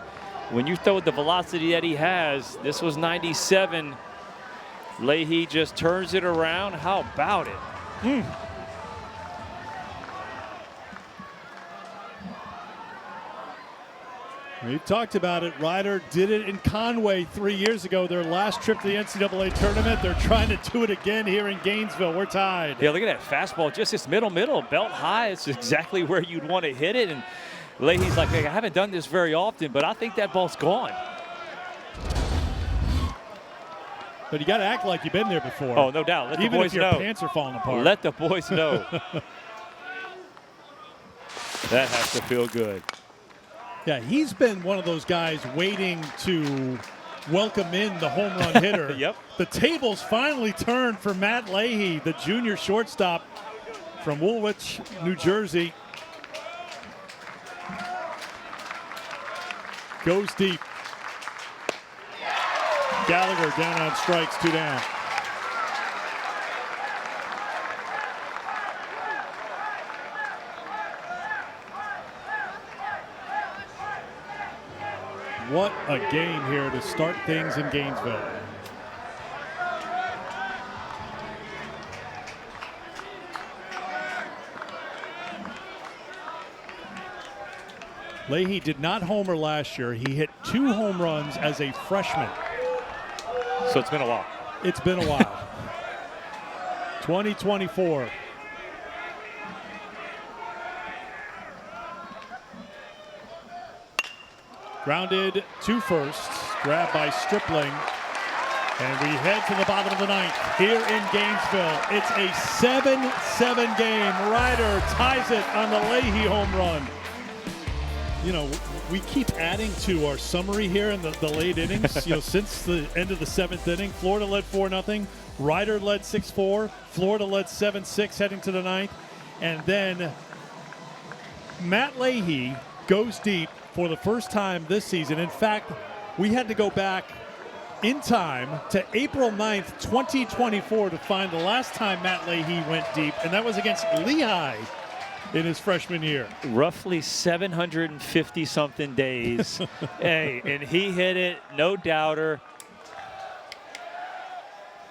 when you throw with the velocity that he has, this was 97. Leahy just turns it around. How about it? We've talked about it. Ryder did it in Conway 3 years ago, their last trip to the NCAA tournament. They're trying to do it again here in Gainesville. We're tied. Yeah, look at that fastball, just this middle, belt high. It's exactly where you'd want to hit it. And Leahy's like, I haven't done this very often, but I think that ball's gone. But you got to act like you've been there before. Oh, no doubt. Let the Even boys if your know. pants are falling apart. Let the boys know. That has to feel good. Yeah, he's been one of those guys waiting to welcome in the home run hitter. Yep. The tables finally turned for Matt Leahy, the junior shortstop from Woolwich, New Jersey. Goes deep. Gallagher down on strikes, 2 down. What a game here to start things in Gainesville. Leahy did not homer last year. He hit 2 home runs as a freshman. So it's been a while. It's been a while. 2024. Grounded to first, grabbed by Stripling. And we head to the bottom of the 9th here in Gainesville. It's a 7-7 game. Ryder ties it on the Leahy home run. You know, we keep adding to our summary here in the late innings. You know, since the end of the 7th inning, Florida led 4-0. Ryder led 6-4. Florida led 7-6 heading to the 9th. And then Matt Leahy goes deep for the first time this season. In fact, we had to go back in time to April 9th, 2024 to find the last time Matt Leahy went deep, and that was against Lehigh in his freshman year. Roughly 750-something days. Hey, and he hit it, no doubter.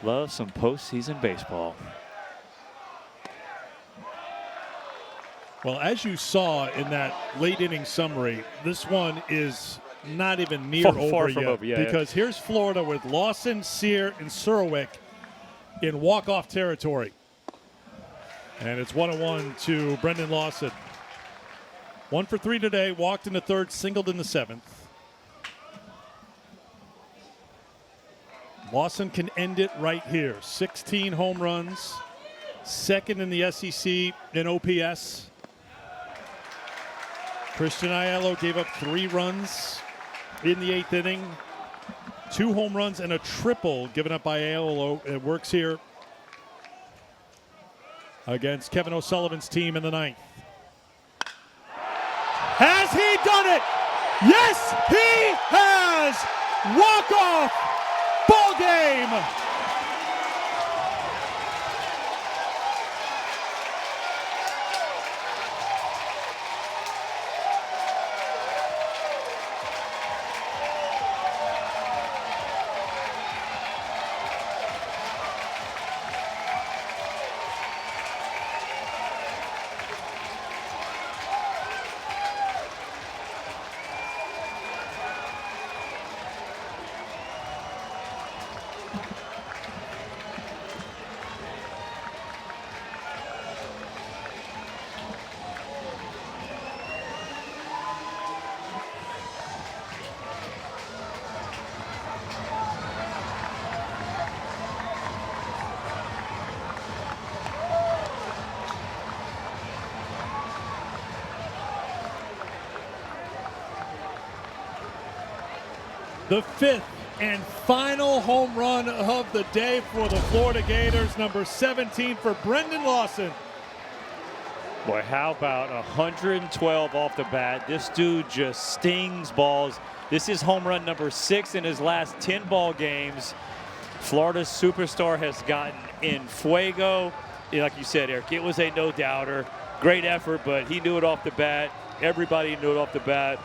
Love some postseason baseball. Well, as you saw in that late inning summary, this one is not even near over yet. Because here's Florida with Lawson, Sear, and Surowick in walk-off territory. And it's 1-1 to Brendan Lawson. 1 for 3 today, walked in the 3rd, singled in the 7th. Lawson can end it right here. 16 home runs, 2nd in the SEC in OPS. Christian Aiello gave up 3 runs in the 8th inning. 2 home runs and a triple given up by Aiello. It works here against Kevin O'Sullivan's team in the 9th. Has he done it? Yes, he has! Walk-off ball game! The 5th and final home run of the day for the Florida Gators, number 17 for Brendan Lawson. Boy, how about 112 off the bat? This dude just stings balls. This is home run number 6 in his last 10 ball games. Florida's superstar has gotten in fuego. Like you said, Eric, it was a no-doubter. Great effort, but he knew it off the bat. Everybody knew it off the bat.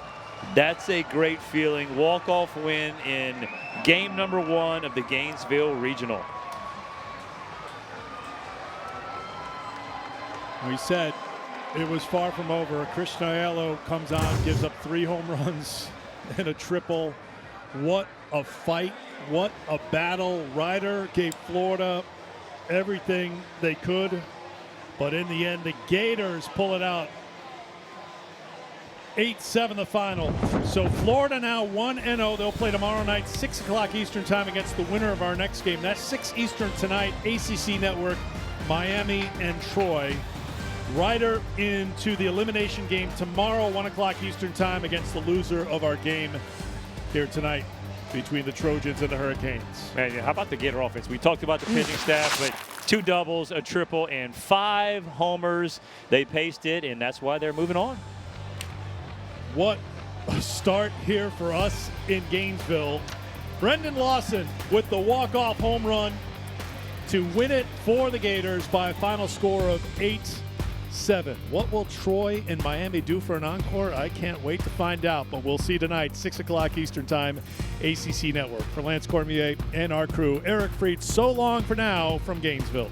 That's a great feeling. Walk-off win in game number 1 of the Gainesville Regional. We said it was far from over. Christian Aiello comes on, gives up 3 home runs and a triple. What a fight. What a battle. Ryder gave Florida everything they could. But in the end, the Gators pull it out. 8-7 the final. So Florida now 1-0. They'll play tomorrow night, 6 o'clock Eastern time against the winner of our next game. That's 6 Eastern tonight, ACC Network, Miami and Troy. Ryder into the elimination game tomorrow, 1 o'clock Eastern time against the loser of our game here tonight between the Trojans and the Hurricanes. Man, how about the Gator offense? We talked about the pitching staff, but 2 doubles, a triple, and 5 homers. They paced it, and that's why they're moving on. What a start here for us in Gainesville. Brendan Lawson with the walk-off home run to win it for the Gators by a final score of 8-7. What will Troy and Miami do for an encore? I can't wait to find out, but we'll see tonight, 6 o'clock Eastern time, ACC Network. For Lance Cormier and our crew, Eric Fried, so long for now from Gainesville.